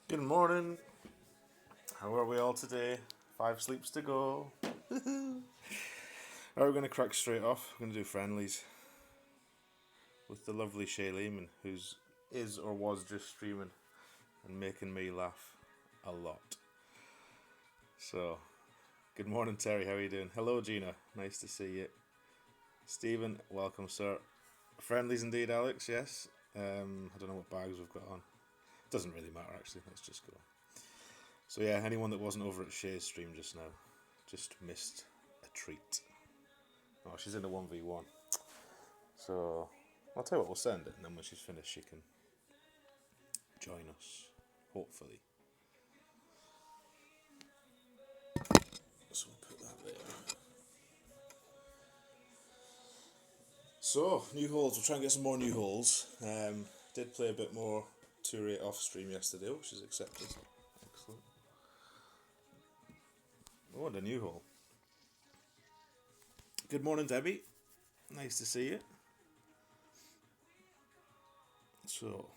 Good morning. How are we all today? 5 sleeps to go. We're going to crack straight off. We're going to do friendlies with the lovely Shay Lehman, who's is or was just streaming and making me laugh a lot. So, good morning, Terry. How are you doing? Hello, Gina. Nice to see you. Stephen, welcome, sir. Friendlies indeed, Alex. Yes. I don't know what bags we've got on. Doesn't really matter, actually. Let's just go. So yeah, anyone that wasn't over at Shay's stream just now, just missed a treat. Oh, she's in a 1v1. So I'll tell you what, we'll send it, and then when she's finished, she can join us, hopefully. So we'll put that there. So, new holes. We'll try and get some more new holes. Did play a bit more Tourney off stream yesterday, which is accepted. Excellent. Oh, and a new hole. Good morning, Debbie. Nice to see you. So,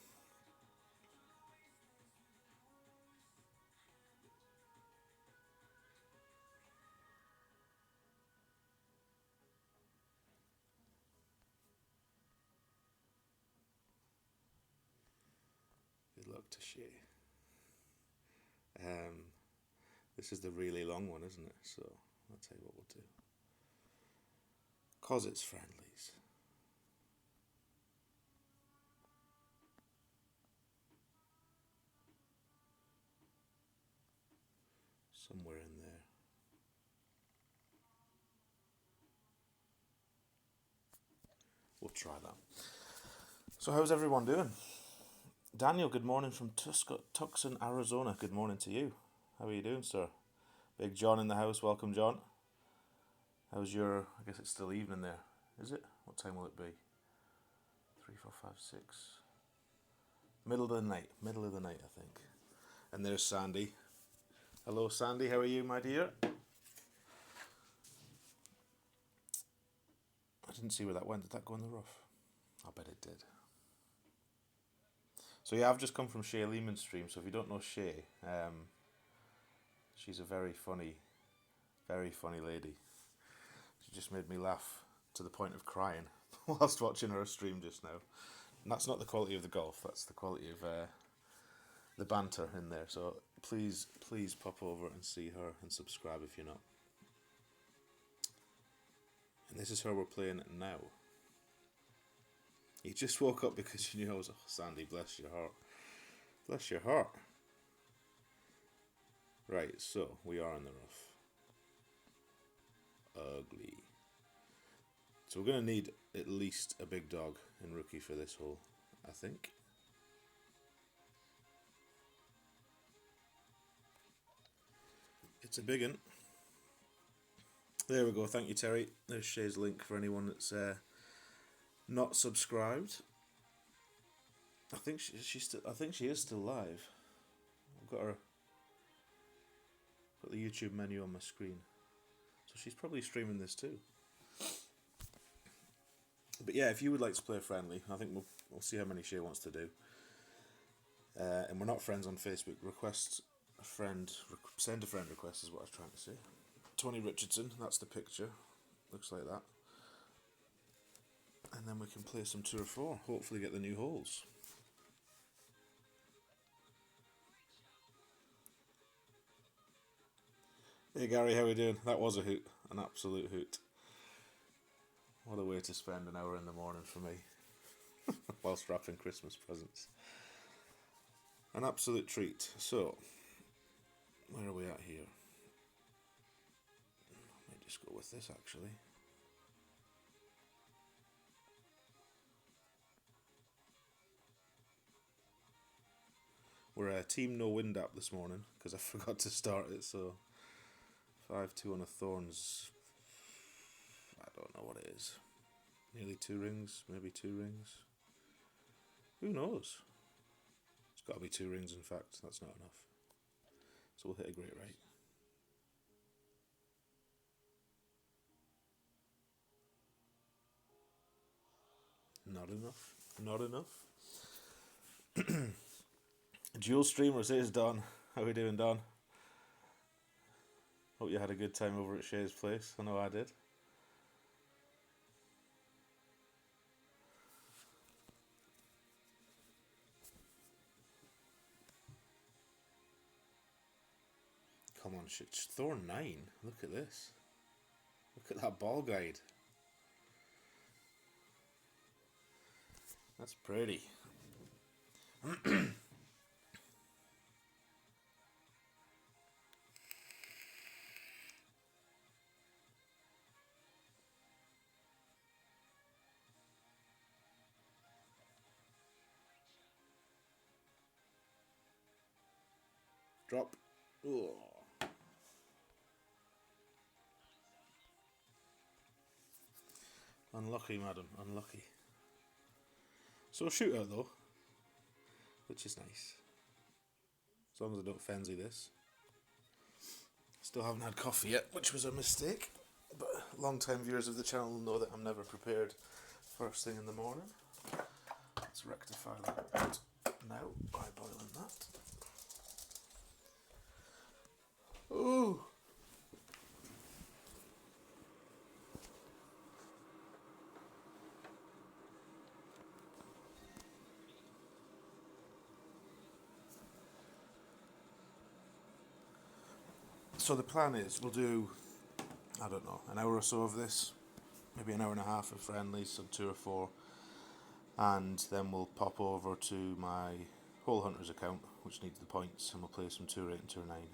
good luck to Shay. This is the really long one, isn't it? So, I'll tell you what we'll do. 'Cause it's friendlies. Somewhere in there. We'll try that. So how's everyone doing? Daniel, good morning from Tucson, Arizona. Good morning to you. How are you doing, sir? Big John in the house. Welcome, John. How's your... I guess it's still evening there. Is it? What time will it be? 3, 4, 5, 6. Middle of the night. Middle of the night, I think. And there's Sandy. Hello, Sandy. How are you, my dear? I didn't see where that went. Did that go in the rough? I bet it did. So yeah, I've just come from Shay Lehman's stream. So if you don't know Shay, she's a very funny lady. She just made me laugh to the point of crying whilst watching her stream just now. And that's not the quality of the golf. That's the quality of the banter in there. So please pop over and see her and subscribe if you're not. And this is her we're playing now. You just woke up because you knew I was... Oh, Sandy, bless your heart. Bless your heart. Right, so we are in the rough. Ugly. So we're going to need at least a big dog in rookie for this hole, I think. It's a big one. There we go. Thank you, Terry. There's Shay's link for anyone that's not subscribed. I think she is still live. I've got the YouTube menu on my screen, so she's probably streaming this too. But yeah, if you would like to play friendly, I think we'll see how many Shay wants to do. And we're not friends on Facebook. Send a friend request is what I was trying to say. Tony Richardson, that's the picture. Looks like that. And then we can play some 2 or 4. Hopefully get the new holes. Hey Gary, how are we doing? That was a hoot. An absolute hoot. What a way to spend an hour in the morning for me. Whilst wrapping Christmas presents. An absolute treat. So, where are we at here? I might just go with this actually. We're a team no wind app this morning because I forgot to start it. So 5-2 on a thorns. I don't know what it is. Nearly 2 rings, maybe 2 rings. Who knows? It's got to be 2 rings. In fact, that's not enough. So we'll hit a great right. Not enough. Not enough. Dual streamers, here's Don. How we doing, Don? Hope you had a good time over at Shay's place. I know I did. Come on, Thorn 9. Look at this. Look at that ball guide. That's pretty. Drop. Oh. Unlucky, madam. Unlucky. So a shootout though, which is nice. As long as I don't fancy this. Still haven't had coffee yet, which was a mistake. But long-time viewers of the channel will know that I'm never prepared first thing in the morning. Let's rectify that now by boiling that. Ooh! So the plan is we'll do, I don't know, an hour or so of this, maybe an hour and a half of Friendlies, so 2 or 4, and then we'll pop over to my Hole Hunters account, which needs the points, and we'll play some Tour 8 and Tour 9.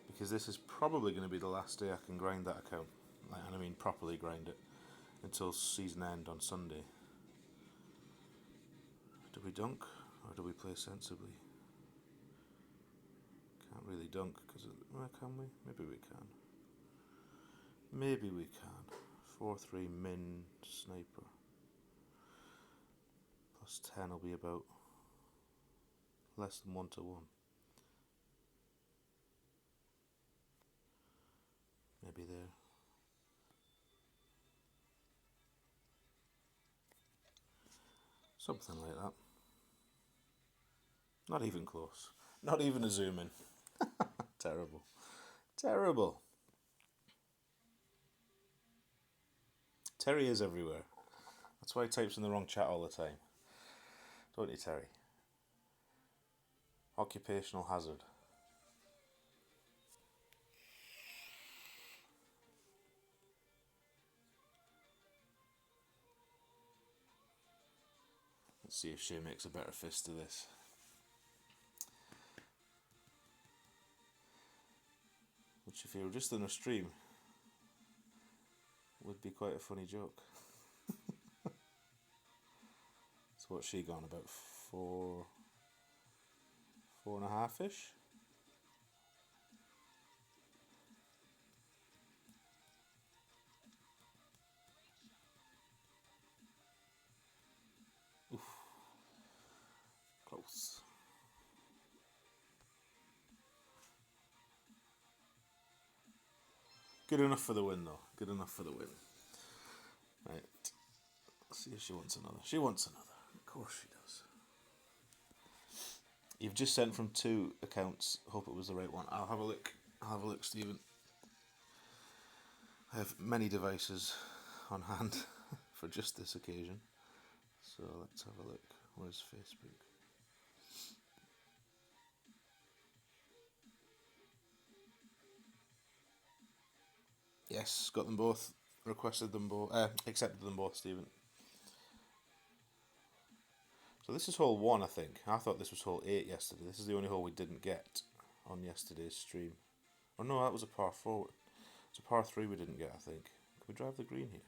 Because this is probably going to be the last day I can grind that account, and I mean properly grind it, until season end on Sunday. Do we dunk, or do we play sensibly? Can't really dunk, because, can we? Maybe we can. Maybe we can. 4-3 min sniper. Plus 10 will be about less than 1 to 1. Maybe there. Something like that. Not even close. Not even a zoom in. Terrible. Terrible. Terry is everywhere. That's why he types in the wrong chat all the time. Don't you, Terry? Occupational hazard. Let's see if Shay makes a better fist of this. Which, if you were just on a stream, would be quite a funny joke. So what's she gone, about 4.5-ish? Oof. Close. Good enough for the win, though. Good enough for the win. Right. Let's see if she wants another. She wants another. Of course she does. You've just sent from 2 accounts. Hope it was the right one. I'll have a look. I'll have a look, Stephen. I have many devices on hand for just this occasion. So let's have a look. Where's Facebook? Yes, got them both. Requested them both. Accepted them both, Stephen. So this is hole 1, I think. I thought this was hole 8 yesterday. This is the only hole we didn't get on yesterday's stream. Oh no, that was a par 4. It's a par 3 we didn't get, I think. Can we drive the green here?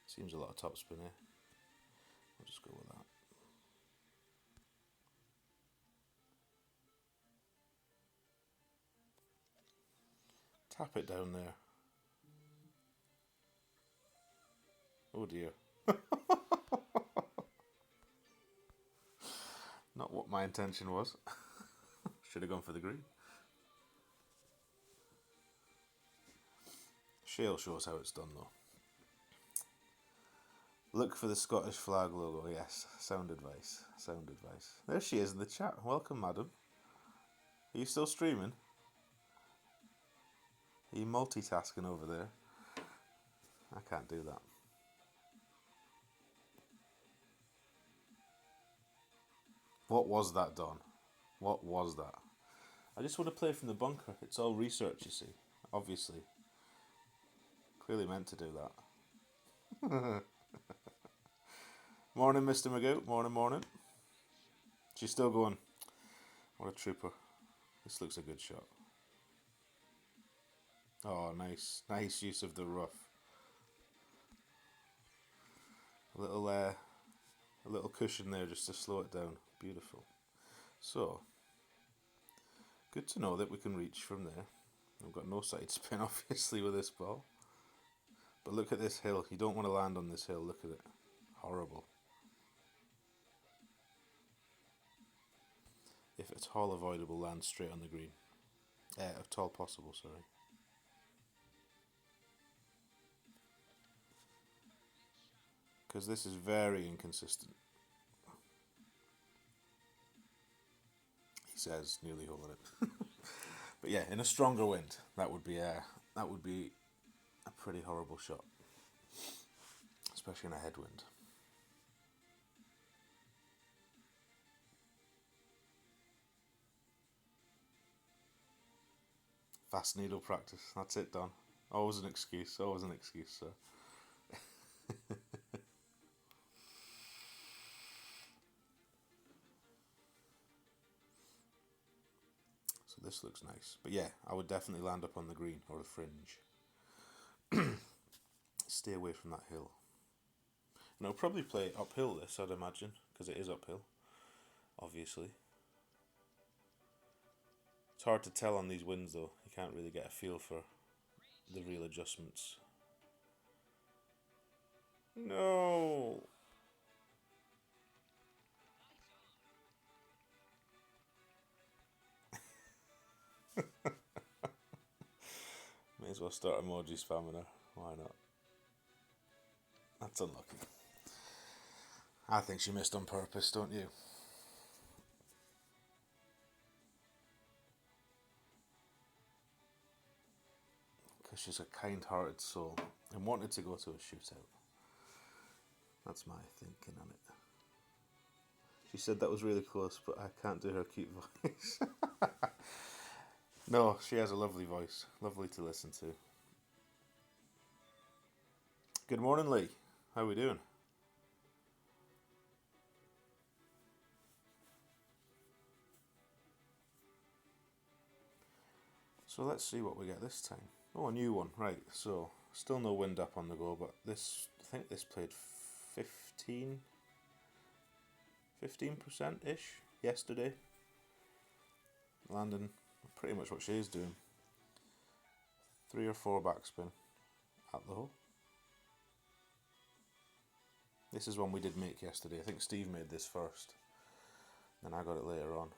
Seems a lot of topspin here. We'll just go with that. Tap it down there. Oh dear. Not what my intention was. Should have gone for the green. Shale shows how it's done though. Look for the Scottish flag logo. Yes, sound advice. Sound advice. There she is in the chat. Welcome, madam. Are you still streaming? Are you multitasking over there? I can't do that. What was that, Don? What was that? I just want to play from the bunker. It's all research, you see. Obviously. Clearly meant to do that. Morning, Mr. Magoo. Morning, morning. She's still going. What a trooper. This looks a good shot. Oh, nice. Nice use of the rough. A little cushion there just to slow it down. Beautiful. So, good to know that we can reach from there. I've got no side spin, obviously, with this ball. But look at this hill. You don't want to land on this hill. Look at it. Horrible. If at all avoidable, land straight on the green. At all possible, sorry. Because this is very inconsistent. He says, nearly holding it. But yeah, in a stronger wind, that would be a pretty horrible shot, especially in a headwind. Fast needle practice. That's it, Don. Always an excuse. Always an excuse, sir. So this looks nice. But yeah, I would definitely land up on the green or the fringe. Stay away from that hill. And I'll probably play uphill this, I'd imagine, because it is uphill, obviously. It's hard to tell on these winds though. You can't really get a feel for the real adjustments. No! May as well start emoji spamming her. Why not? That's unlucky. I think she missed on purpose, don't you? Because she's a kind-hearted soul and wanted to go to a shootout. That's my thinking on it. She said that was really close, but I can't do her cute voice. No, she has a lovely voice. Lovely to listen to. Good morning, Lee. How are we doing? So let's see what we get this time. Oh, a new one. Right, so still no wind up on the go, but this, I think this played 15%-ish yesterday. Landing pretty much what she's doing. 3 or 4 backspin at the hole. This is one we did make yesterday. I think Steve made this first. Then I got it later on.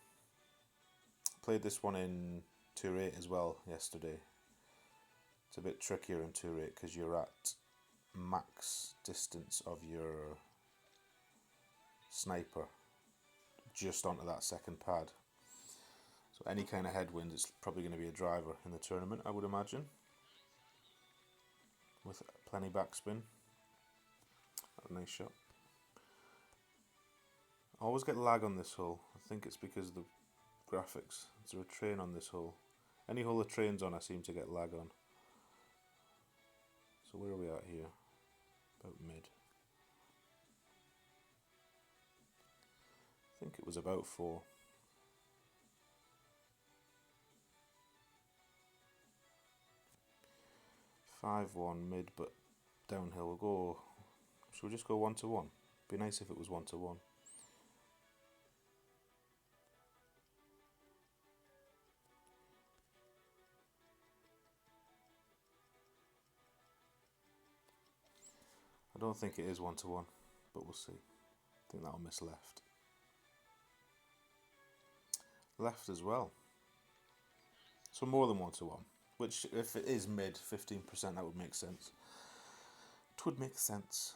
Played this one in Tour 8 as well yesterday. It's a bit trickier in Tour 8 because you're at max distance of your sniper just onto that second pad. So any kind of headwind, it's probably going to be a driver in the tournament, I would imagine. With plenty backspin. A nice shot. I always get lag on this hole. I think it's because of the graphics. Is there a train on this hole? Any hole the train's on, I seem to get lag on. So where are we at here? About mid. I think it was about 4. Five one mid, but downhill. We'll go. Should we just go 1-1? Be nice if it was 1-1. I don't think it is 1-1, but we'll see. I think that'll miss left. Left as well. So more than 1-1. which if it is mid 15%, that would make sense. It would make sense.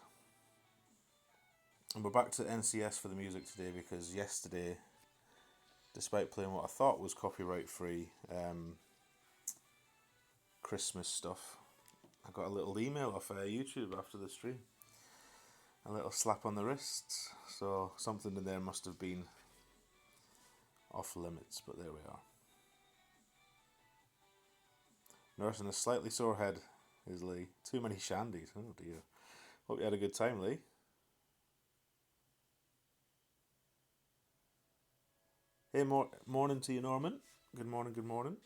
And we're back to NCS for the music today, because yesterday, despite playing what I thought was copyright free Christmas stuff, I got a little email off YouTube after the stream. A little slap on the wrists. So something in there must have been off limits, but there we are. Nursing a slightly sore head is Lee. Too many shandies. Oh dear. Hope you had a good time, Lee. Hey, morning to you, Norman. Good morning, good morning.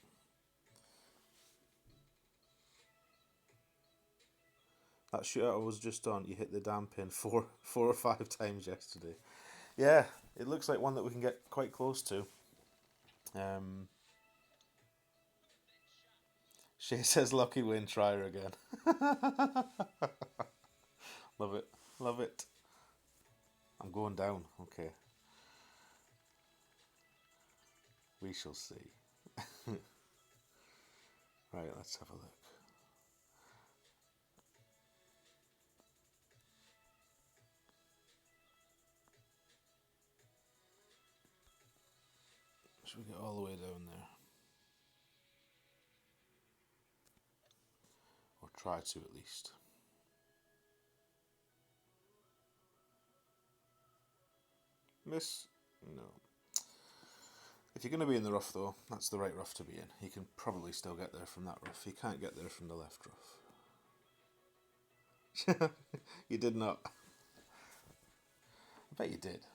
That shootout I was just on, you hit the damn pin four or five times yesterday. Yeah, it looks like one that we can get quite close to. Shay says, lucky win, try her again. Love it, love it. I'm going down, okay. We shall see. Right, let's have a look. Should we get all the way down there? Or try to, at least. Miss? No. If you're going to be in the rough, though, that's the right rough to be in. You can probably still get there from that rough. You can't get there from the left rough. You did not. I bet you did.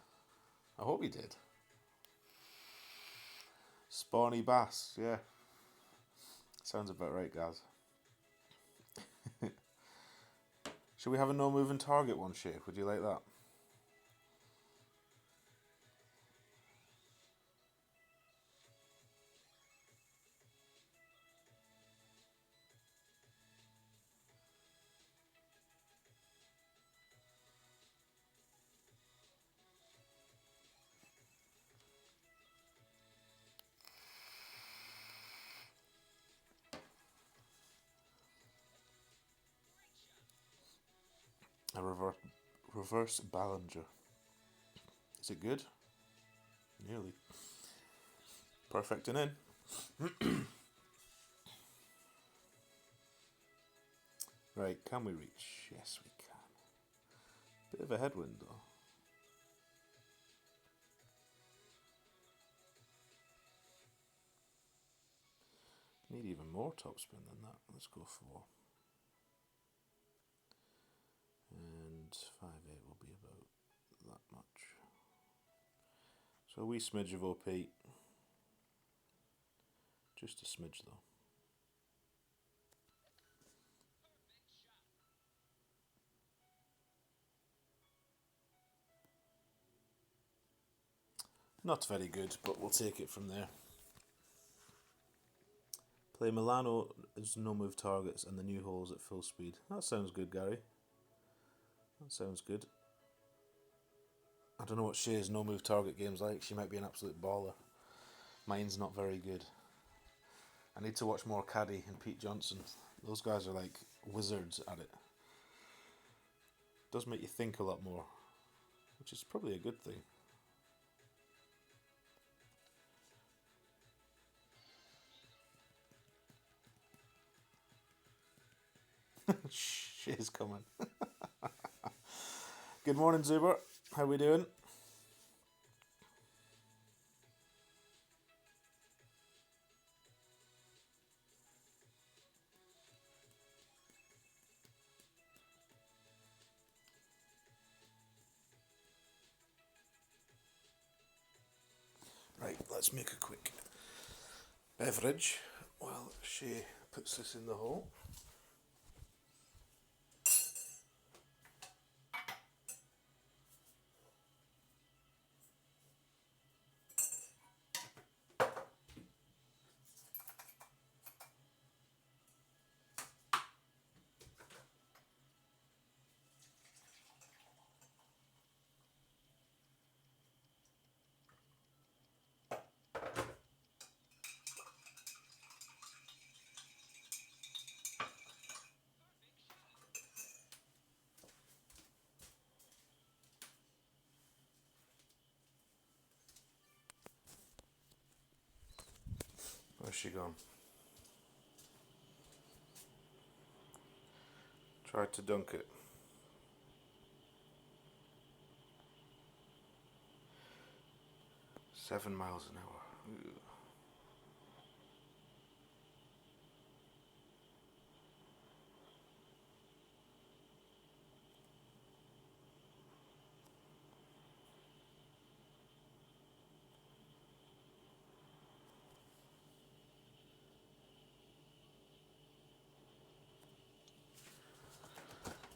I hope you did. Spawny bass, yeah. Sounds about right, guys. Should we have a no moving target one, Shay? Would you like that? A reverse Ballinger. Is it good? Nearly. Perfect and in. Right, can we reach? Yes, we can. Bit of a headwind, though. Need even more topspin than that. Let's go 4. And 5/8 will be about that much. So a wee smidge of OP. Just a smidge, though. Not very good, but we'll take it from there. Play Milano as no move targets and the new holes at full speed. That sounds good, Gary. That sounds good. I don't know what Shay's no move target game's like. She might be an absolute baller. Mine's not very good. I need to watch more Caddy and Pete Johnson. Those guys are like wizards at it. Does make you think a lot more, which is probably a good thing. Shay's coming. Good morning, Zuber. How we doing? Right, let's make a quick beverage while Shay puts this in the hole. Where's she gone? Tried to dunk it. Seven miles an hour. Ooh.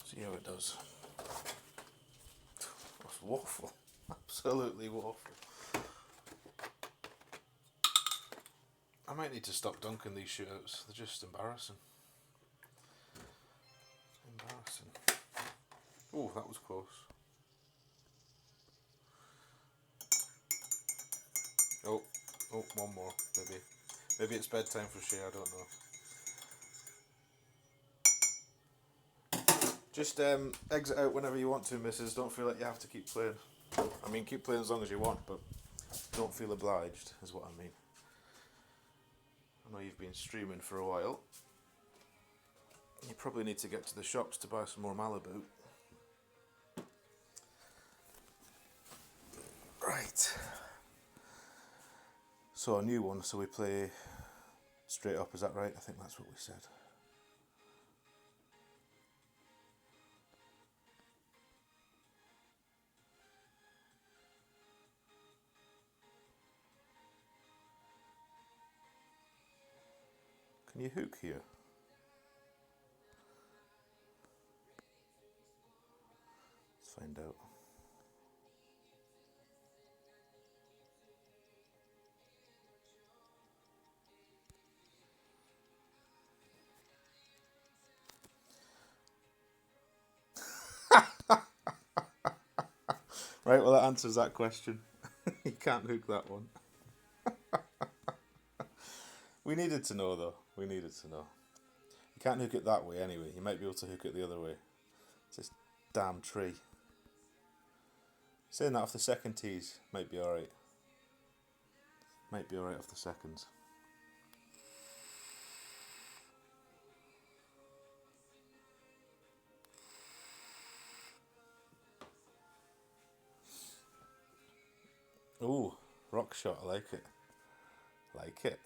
See how it does. That's woeful. Absolutely woeful. I might need to stop dunking these shootouts. They're just embarrassing. Embarrassing. Oh, that was close. Oh, one more. Maybe it's bedtime for Shay. I don't know. Just exit out whenever you want to, missus. Don't feel like you have to keep playing. I mean, keep playing as long as you want, but don't feel obliged, is what I mean. I know you've been streaming for a while. You probably need to get to the shops to buy some more Malibu. Right. So a new one, so we play straight up, is that right? I think that's what we said. Can you hook here? Let's find out. Right, well that answers that question. You can't hook that one. We needed to know though. We needed to know. You can't hook it that way anyway. You might be able to hook it the other way. It's this damn tree. Saying that off the second tees might be alright. Might be alright off the seconds. Ooh, rock shot, I like it. Like it.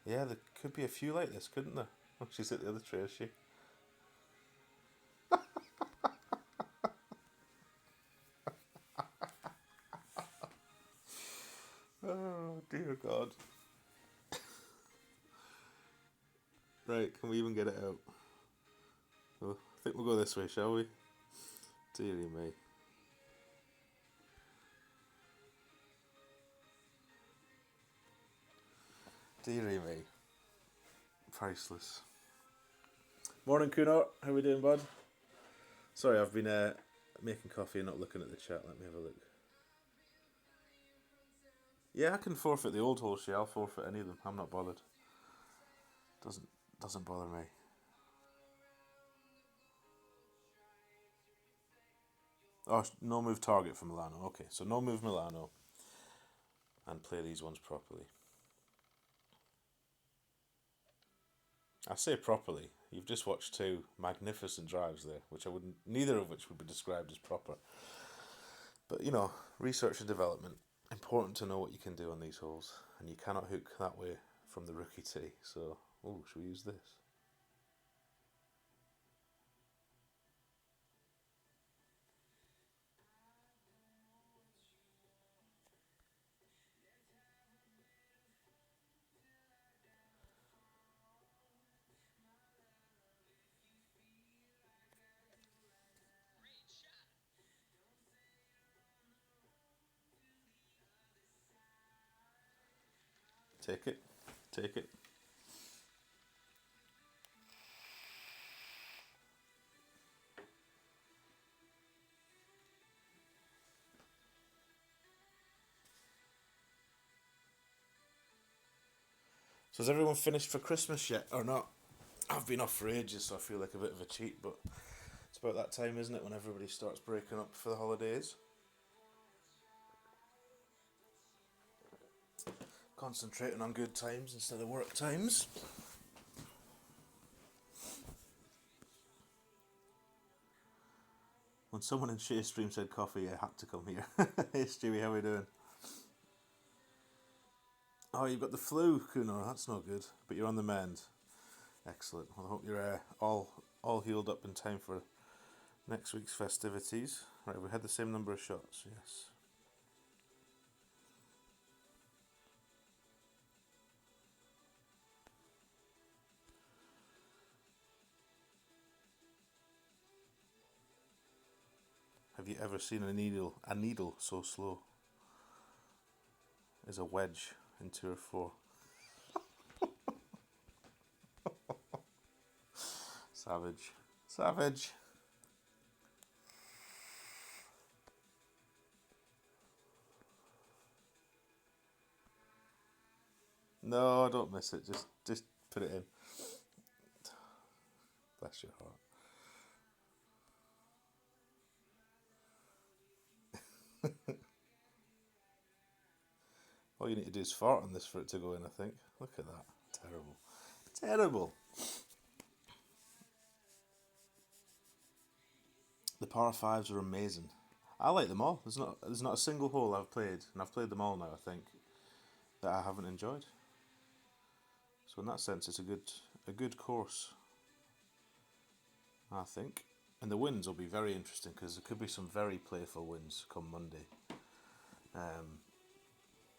Yeah, there could be a few like this, couldn't there? Oh, she's at the other tree, is she? Oh, dear God. Right, can we even get it out? Oh, I think we'll go this way, shall we? Dearie me. Dearie me. Priceless. Morning, Kuno. How we doing, bud? Sorry, I've been making coffee and not looking at the chat. Let me have a look. Yeah, I can forfeit the old hole, I'll forfeit any of them. I'm not bothered. Doesn't bother me. Oh, no move target for Milano. Okay, so no move Milano. And play these ones properly. I say properly. You've just watched two magnificent drives there, neither of which would be described as proper. But you know, research and development. Important to know what you can do on these holes, and you cannot hook that way from the rookie tee. So, should we use this? Take it. Take it. So has everyone finished for Christmas yet or not? I've been off for ages, so I feel like a bit of a cheat, but It's about that time, isn't it, when everybody starts breaking up for the holidays. Concentrating on good times instead of work times. When someone in Shay's stream said coffee, I had to come here. Hey Stewie, how are we doing? Oh, you've got the flu, Kuno. That's not good. But you're on the mend. Excellent. Well, I hope you're all healed up in time for next week's festivities. Right, we had the same number of shots, yes. Have you ever seen a needle so slow? Is a wedge in 2 or 4. Savage. Savage. No, don't miss it. Just put it in. Bless your heart. All you need to do is fart on this for it to go in, I think. Look at that. Terrible. Terrible. The par 5s are amazing. I like them all. There's not a single hole I've played, and I've played them all now, I think, that I haven't enjoyed. So in that sense, it's a good course, I think. And the winds will be very interesting, because there could be some very playful winds come Monday.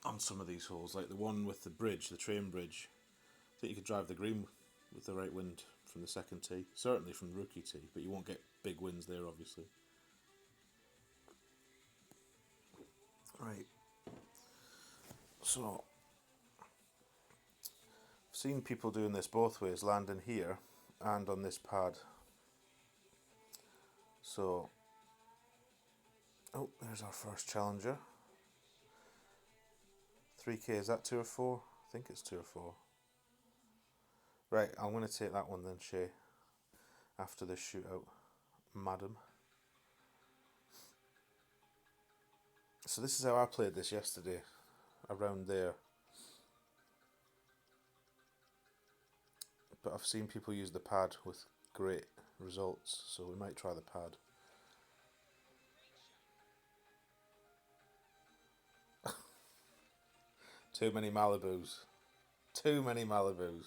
On some of these holes, like the one with the bridge, the train bridge. I think you could drive the green with the right wind from the second tee. Certainly from the rookie tee, but you won't get big winds there, obviously. Right. So, I've seen people doing this both ways, landing here and on this pad. So, oh, there's our first challenger. 3K, is that 2 or 4? I think it's 2 or 4. Right, I'm going to take that one then, Shay, after this shootout, madam. So this is how I played this yesterday, around there. But I've seen people use the pad with great results, so we might try the pad. Too many Malibus. Too many Malibus.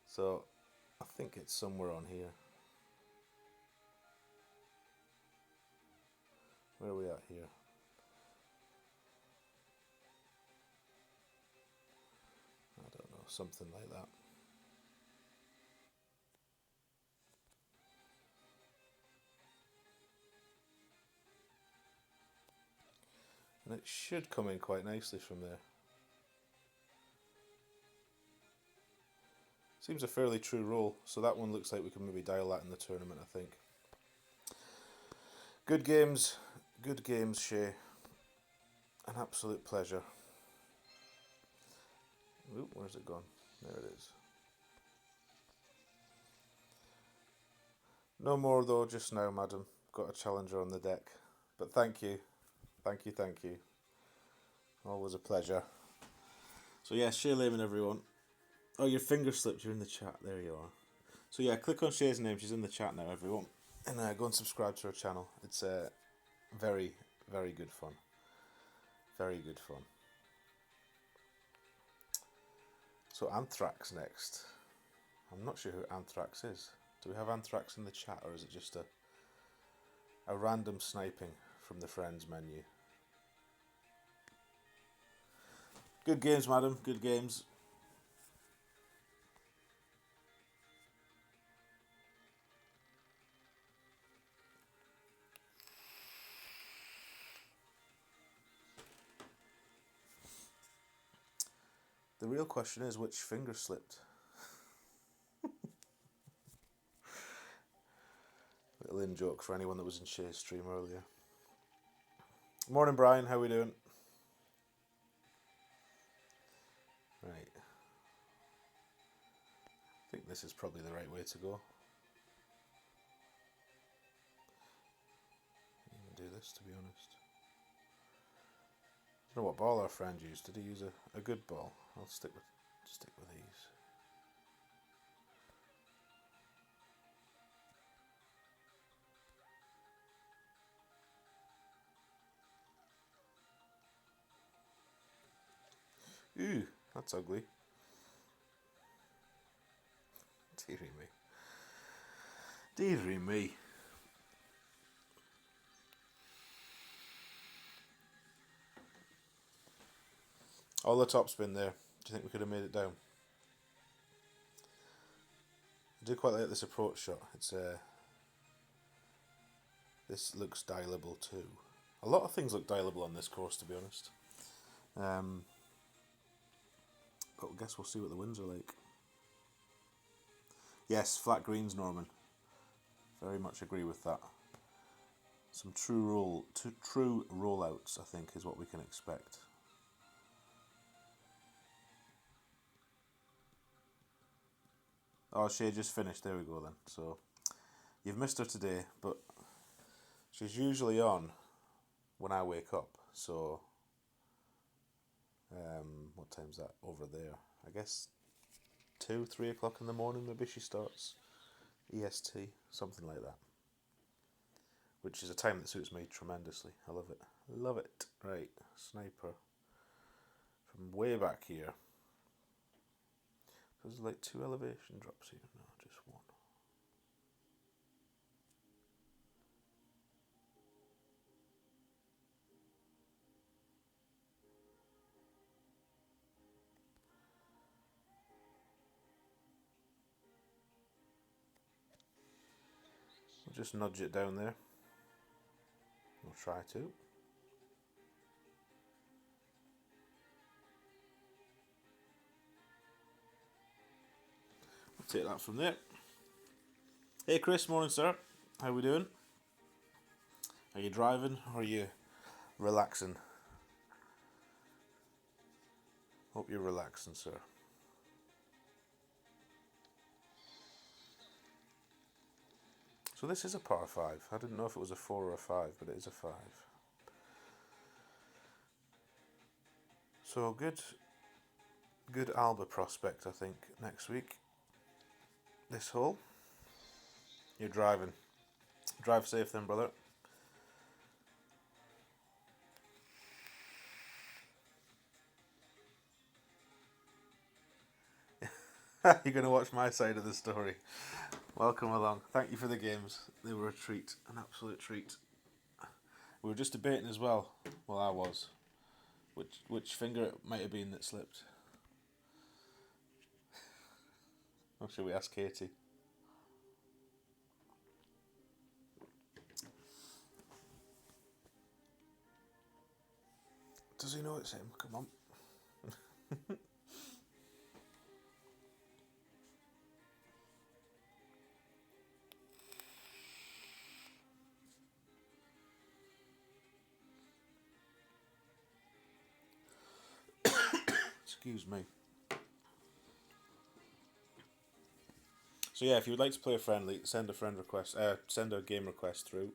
So, I think it's somewhere on here. Where are we at here? I don't know, something like that. And it should come in quite nicely from there. Seems a fairly true roll, so that one looks like we can maybe dial that in the tournament, I think. Good games, Shay. An absolute pleasure. Oop, where's it gone? There it is. No more though just now, madam. Got a challenger on the deck. But thank you. Thank you. Always a pleasure. So yeah, Shay Lehman, everyone. Oh, your finger slipped. You're in the chat. There you are. So yeah, click on Shay's name. She's in the chat now, everyone. And go and subscribe to her channel. It's very, very good fun. Very good fun. So Anthrax next. I'm not sure who Anthrax is. Do we have Anthrax in the chat, or is it just a random sniping from the friends menu? Good games, madam. Good games. The real question is, which finger slipped? Little in joke for anyone that was in Shay's stream earlier. Morning, Brian. How we doing? Right. I think this is probably the right way to go. I'll do this, to be honest. I don't know what ball our friend used. Did he use a good ball? I'll stick with these. Ooh, that's ugly. Dearie me. Dearie me. All the topspin there. Do you think we could have made it down? I do quite like this approach shot. It's this looks dialable too. A lot of things look dialable on this course, to be honest. But I guess we'll see what the winds are like. Yes, flat greens, Norman. Very much agree with that. Some true rollouts, I think, is what we can expect. Oh, she just finished. There we go then. So you've missed her today, but she's usually on when I wake up. So what time's that over there? I guess 2-3 o'clock in the morning. Maybe she starts EST, something like that. Which is a time that suits me tremendously. I love it. Love it. Right, sniper from way back here. So there's like 2 elevation drops here. No, just 1. We'll just nudge it down there. We'll try to. We'll take that from there. Hey Chris, morning sir. How we doing? Are you driving or are you relaxing? Hope you're relaxing, sir. So this is a par 5. I didn't know if it was a 4 or a 5, but it is a 5. So good Alba prospect, I think, next week. This hole. You're driving. Drive safe then, brother. You're going to watch my side of the story. Welcome along. Thank you for the games. They were a treat, an absolute treat. We were just debating as well. Well, I was. Which finger it might have been that slipped. Or should we ask Katie? Does he know it's him? Come on. Excuse me. So yeah, if you would like to play a friendly, send a friend request. Send a game request through.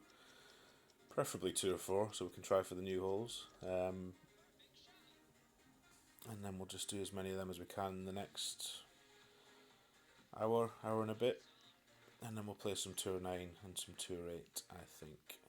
Preferably 2 or 4, so we can try for the new holes. And then we'll just do as many of them as we can in the next hour and a bit. And then we'll play some Tour 9 and some Tour 8, I think.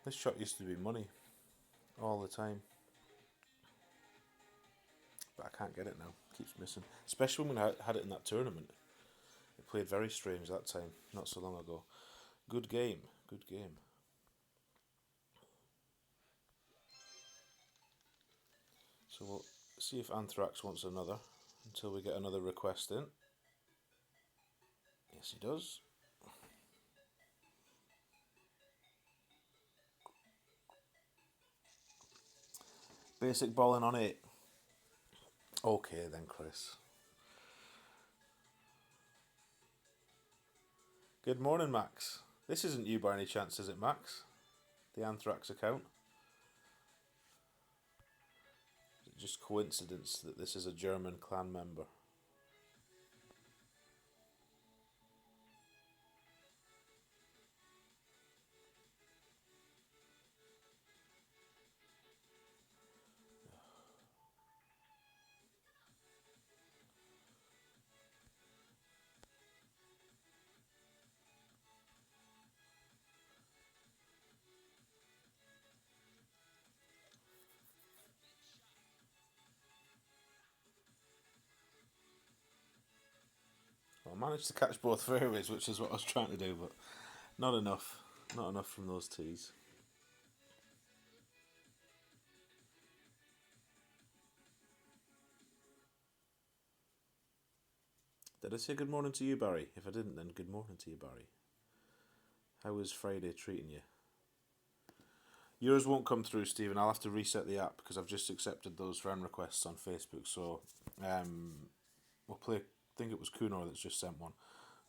This shot used to be money all the time. But I can't get it now. It keeps missing. Especially when I had it in that tournament. It played very strange that time, not so long ago. Good game. Good game. So we'll see if Anthrax wants another until we get another request in. Yes, he does. Basic bowling on 8. Okay then, Chris. Good morning, Max. This isn't you by any chance, is it, Max? The Anthrax account? Is it just coincidence that this is a German clan member? Well, I managed to catch both fairways, which is what I was trying to do, but not enough. Not enough from those tees. Did I say good morning to you, Barry? If I didn't, then good morning to you, Barry. How is Friday treating you? Yours won't come through, Stephen. I'll have to reset the app because I've just accepted those friend requests on Facebook. So we'll play. I think it was Kunor that's just sent one.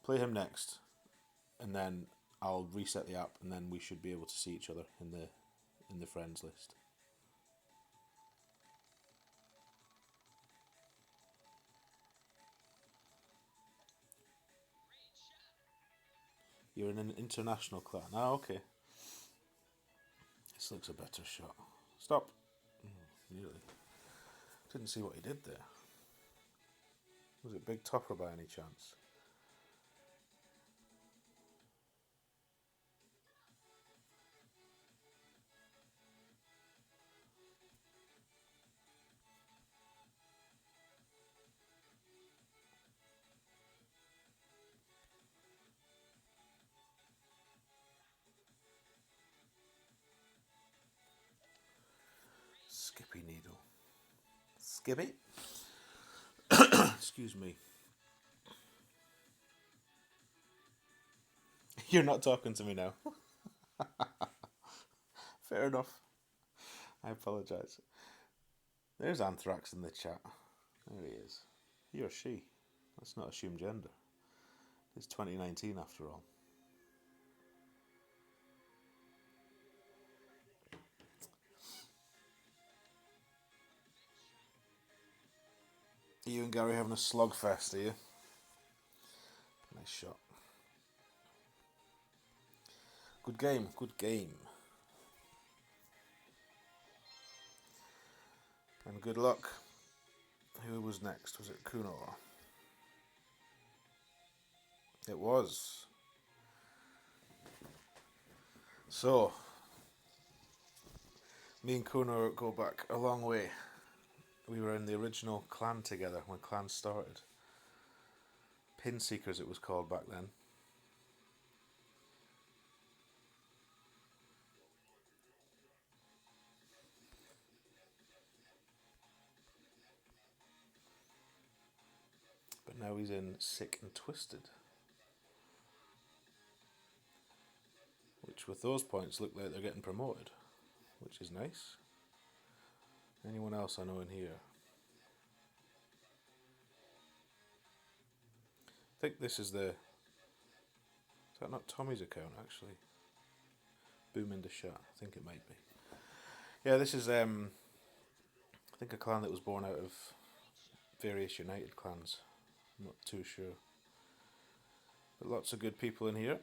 Play him next, and then I'll reset the app, and then we should be able to see each other in the friends list. You're in an international clan. Ah, okay. This looks a better shot. Stop. Nearly. Didn't see what he did there. Was it Big Topper by any chance? Skippy needle. Skippy? Excuse me. You're not talking to me now. Fair enough. I apologise. There's Anthrax in the chat. There he is. He or she. Let's not assume gender. It's 2019 after all. You and Gary having a slogfest, are you? Nice shot. Good game, good game. And good luck. Who was next? Was it Kunor? It was. So, me and Kunor go back a long way. We were in the original clan together when clans started. Pin Seekers it was called back then. But now he's in Sick and Twisted. Which with those points look like they're getting promoted. Which is nice. Anyone else I know in here? I think this is the... Is that not Tommy's account actually? Boom in the shot. I think it might be. Yeah, this is I think a clan that was born out of various United clans. I'm not too sure. But lots of good people in here.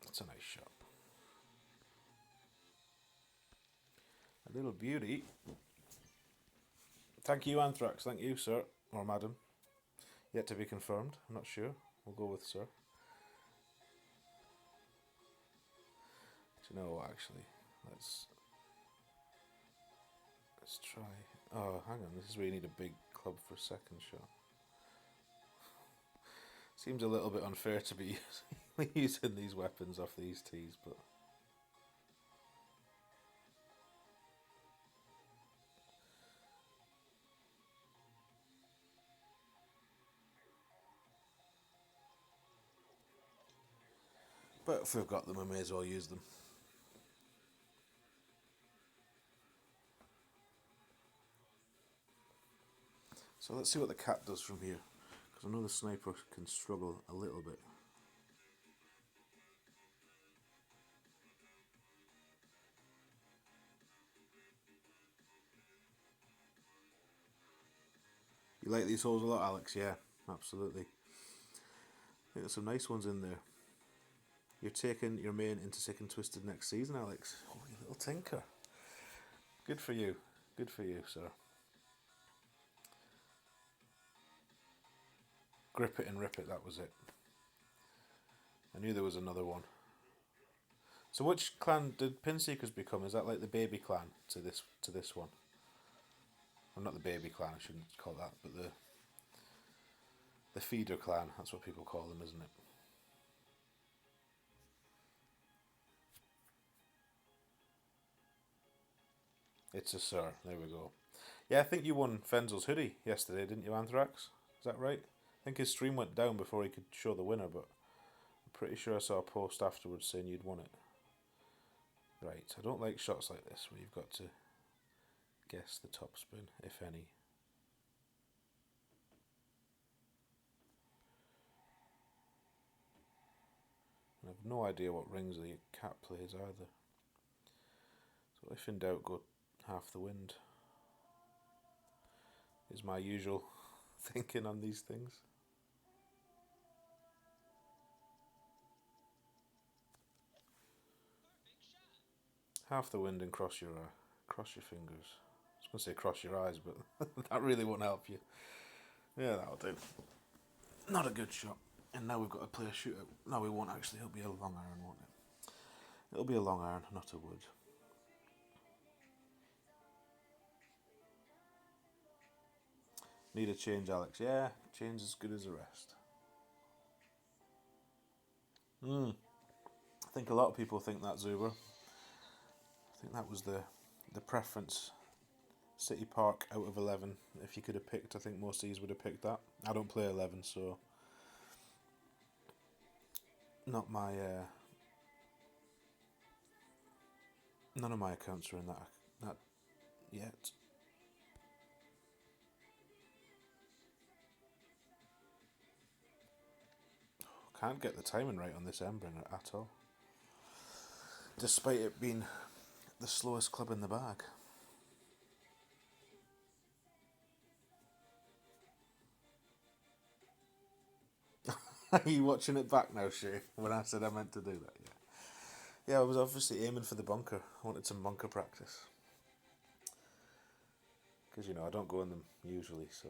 That's a nice shot. A little beauty. Thank you, Anthrax. Thank you, sir. Or madam. Yet to be confirmed. I'm not sure. We'll go with sir. Do you know what, actually? Let's try... Oh, hang on. This is where you need a big club for second shot. Seems a little bit unfair to be using these weapons off these tees, but... But if we've got them, we may as well use them. So let's see what the cat does from here, because I know the sniper can struggle a little bit. You like these holes a lot, Alex? Yeah, absolutely. I think there's some nice ones in there. You're taking your main into Sick and Twisted next season, Alex. Oh, you little tinker. Good for you. Good for you, sir. Grip it and rip it, that was it. I knew there was another one. So which clan did Pinseekers become? Is that like the baby clan to this one? Well, not the baby clan, I shouldn't call that, but the feeder clan, that's what people call them, isn't it? It's a sir, there we go. Yeah, I think you won Fenzel's hoodie yesterday, didn't you, Anthrax? Is that right? I think his stream went down before he could show the winner, but I'm pretty sure I saw a post afterwards saying you'd won it. Right, I don't like shots like this where you've got to guess the top spin, if any. I have no idea what rings the cat plays either. So if in doubt, go half the wind. Is my usual thinking on these things. Half the wind and cross your fingers. I was going to say cross your eyes, but that really won't help you. Yeah, that'll do. Not a good shot. And now we've got to play a shootout. No, we won't actually. It'll be a long iron, won't it? It'll be a long iron, not a wood. Need a change, Alex. Yeah, change as good as the rest. I think a lot of people think that, Zuber. I think that was the preference. City Park out of 11. If you could have picked, I think most of these would have picked that. I don't play 11, so not my. None of my accounts are in that yet. Can't get the timing right on this Embringer at all, despite it being the slowest club in the bag. Are you watching it back now, Shay? When I said I meant to do that, yeah. Yeah, I was obviously aiming for the bunker. I wanted some bunker practice. Because, I don't go in them usually, so.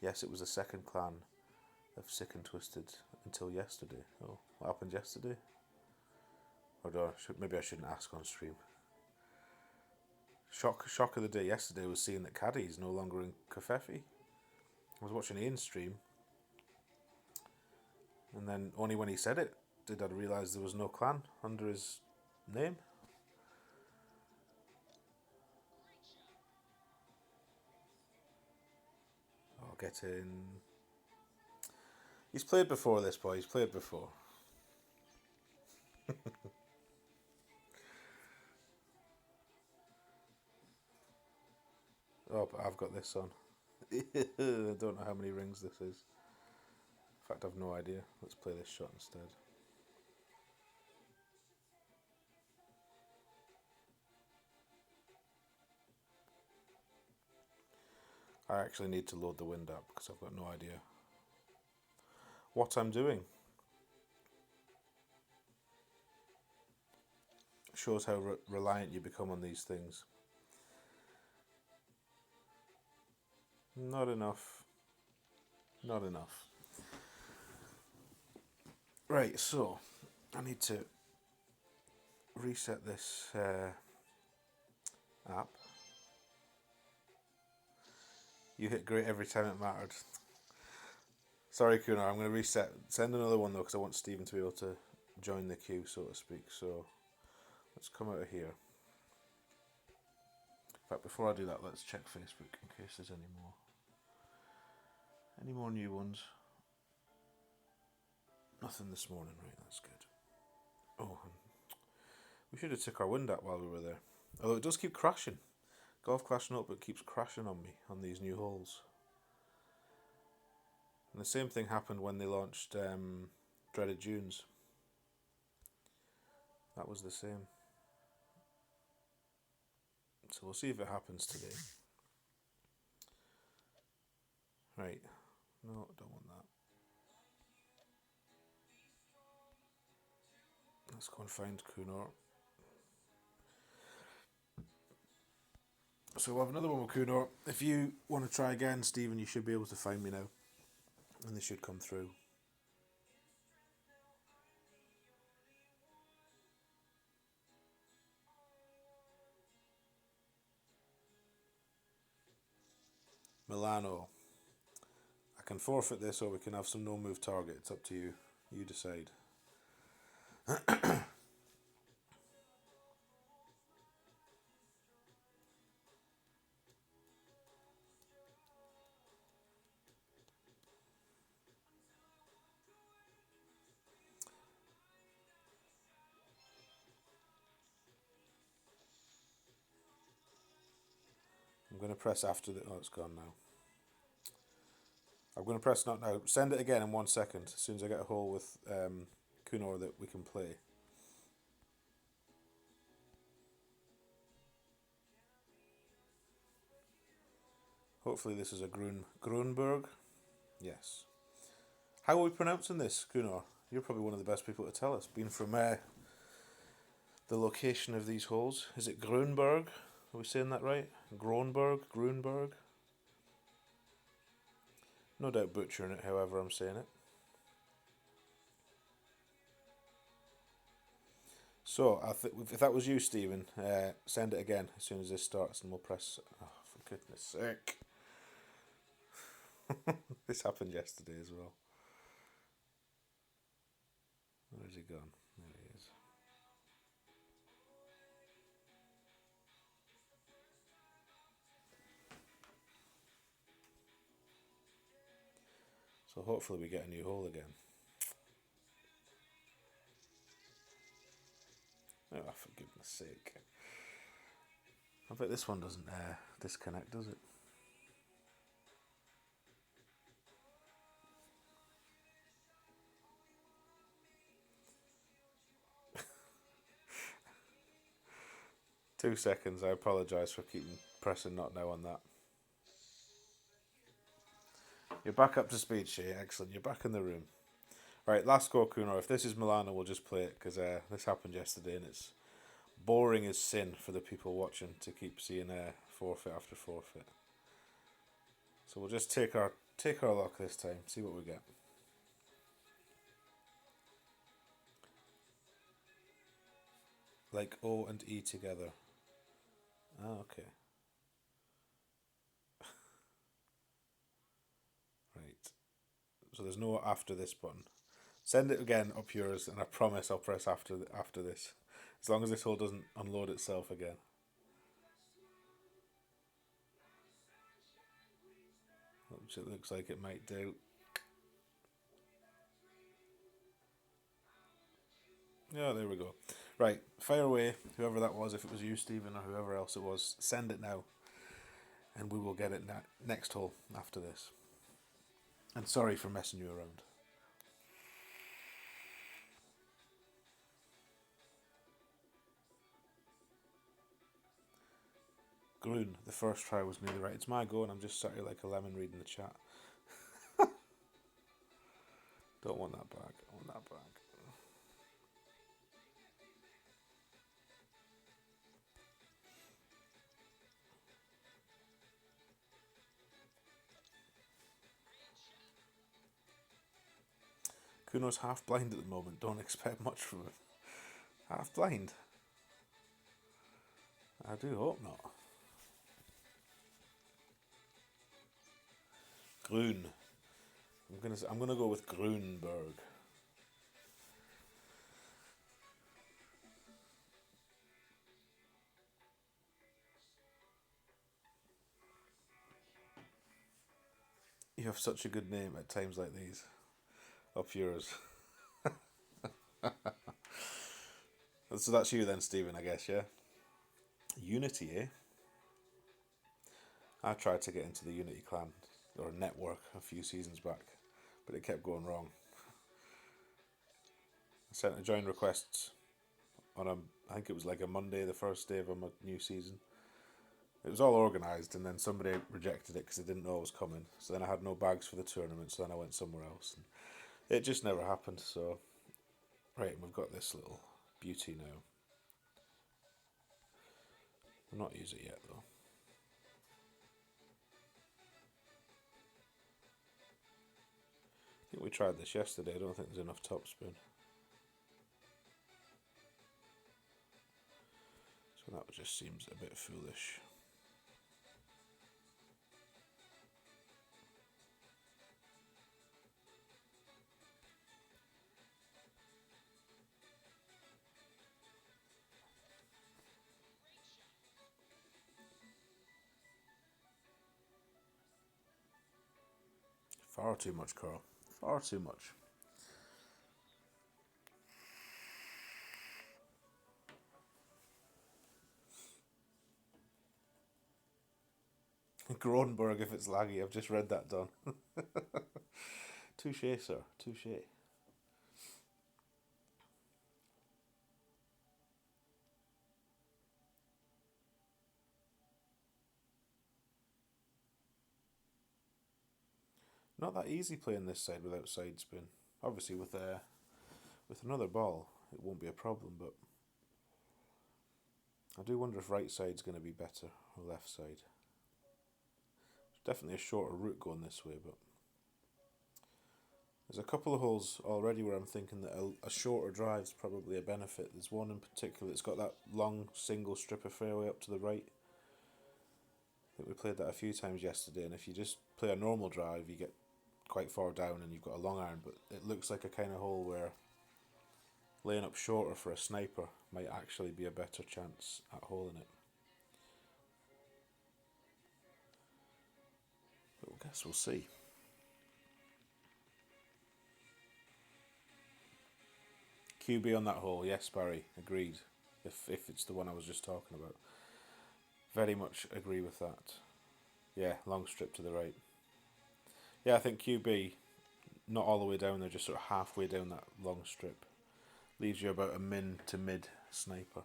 Yes, it was the second clan of Sick and Twisted until yesterday. Oh, what happened yesterday? Or maybe I shouldn't ask on stream. Shock of the day yesterday was seeing that Caddy's no longer in Kafefi. I was watching Ian's stream, and then only when he said it did I realise there was no clan under his name. Oh, get in. He's played before, this boy. He's played before. Oh, but I've got this on. I don't know how many rings this is. In fact, I've no idea. Let's play this shot instead. I actually need to load the wind up because I've got no idea what I'm doing. Shows how reliant you become on these things. Not enough. Not enough. Right, so I need to reset this app. You hit great every time it mattered. Sorry, Kuna, I'm going to reset. Send another one though, because I want Stephen to be able to join the queue, so to speak. So let's come out of here. In fact, before I do that, let's check Facebook in case there's any more new ones. Nothing this morning, right? That's good. Oh, We should have took our wind out while we were there. Although it does keep crashing. Golf Clash Notebook keeps crashing on me on these new holes. And the same thing happened when they launched Dreaded Dunes. That was the same. So we'll see if it happens today. Right. No, don't want that. Let's go and find Kunor. So we'll have another one with Kunor. If you want to try again, Stephen, you should be able to find me now. And they should come through. Milano. I can forfeit this or we can have some no move target. It's up to you. You decide. I'm going to press after the... Oh, it's gone now. I'm going to press not now. Send it again in 1 second. As soon as I get a hole with Kunor that we can play. Hopefully this is a Grünberg. Yes. How are we pronouncing this, Kunor? You're probably one of the best people to tell us. Being from the location of these holes. Is it Grünberg? Are we saying that right? Grünberg? No doubt butchering it however I'm saying it. So, if that was you, Stephen, send it again as soon as this starts and we'll press... Oh, for goodness sake. This happened yesterday as well. Where's he gone? There he is. So hopefully we get a new hole again. Oh, for goodness sake. I bet this one doesn't disconnect, does it? Two seconds, I apologise for keeping pressing not now on that. You're back up to speed, Shay. Excellent. You're back in the room. Right, last go, Kunor. If this is Milano, we'll just play it because this happened yesterday and it's boring as sin for the people watching to keep seeing forfeit after forfeit. So we'll just take our luck this time. See what we get. Like O and E together. Oh, okay. Right. So there's no after this button. Send it again up yours, and I promise I'll press after this. As long as this hole doesn't unload itself again. Which it looks like it might do. Yeah, there we go. Right, fire away, whoever that was, if it was you, Stephen, or whoever else it was, send it now. And we will get it next hole after this. And sorry for messing you around. Grun, the first try was nearly right. It's my go and I'm just sat here like a lemon reading the chat. Don't want that back. I want that back. Kuno's half blind at the moment. Don't expect much from him. Half blind? I do hope not. Grün. I'm gonna go with Grünberg. You have such a good name at times like these. Up yours. So that's you then, Stephen, I guess, yeah? Unity, eh? I tried to get into the Unity clan, or network, a few seasons back, but it kept going wrong. I sent a join request on I think it was like a Monday, the first day of a new season. It was all organised, and then somebody rejected it because they didn't know it was coming. So then I had no bags for the tournament, so then I went somewhere else. And it just never happened, so... Right, we've got this little beauty now. I've not used it yet, though. I think we tried this yesterday. I don't think there's enough topspin. So that just seems a bit foolish. Far too much, Carl. Far too much. Grünberg if it's laggy. I've just read that, Don. Touché, sir. Touché. Not that easy playing this side without side spin. Obviously, with another ball, it won't be a problem, but I do wonder if right side's going to be better or left side. It's definitely a shorter route going this way, but there's a couple of holes already where I'm thinking that a shorter drive's probably a benefit. There's one in particular that's got that long single strip of fairway up to the right. I think we played that a few times yesterday, and if you just play a normal drive, you get quite far down and you've got a long iron, but it looks like a kind of hole where laying up shorter for a sniper might actually be a better chance at holing it. But I guess we'll see. QB on that hole, yes, Barry, agreed. If it's the one I was just talking about. Very much agree with that. Yeah, long strip to the right. Yeah, I think QB, not all the way down there, just sort of halfway down that long strip. Leaves you about a min to mid sniper.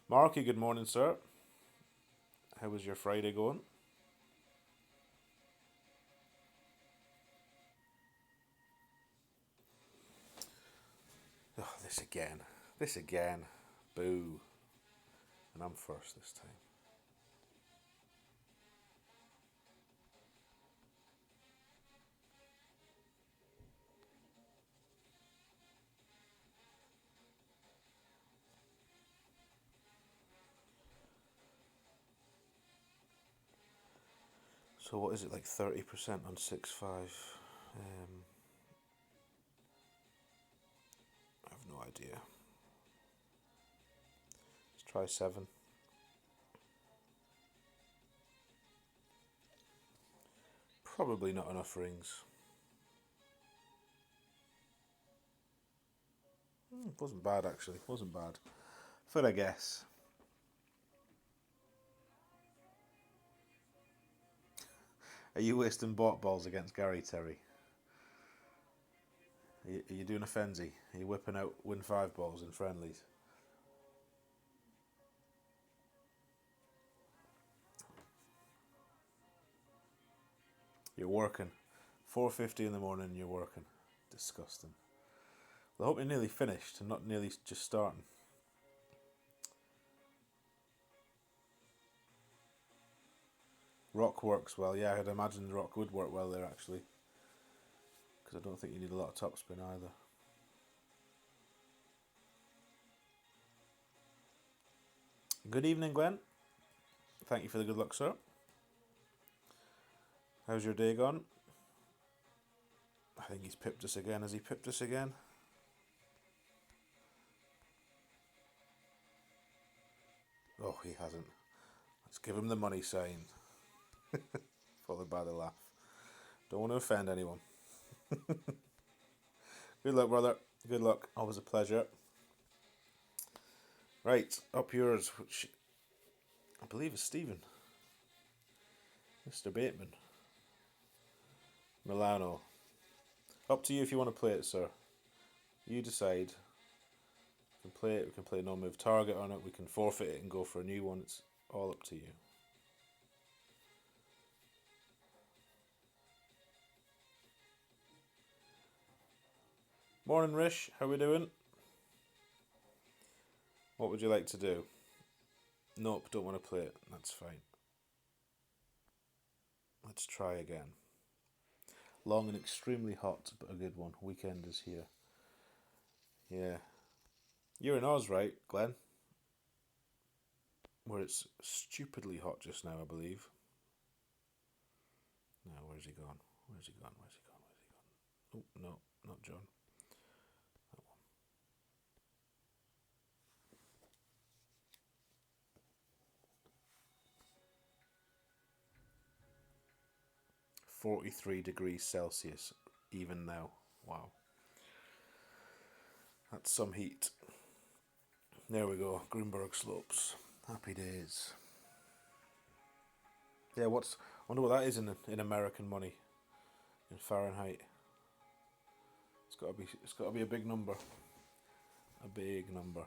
Marky, good morning, sir. How was your Friday going? Oh, this again. This again. Boo. And I'm first this time. So what is it, like 30% on 6.5? I have no idea. Let's try 7. Probably not enough rings. Wasn't bad actually, wasn't bad. For a guess. Are you wasting bot balls against Gary, Terry? Are you doing a Fenzi? Are you whipping out win 5 balls in friendlies? You're working. 4:50 in the morning and you're working. Disgusting. Well, I hope you're nearly finished and not nearly just starting. Rock works well. Yeah, I'd imagine the rock would work well there actually. Because I don't think you need a lot of topspin either. Good evening, Glenn. Thank you for the good luck, sir. How's your day gone? I think he's pipped us again. Has he pipped us again? Oh, he hasn't. Let's give him the money sign. Followed by the laugh. Don't want to offend anyone. Good luck, brother. Good luck. Always a pleasure. Right, up yours, which I believe is Stephen. Mr. Bateman. Milano. Up to you if you want to play it, sir. You decide. We can play it, we can play no move target on it, we can forfeit it and go for a new one. It's all up to you. Morning, Rish. How we doing? What would you like to do? Nope, don't want to play it. That's fine. Let's try again. Long and extremely hot, but a good one. Weekend is here. Yeah. You're in Oz, right, Glenn? Where it's stupidly hot just now, I believe. Now, where's he gone? Where's he gone? Where's he gone? Where's he gone? Oh, no, not John. That one. 43 degrees Celsius, even now. Wow. That's some heat. There we go, Grünberg slopes. Happy days. Yeah, I wonder what that is in American money, in Fahrenheit. It's got to be a big number. A big number.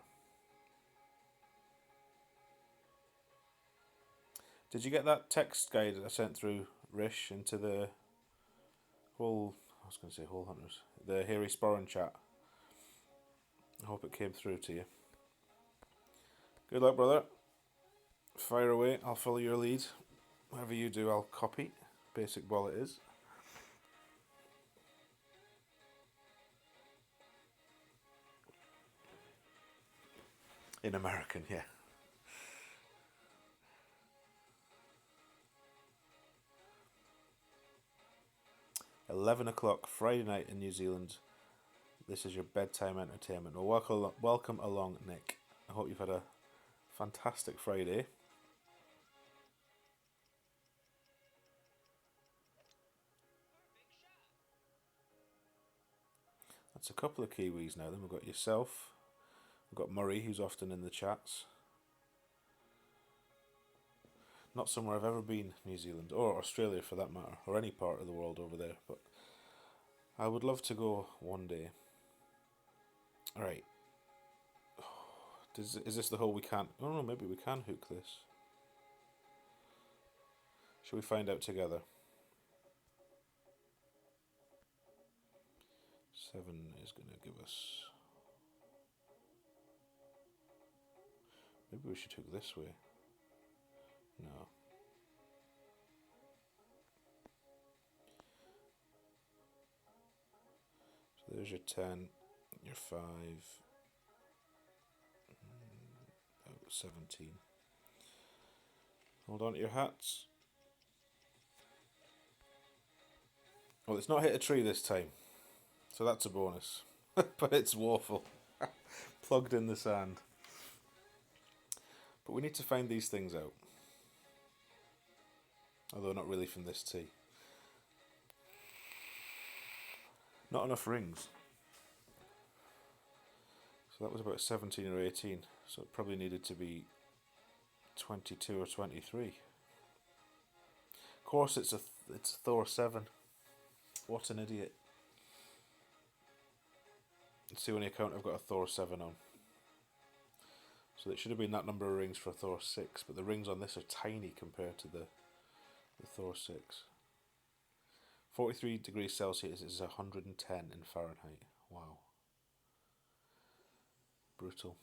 Did you get that text guide I sent through, Rish, into the whole, I was going to say Hole Hunters, the Hairy Sporran chat? I hope it came through to you. Good luck, brother. Fire away, I'll follow your lead. Whatever you do, I'll copy. Basic ball it is. In American, yeah. 11 o'clock Friday night in New Zealand. This is your bedtime entertainment. Well, welcome along, Nick. I hope you've had a fantastic Friday. That's a couple of Kiwis now. Then we've got yourself. We've got Murray, who's often in the chats. Not somewhere I've ever been, New Zealand, or Australia for that matter, or any part of the world over there, but I would love to go one day. Alright. Is this the hole we can't... Oh no, maybe we can hook this. Shall we find out together? 7 is going to give us... Maybe we should hook this way. No. So there's your 10, your 5, 17. Hold on to your hats. Well, it's not hit a tree this time, so that's a bonus. But it's woeful. Plugged in the sand. But we need to find these things out. Although not really from this tee. Not enough rings. So that was about 17 or 18. So it probably needed to be 22 or 23. Of course, it's Thor 7. What an idiot. Let's see when you count I've got a Thor 7 on. So it should have been that number of rings for a Thor 6, but the rings on this are tiny compared to the Thor 6. 43 degrees Celsius is 110 in Fahrenheit. Wow. Brutal.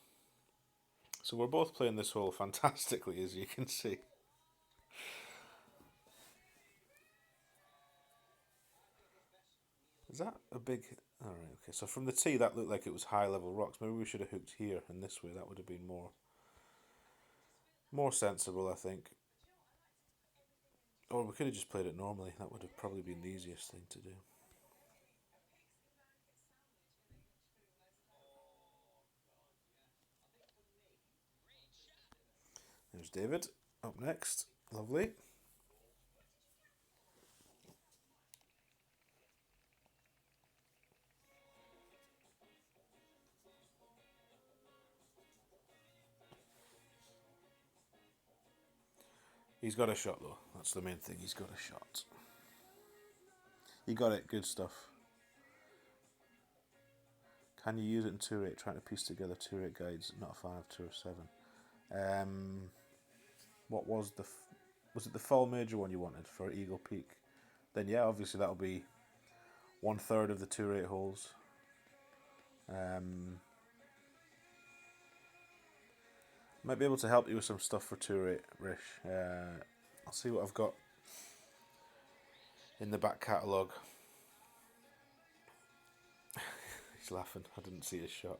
So we're both playing this hole fantastically, as you can see. Is that a big... Alright, okay. So from the tee, that looked like it was high-level rocks. Maybe we should have hooked here and this way. That would have been more sensible, I think. Or we could have just played it normally. That would have probably been the easiest thing to do. There's David up next. Lovely. He's got a shot though. That's the main thing. He's got a shot. He got it. Good stuff. Can you use it in Tour 8? Trying to piece together Tour 8 guides. Not a fan of Tour 7. What was the... Was it the fall major one you wanted for Eagle Peak? Then yeah, obviously that'll be 1/3 of the Tour 8 holes. Might be able to help you with some stuff for Tour 8, Rish. I'll see what I've got in the back catalogue. He's laughing. I didn't see his shot.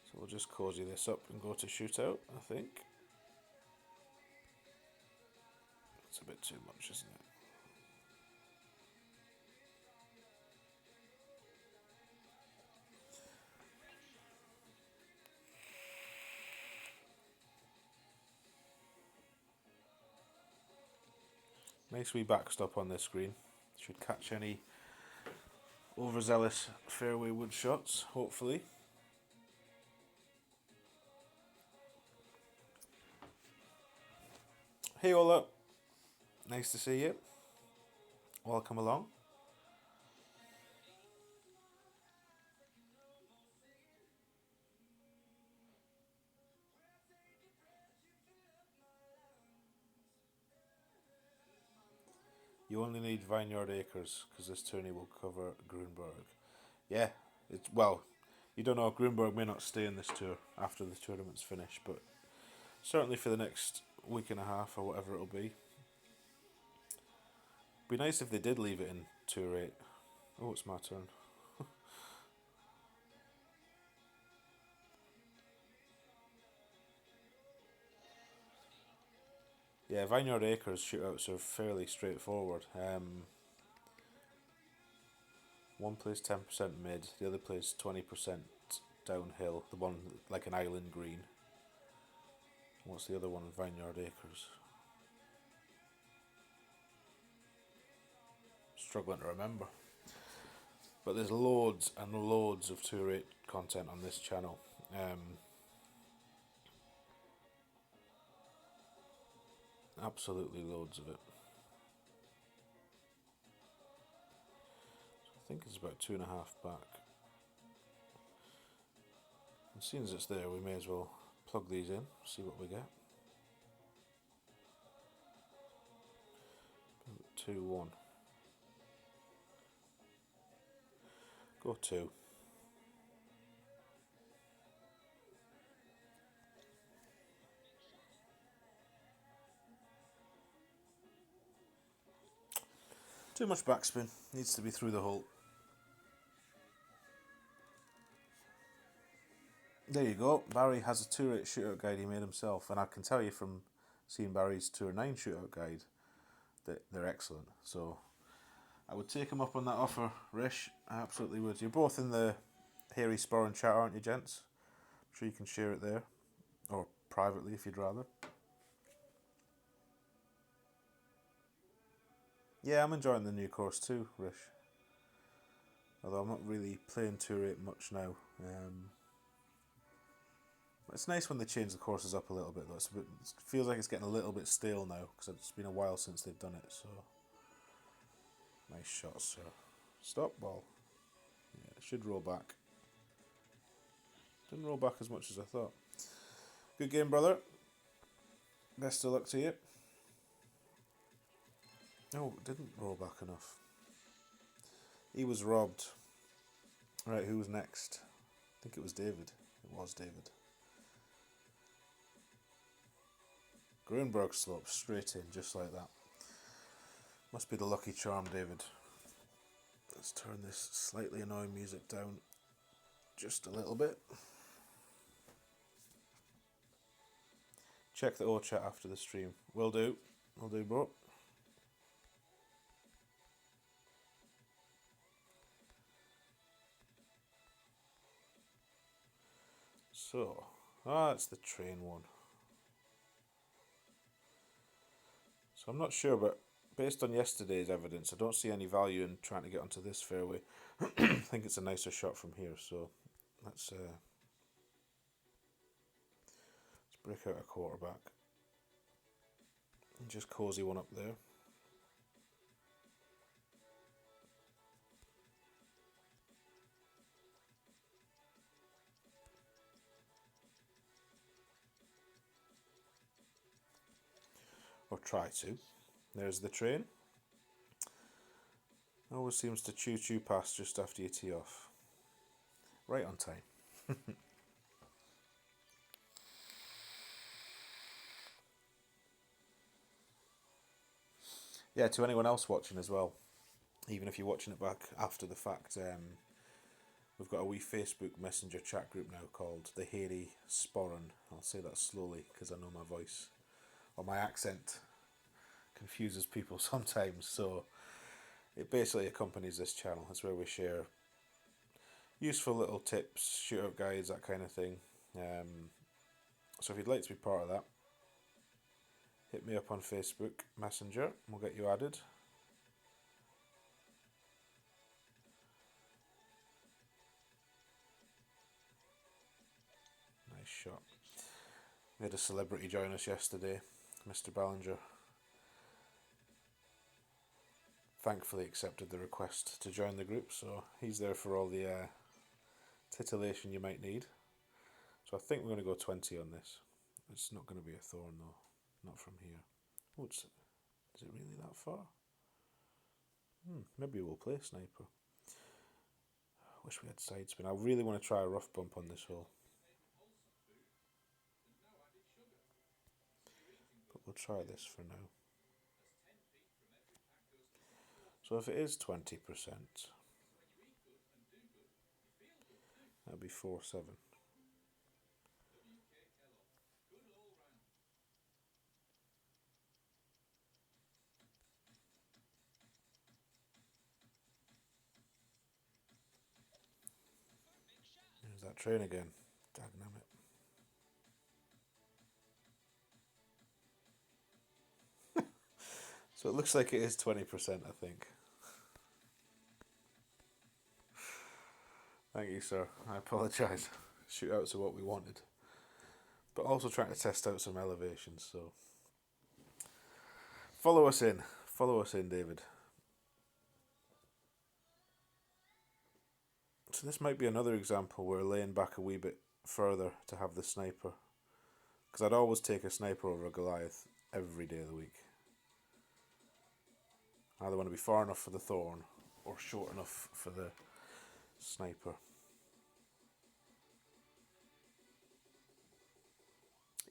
So we'll just cozy this up and go to shootout, I think. It's a bit too much, isn't it? Nice wee backstop on this green. Should catch any overzealous fairway wood shots, hopefully. Hey Ola, nice to see you. Welcome along. You only need Vineyard Acres because this tourney will cover Grünberg. Yeah, well, you don't know, Grünberg may not stay in this tour after the tournament's finished, but certainly for the next week and a half or whatever it'll be. Be nice if they did leave it in Tour 8. Oh, it's my turn. Yeah, Vineyard Acres shootouts are fairly straightforward. One plays 10% mid, the other plays 20% downhill, the one like an island green. What's the other one? Vineyard Acres. Struggling to remember. But there's loads and loads of Tour 8 content on this channel. Absolutely loads of it. So I think it's about 2.5 back. And seeing as it's there, we may as well plug these in, see what we get. 2-1. Go 2. Too much backspin, needs to be through the hole. There you go, Barry has a Tour 8 shootout guide he made himself, and I can tell you from seeing Barry's Tour 9 shootout guide that they're excellent. So I would take him up on that offer, Rish. I absolutely would. You're both in the Hairy Sporran chat, aren't you, gents? I'm sure you can share it there, or privately if you'd rather. Yeah, I'm enjoying the new course too, Rish. Although I'm not really playing Tour 8 much now. It's nice when they change the courses up a little bit though. It feels like it's getting a little bit stale now because it's been a while since they've done it. So nice shot, sir. Stop ball. Yeah, it should roll back. Didn't roll back as much as I thought. Good game, brother. Best of luck to you. No, it didn't roll back enough. He was robbed. Right, who was next? I think it was David. It was David. Grünberg slope straight in, just like that. Must be the lucky charm, David. Let's turn this slightly annoying music down just a little bit. Check the O chat after the stream. Will do. Will do, bro. So, that's the train one. So I'm not sure, but Based on yesterday's evidence, I don't see any value in trying to get onto this fairway. I think it's a nicer shot from here, so let's break out a quarterback and just cozy one up there. Or try to. There's the train. Always seems to choo past just after you tee off. Right on time. Yeah, to anyone else watching as well, even if you're watching it back after the fact, we've got a wee Facebook Messenger chat group now called the HAIRY SPORRAN. I'll say that slowly because I know my voice or my accent confuses people sometimes. So it basically accompanies this channel. It's where we share useful little tips, shootout guides, that kind of thing. So if you'd like to be part of that, hit me up on Facebook Messenger and we'll get you added. Nice shot. We had a celebrity join us yesterday, Mr. Ballinger. Thankfully accepted the request to join the group, so he's there for all the titillation you might need. So I think we're going to go 20 on this. It's not going to be a thorn though, not from here. Oh, is it really that far? Maybe we'll play sniper. I wish we had side spin. I really want to try a rough bump on this hole. But we'll try this for now. So if it is 20%, that'd be 4-7. There's that train again. Dagnammit. So it looks like it is 20%, I think. Thank you, sir. I apologise. Shootouts are what we wanted. But also trying to test out some elevations, so... Follow us in. Follow us in, David. So this might be another example where laying back a wee bit further to have the sniper. Because I'd always take a sniper over a Goliath every day of the week. I either want to be far enough for the thorn or short enough for the sniper.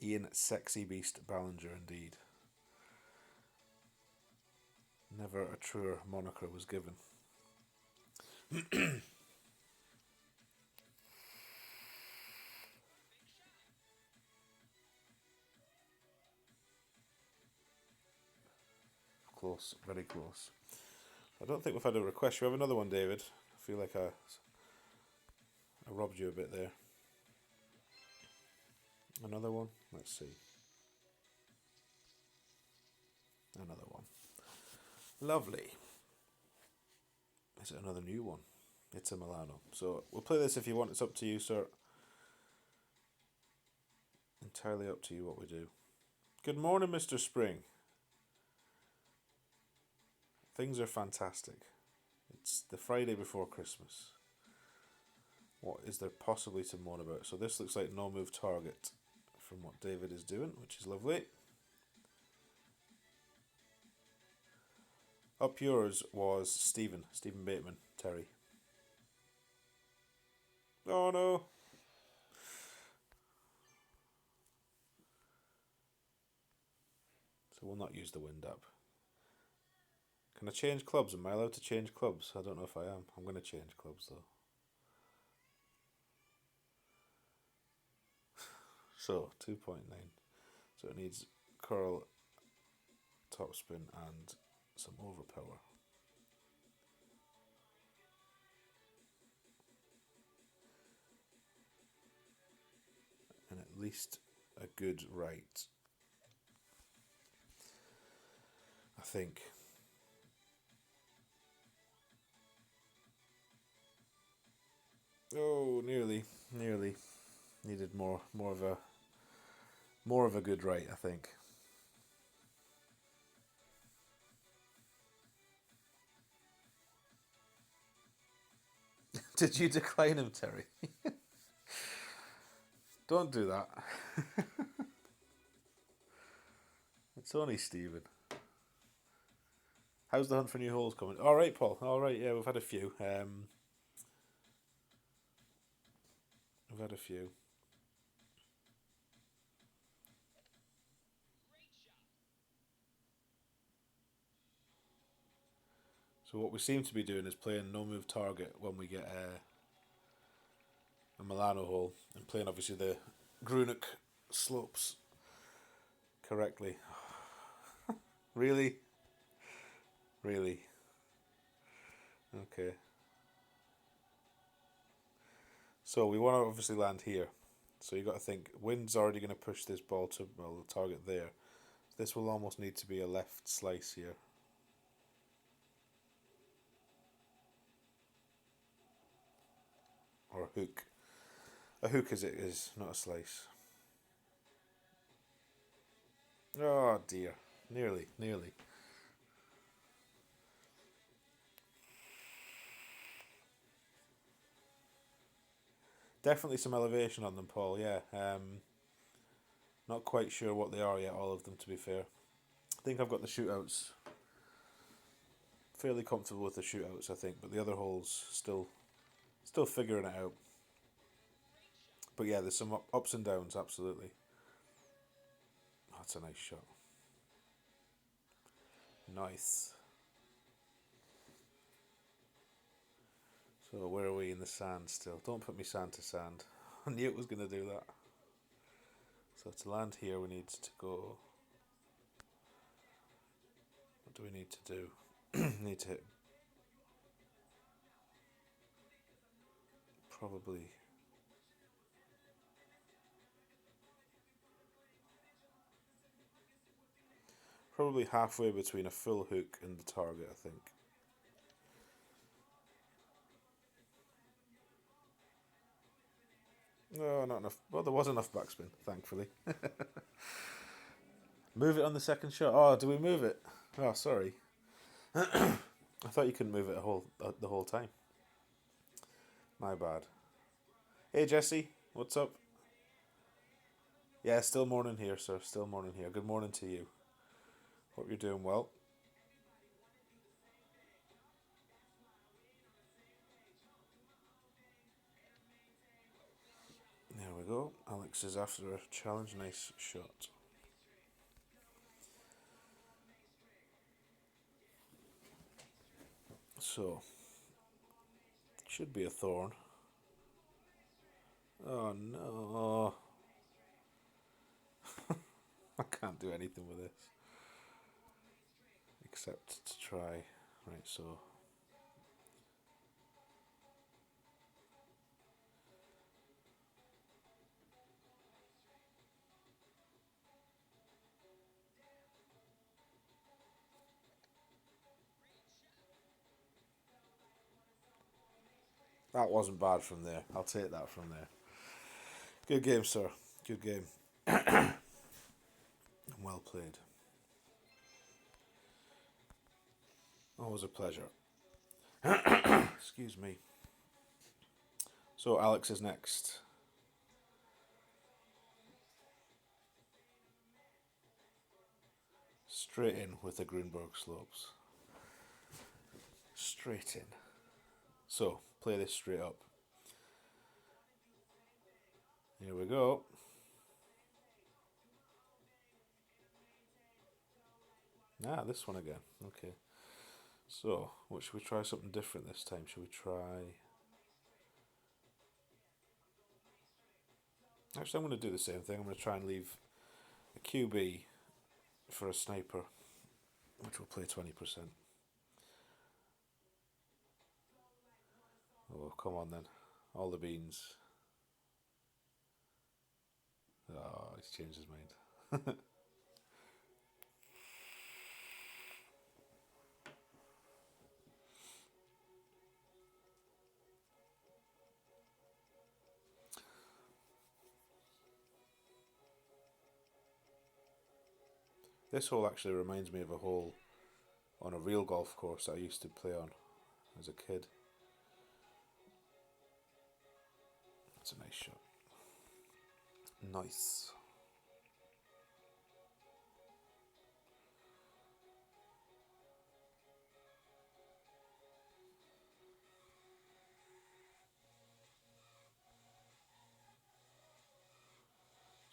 Ian Sexy Beast Ballinger, indeed. Never a truer moniker was given. Close, very close. I don't think we've had a request. You have another one, David? I feel like I robbed you a bit there. Another one? Let's see. Another one. Lovely. Is it another new one? It's a Milano. So we'll play this if you want. It's up to you, sir. Entirely up to you what we do. Good morning, Mr. Spring. Things are fantastic. It's the Friday before Christmas. What is there possibly to moan about? So this looks like no move target from what David is doing, which is lovely. Up yours was Stephen Bateman, Terry. Oh no. So we'll not use the wind up. Can I change clubs? Am I allowed to change clubs? I don't know if I am. I'm going to change clubs though. So 2.9. So it needs curl, topspin and some overpower. And at least a good right. I think. Oh, nearly, nearly. Needed more of a good right, I think. Did you decline him, Terry? Don't do that. It's only Stephen. How's the hunt for new holes coming? All right, Paul. All right, yeah, we've had a few. We've had a few. So what we seem to be doing is playing no move target when we get a Milano hole, and playing obviously the Grünberg slopes correctly. Really, really. Okay. So we want to obviously land here. So you got to think wind's already going to push this ball to the target there. This will almost need to be a left slice here. Or a hook. A hook as it is, not a slice. Oh dear. Nearly, nearly. Definitely some elevation on them, Paul, yeah. Not quite sure what they are yet, all of them, to be fair. I think I've got the shootouts fairly comfortable with the shootouts, I think, but the other holes still figuring it out. But yeah, there's some ups and downs, absolutely. Oh, that's a nice shot. Nice. So where are we in the sand still? Don't put me sand to sand. I knew it was going to do that. So to land here, we need to go. What do we need to do? Need to hit probably halfway between a full hook and the target, I think. No, not enough. Well, there was enough backspin, thankfully. Move it on the second shot. Oh, do we move it? Oh, sorry. I thought you couldn't move it the whole time. My bad. Hey, Jesse. What's up? Yeah, still morning here, sir. Still morning here. Good morning to you. Hope you're doing well. There we go. Alex is after a challenge. Nice shot. So, should be a thorn. Oh no. I can't do anything with this. Except to try. Right, so. That wasn't bad from there. I'll take that from there. Good game, sir. Good game. Well played. Always a pleasure. Excuse me. So Alex is next. Straight in with the Grünberg slopes. Straight in. So, play this straight up. Here we go. Ah, this one again. Okay. So, what should we try something different this time? Should we try... Actually, I'm going to do the same thing. I'm going to try and leave a QB for a sniper, which will play 20%. Oh, come on then. All the beans. Oh, he's changed his mind. This hole actually reminds me of a hole on a real golf course that I used to play on as a kid. It's a nice shot. Nice.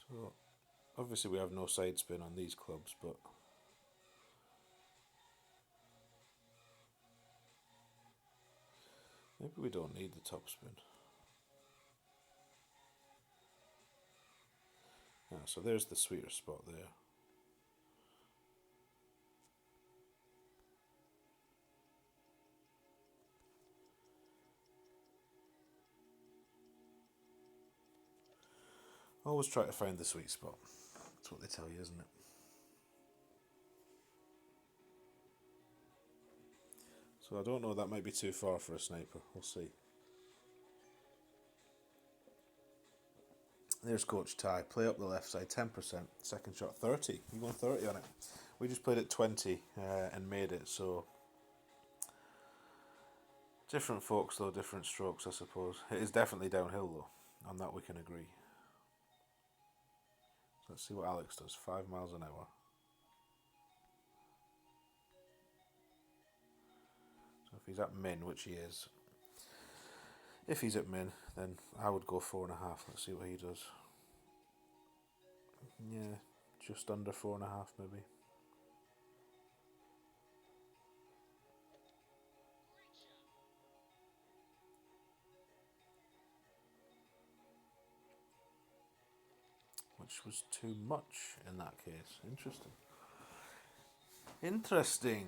So, obviously we have no side spin on these clubs, but maybe we don't need the top spin. Yeah, so there's the sweeter spot there. Always try to find the sweet spot. That's what they tell you, isn't it? So I don't know, that might be too far for a sniper. We'll see. There's Coach Ty. Play up the left side, 10%. Second shot, 30. You going 30 on it? We just played at 20 and made it, so... Different folks though, different strokes I suppose. It is definitely downhill though. On that we can agree. So let's see what Alex does. 5 miles an hour. So if he's at min, which he is. If he's at min, then I would go 4.5. Let's see what he does. Yeah, just under 4.5 maybe. Which was too much in that case. Interesting. Interesting.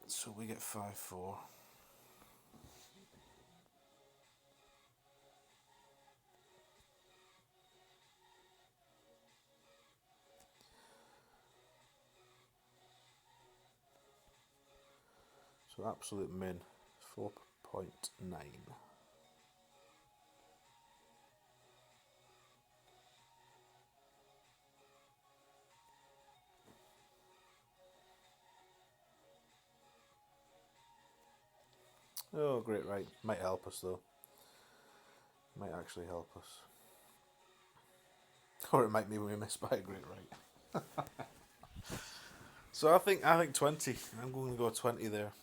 So we get 5-4. So absolute min 4.9. Oh, great right. Might help us though. Might actually help us. Or it might mean we miss by a great right. So I think 20. I'm going to go 20 there.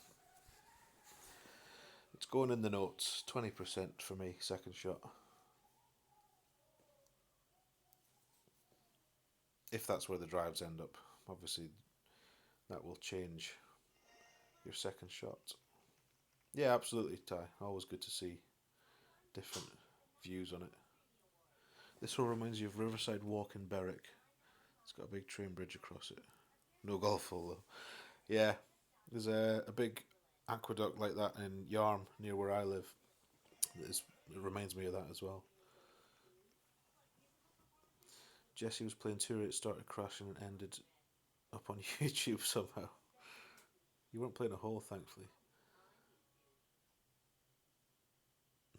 It's going in the notes. 20% for me, second shot. If that's where the drives end up. Obviously that will change your second shot. Yeah, absolutely, Ty. Always good to see different views on it. This all reminds you of Riverside Walk in Berwick. It's got a big train bridge across it. No golf hole though. Yeah, there's a big aqueduct like that in Yarm near where I live. It reminds me of that as well. Jesse was playing tour, it started crashing and ended up on YouTube somehow. You weren't playing a hole, thankfully.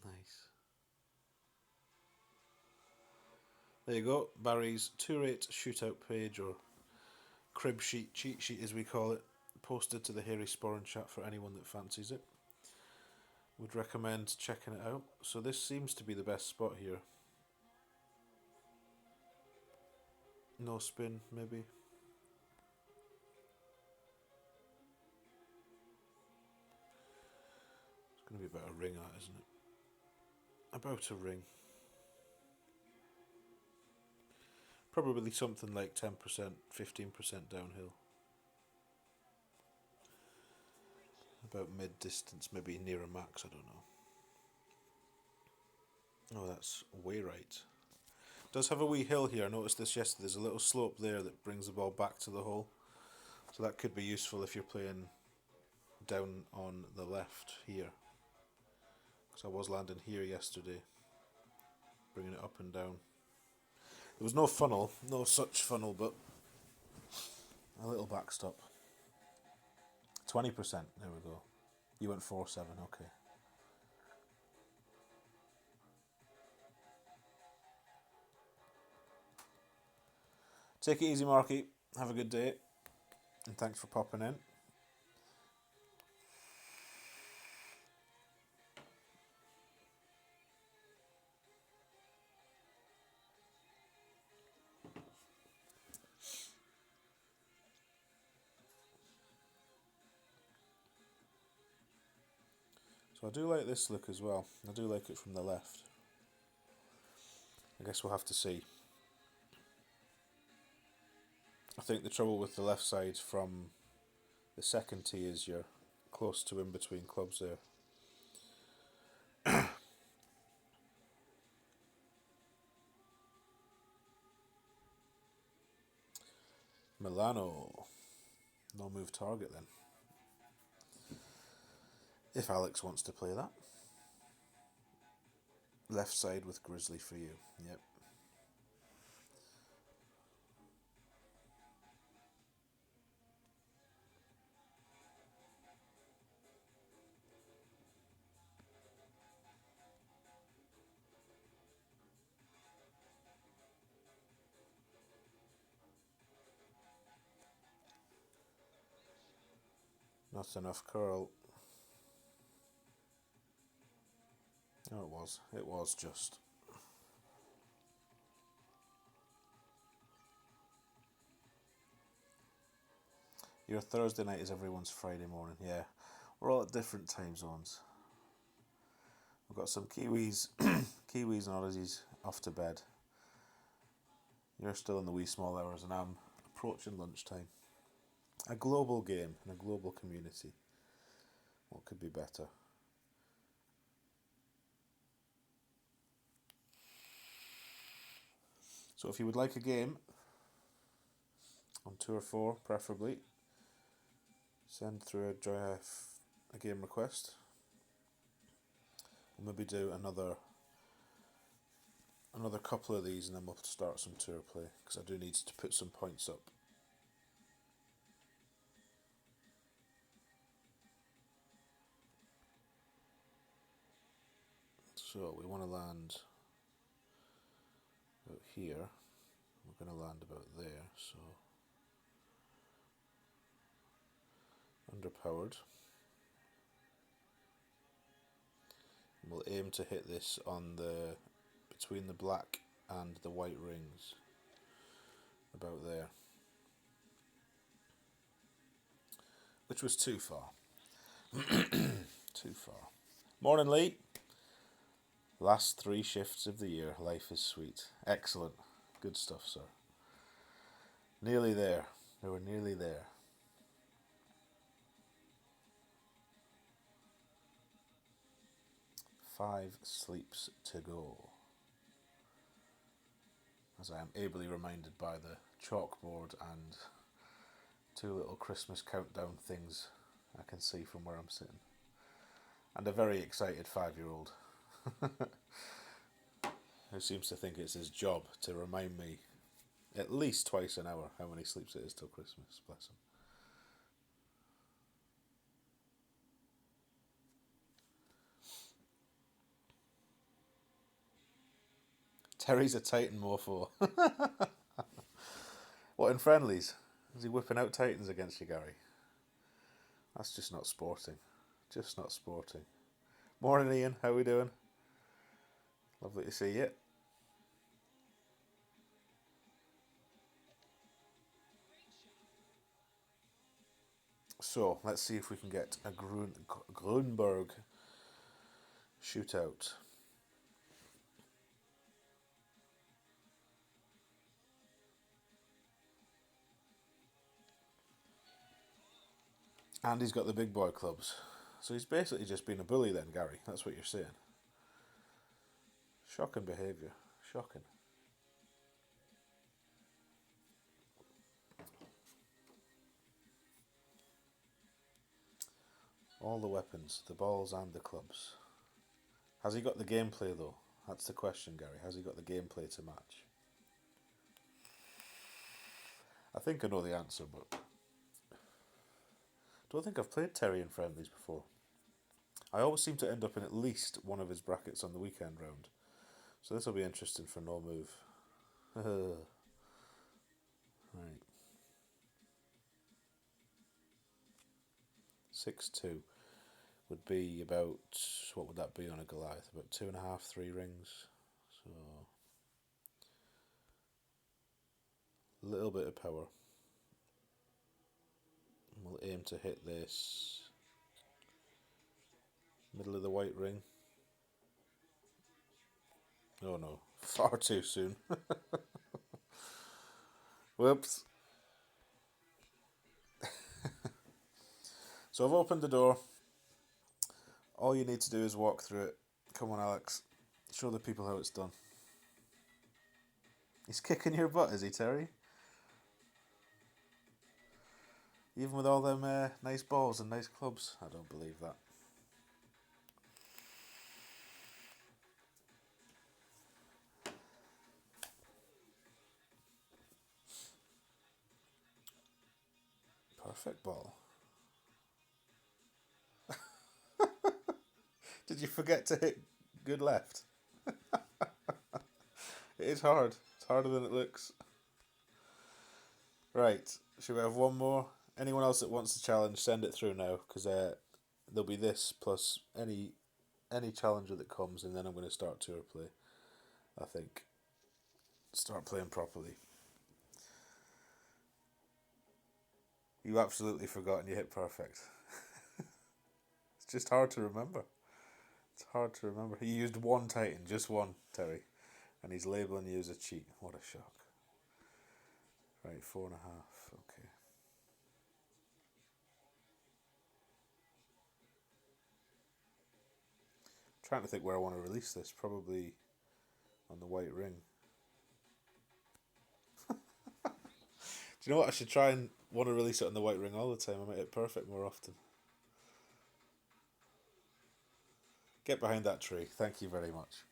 Nice. There you go, Barry's Tour 8 shootout page, or crib sheet, cheat sheet as we call it, posted to the Hairy Sporran chat for anyone that fancies it. Would recommend checking it out. So this seems to be the best spot here. No spin, maybe. It's going to be about a ring out, isn't it? About a ring. Probably something like 10%, 15% downhill. About mid-distance, maybe near a max, I don't know. Oh, that's way right. Does have a wee hill here. I noticed this yesterday. There's a little slope there that brings the ball back to the hole. So that could be useful if you're playing down on the left here. Because I was landing here yesterday, bringing it up and down. There was no funnel, no such funnel, but a little backstop. 20%, there we go. You went 4-7, okay. Take it easy, Marky. Have a good day. And thanks for popping in. So I do like this look as well. I do like it from the left. I guess we'll have to see. I think the trouble with the left side from the second tee is you're close to in between clubs there. Milano. No move target then. If Alex wants to play that. Left side with Grizzly for you. Yep. Not enough curl. No, it was. It was just. Your Thursday night is everyone's Friday morning. Yeah, we're all at different time zones. We've got some Kiwis, Kiwis and Aussies off to bed. You're still in the wee small hours, and I'm approaching lunchtime. A global game and a global community. What could be better? So if you would like a game, on Tour 4 preferably, send through a game request. We'll maybe do another couple of these and then we'll start some tour play, because I do need to put some points up. So we want to land about here. We're going to land about there, so underpowered. And we'll aim to hit this on the between the black and the white rings, about there. Which was too far. Too far. Morning, Lee. Last 3 shifts of the year. Life is sweet. Excellent. Good stuff, sir. Nearly there. We were nearly there. Five sleeps to go. As I am ably reminded by the chalkboard and 2 little Christmas countdown things I can see from where I'm sitting. And a very excited 5-year-old who seems to think it's his job to remind me at least twice an hour how many sleeps it is till Christmas. Bless him. Terry's a Titan mofo. What, in Friendlies? Is he whipping out Titans against you, Gary? That's just not sporting. Just not sporting. Morning, Ian. How we doing? Lovely to see you. So, let's see if we can get a Grünberg shootout. And he's got the big boy clubs. So he's basically just been a bully then, Gary. That's what you're saying. Shocking behaviour. Shocking. All the weapons, the balls and the clubs. Has he got the gameplay though? That's the question, Gary. Has he got the gameplay to match? I think I know the answer, but don't think I've played Terry in Friendlies before. I always seem to end up in at least one of his brackets on the weekend round. So this will be interesting for no move. 6-2 would be about, what would that be on a Goliath? About 2.5, 3 rings. So a little bit of power. We'll aim to hit this middle of the white ring. Oh no, far too soon. Whoops. So I've opened the door. All you need to do is walk through it. Come on, Alex. Show the people how it's done. He's kicking your butt, is he, Terry? Even with all them nice balls and nice clubs? I don't believe that. Perfect ball. Did you forget to hit good left? It is hard. It's harder than it looks. Right. Should we have one more? Anyone else that wants to challenge, send it through now, because there'll be this plus any challenger that comes, and then I'm going to start tour play. I think. Start playing properly. You absolutely forgot and you hit perfect. It's just hard to remember. It's hard to remember. He used one Titan, just one, Terry. And he's labelling you as a cheat. What a shock. Right, 4.5. Okay. Trying to think where I want to release this. Probably on the white ring. Do you know what? I should try and want to release it on the white ring all the time. I might hit perfect more often. Get behind that tree. Thank you very much.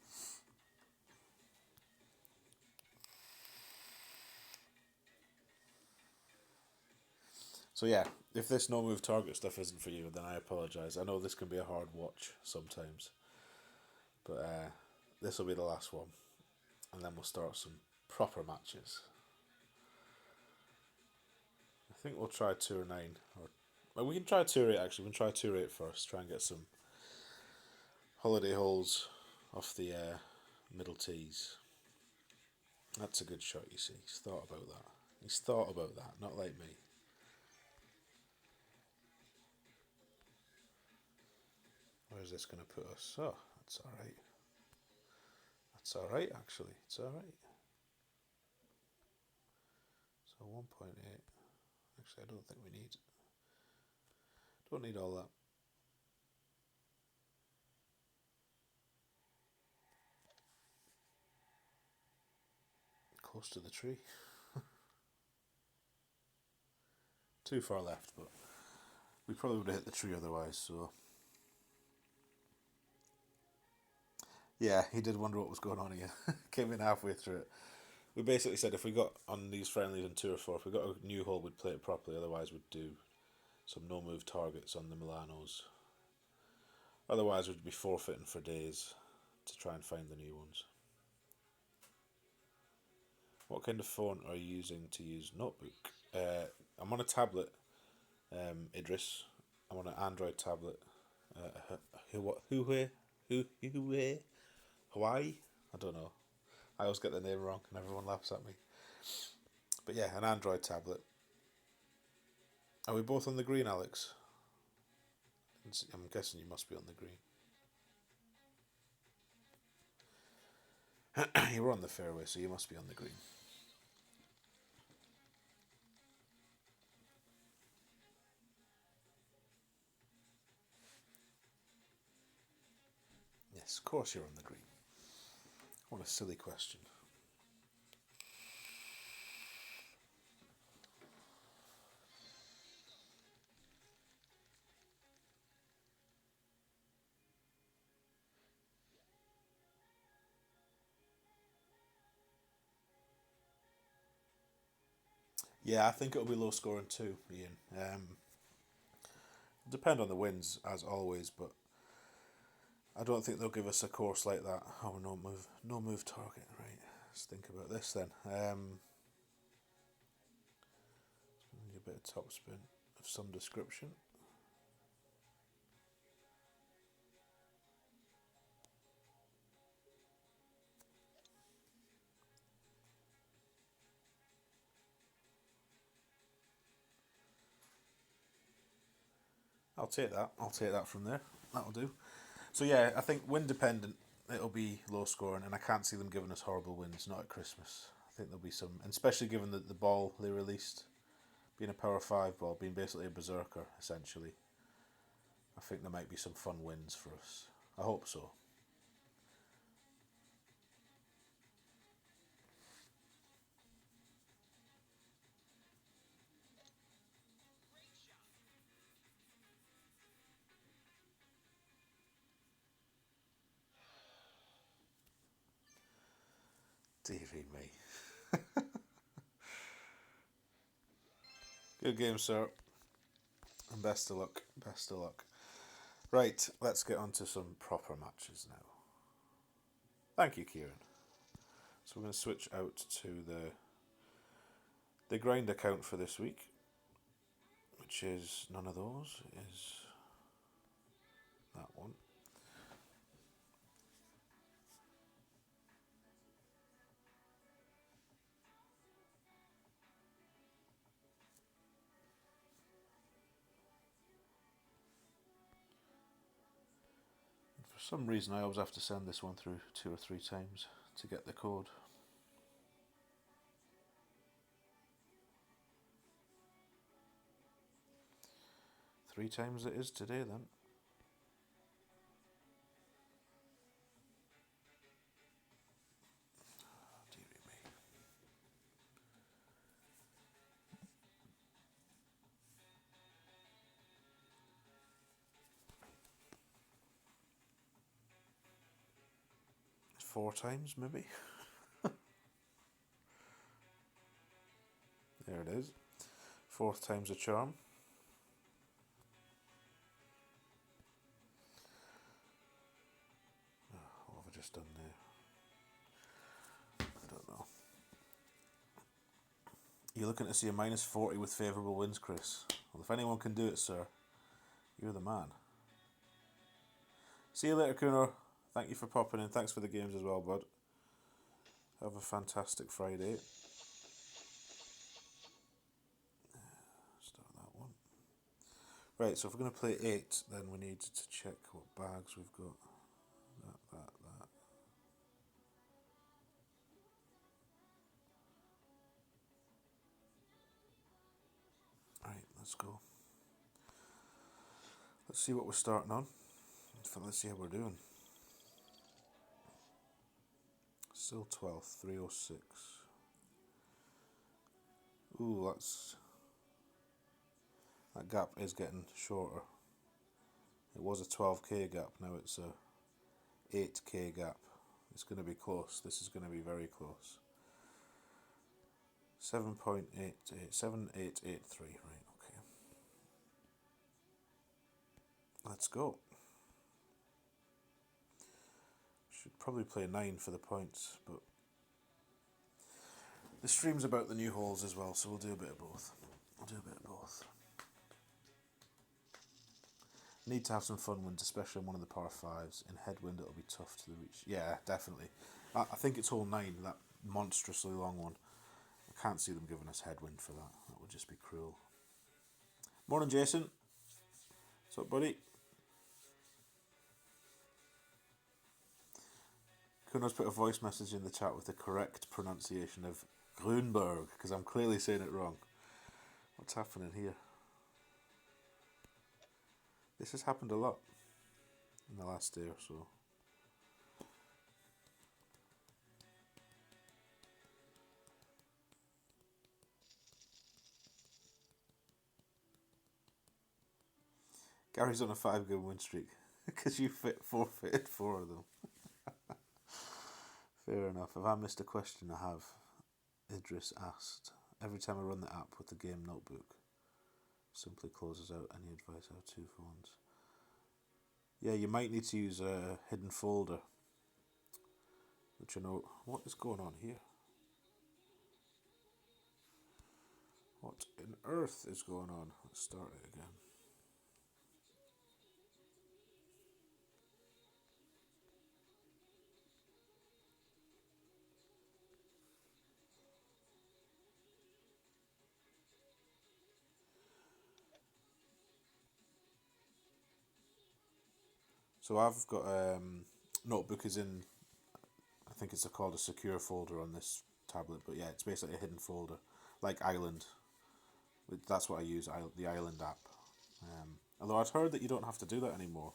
So yeah, if this no move target stuff isn't for you, then I apologise. I know this can be a hard watch sometimes. But this will be the last one. And then we'll start some proper matches. I think we'll try Tour 9. Well, we can try Tour 8 actually. We can try Tour 8 first. Try and get some holiday holes off the middle tees. That's a good shot, you see. He's thought about that. He's thought about that, not like me. Where's this going to put us? Oh, that's alright. That's alright, actually. It's alright. So 1.8. Actually, I don't think we need... Don't need all that. Close to the tree. Too far left, but we probably would have hit the tree otherwise, so... Yeah, he did wonder what was going on here. Came in halfway through it. We basically said if we got on these friendlies on Tour 4, if we got a new hole, we'd play it properly, otherwise we'd do some no-move targets on the Milanos. Otherwise we'd be forfeiting for days to try and find the new ones. What kind of phone are you using to use notebook? I'm on a tablet, Idris. I'm on an Android tablet. Hawaii? I don't know. I always get the name wrong and everyone laughs at me. But yeah, an Android tablet. Are we both on the green, Alex? I'm guessing you must be on the green. You were on the fairway, so you must be on the green. Yes, of course you're on the green. What a silly question. Yeah, I think it'll be low scoring too, Ian. Depend on the wins as always, but I don't think they'll give us a course like that. Oh, no move target. Right, let's think about this then. Need a bit of topspin of some description. I'll take that. I'll take that from there. That'll do. So yeah, I think win dependent. It'll be low scoring, and I can't see them giving us horrible wins. Not at Christmas. I think there'll be some, and especially given the ball they released, being a Power 5 ball, being basically a berserker essentially. I think there might be some fun wins for us. I hope so. Dearie me. Good game, sir. And best of luck. Best of luck. Right, let's get on to some proper matches now. Thank you, Kieran. So we're going to switch out to the grind account for this week, which is none of those. It is that one. For some reason, I always have to send this one through 2 or 3 times to get the code. Three times it is today, then. Dearie me. It's 4 times, maybe. There it is. 4th time's a charm. What have I just done there? I don't know. You're looking to see a -40 with favourable wins, Chris. Well, if anyone can do it, sir, you're the man. See you later, Kuno. Thank you for popping in. Thanks for the games as well, bud. Have a fantastic Friday. Start that one. Right, so if we're going to play 8, then we need to check what bags we've got. That. Right, let's go. Let's see what we're starting on. Let's see how we're doing. Still 12th, 306. Ooh, that gap is getting shorter. It was a 12k gap, now it's a 8k gap. It's going to be close. This is going to be very close. 7883. Right, okay. Let's go. Should probably play 9 for the points, but the stream's about the new holes as well, so we'll do a bit of both. Need to have some fun wins, especially on one of the par 5s. In headwind, it'll be tough to reach. Yeah, definitely. I think it's hole 9, that monstrously long one. I can't see them giving us headwind for that. That would just be cruel. Morning, Jason. What's up, buddy? Kuno's put a voice message in the chat with the correct pronunciation of Grünberg, because I'm clearly saying it wrong. What's happening here? This has happened a lot in the last day or so. Gary's on a 5-game win streak because you forfeited 4 of them. Fair enough. Have I missed a question? I have. Idris asked. Every time I run the app with the game notebook, simply closes out. Any advice? I have 2 phones. Yeah, you might need to use a hidden folder. Which I know. What is going on here? What on earth is going on? Let's start it again. So I've got notebook is in, I think it's called a secure folder on this tablet, but yeah, it's basically a hidden folder, like Island. That's what I use, the Island app. Although I'd heard that you don't have to do that anymore.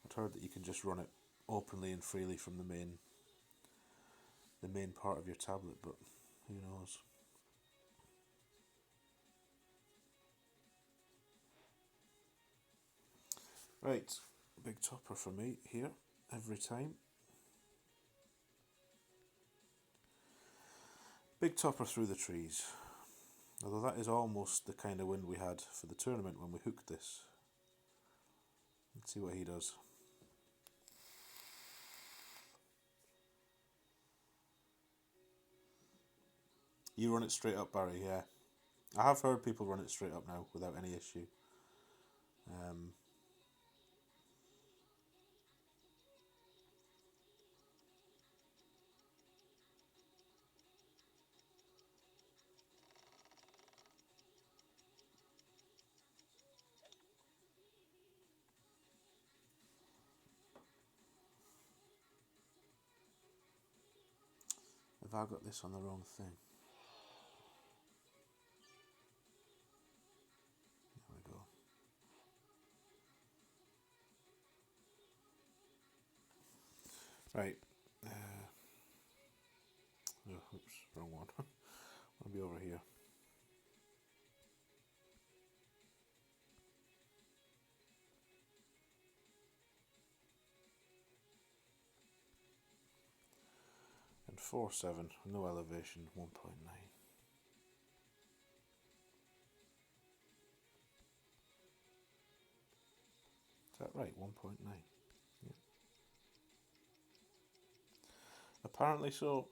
I'd heard that you can just run it openly and freely from the main part of your tablet, but who knows. Right, big topper for me here, every time. Big topper through the trees. Although that is almost the kind of wind we had for the tournament when we hooked this. Let's see what he does. You run it straight up, Barry, yeah. I have heard people run it straight up now without any issue. Have I got this on the wrong thing? There we go. Right. Oh, oops, wrong one. I'll be over here. And 4.7, no elevation, 1.9. Is that right? 1.9. Yeah. Apparently so.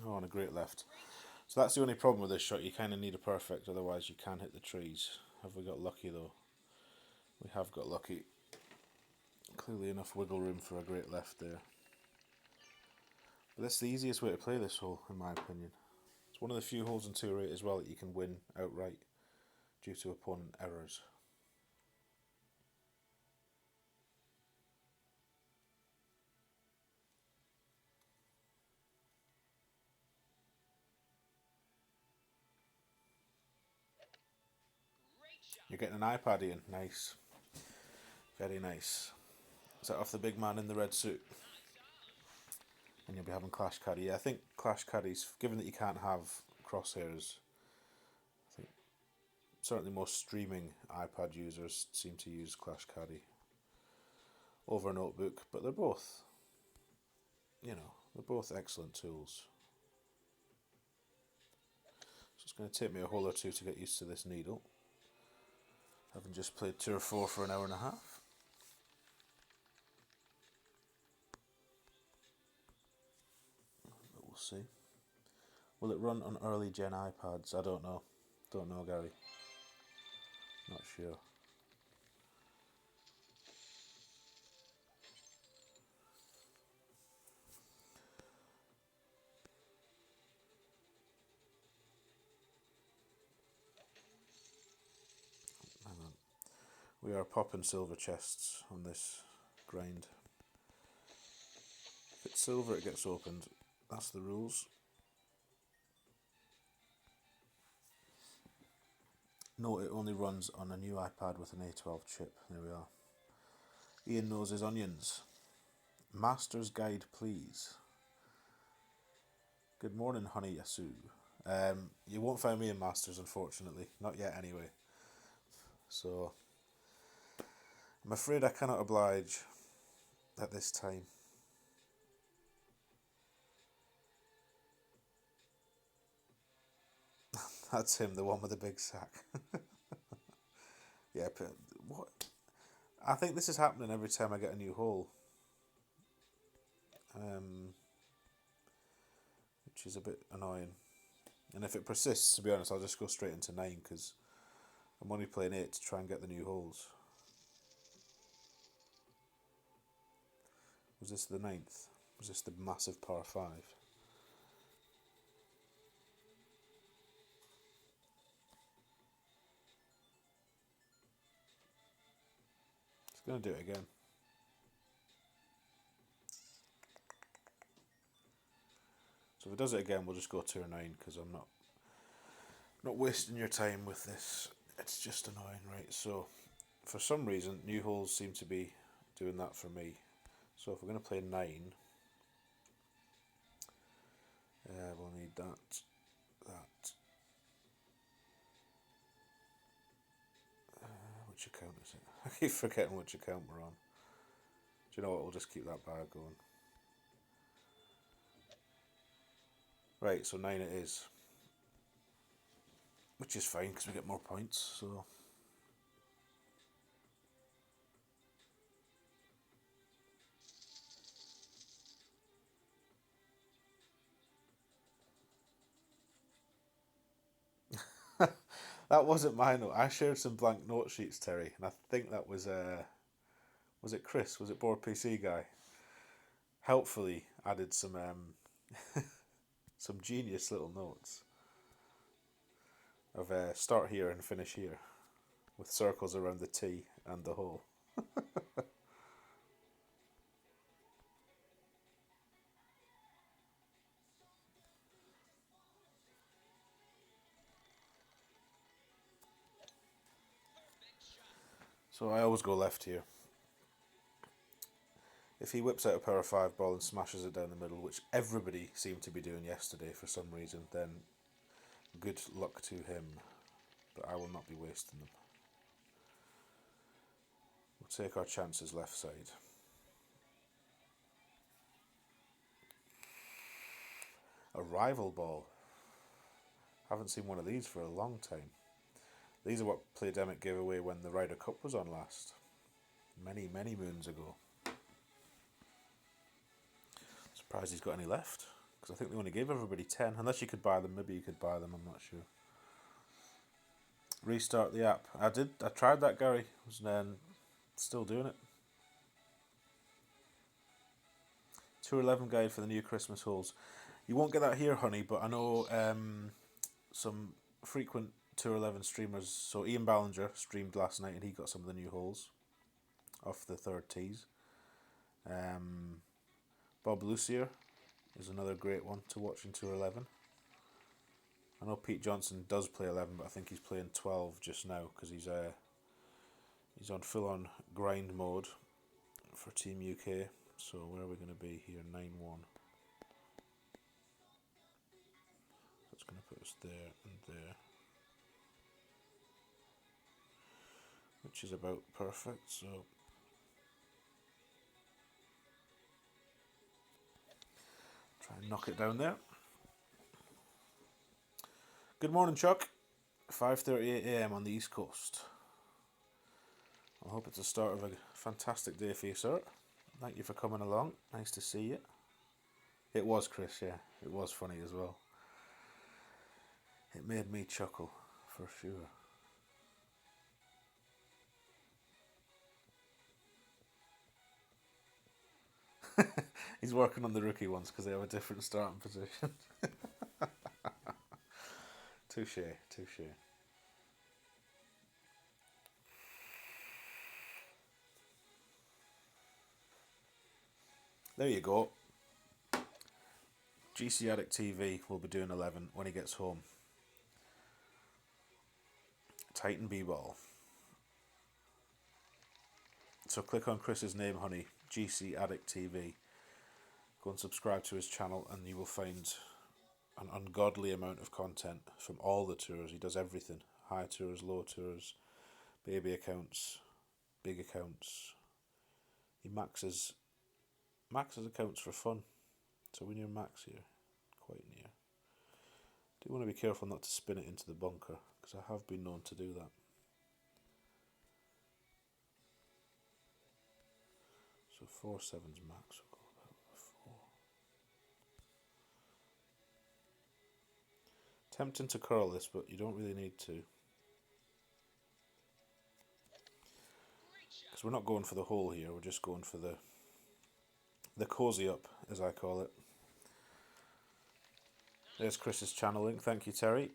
Oh, and a great left. So that's the only problem with this shot. You kind of need a perfect, otherwise you can't hit the trees. Have we got lucky though? We have got lucky. Clearly enough wiggle room for a great left there. But that's the easiest way to play this hole, in my opinion. It's one of the few holes in Tour 8 as well that you can win outright due to opponent errors. You're getting an iPad in. Nice. Very nice. Is that off the big man in the red suit? And you'll be having Clash Caddy. Yeah, I think Clash Caddies, given that you can't have crosshairs, I think certainly most streaming iPad users seem to use Clash Caddy over Notebook, but they're both, they're both excellent tools. So it's going to take me a hole or two to get used to this needle, having just played Tour 4 for an hour and a half. But we'll see. Will it run on early gen iPads? I don't know. Don't know, Gary. Not sure. Hang on. We are popping silver chests on this grind. If it's silver, it gets opened. That's the rules. No, it only runs on a new iPad with an A12 chip. There we are. Ian knows his onions. Master's guide, please. Good morning, honey Yasu. You won't find me in Masters, unfortunately. Not yet, anyway. So, I'm afraid I cannot oblige at this time. That's him, the one with the big sack. Yeah, but what? I think this is happening every time I get a new hole. Which is a bit annoying. And if it persists, to be honest, I'll just go straight into 9 because I'm only playing 8 to try and get the new holes. Was this the 9th? Was this the massive par 5? going to do it again. So if it does it again, we'll just go Tour 9, because I'm not wasting your time with this. It's just annoying, right? So for some reason, new holes seem to be doing that for me. So if we're going to play 9, we'll need that. Which account is it? I keep forgetting which account we're on. Do you know what? We'll just keep that bar going. Right, so 9 it is. Which is fine because we get more points, so. That wasn't my note. I shared some blank note sheets, Terry, and I think that was it Chris? Was it Board PC guy? Helpfully added some some genius little notes of start here and finish here, with circles around the tee and the hole. So I always go left here. If he whips out a power 5 ball and smashes it down the middle, which everybody seemed to be doing yesterday for some reason, then good luck to him. But I will not be wasting them. We'll take our chances left side. A rival ball. Haven't seen one of these for a long time. These are what Playdemic gave away when the Ryder Cup was on last. Many, many moons ago. Surprised he's got any left, because I think they only gave everybody 10. Unless you could buy them, maybe you could buy them, I'm not sure. Restart the app. I tried that, Gary. Was still doing it. Tour 11 guide for the new Christmas holes. You won't get that here, honey, but I know some frequent Tour 11 streamers. So Ian Ballinger streamed last night and he got some of the new holes off the third tees. Bob Lucier is another great one to watch in Tour 11. I know Pete Johnson does play 11, but I think he's playing 12 just now because he's on full-on grind mode for Team UK. So where are we going to be here? 9-1. That's going to put us there and there, which is about perfect. So try and knock it down there. Good morning, Chuck. 5:38 AM on the East Coast. I hope it's the start of a fantastic day for you, sir. Thank you for coming along. Nice to see you. It was Chris, yeah. It was funny as well. It made me chuckle, for sure. He's working on the rookie ones because they have a different starting position. Touche, touche. There you go. GC Addict TV will be doing 11 when he gets home. Titan B-ball. So click on Chris's name, honey. GC Addict TV. Go and subscribe to his channel and you will find an ungodly amount of content from all the tours. He does everything. High tours, low tours, baby accounts, big accounts. He maxes accounts for fun. So when you're max here, quite near. Do want to be careful not to spin it into the bunker, because I have been known to do that. So 4-7's max. We'll go about 4. Tempting to curl this, but you don't really need to. Because we're not going for the hole here, we're just going for the cozy up, as I call it. There's Chris's channel link. Thank you, Terry.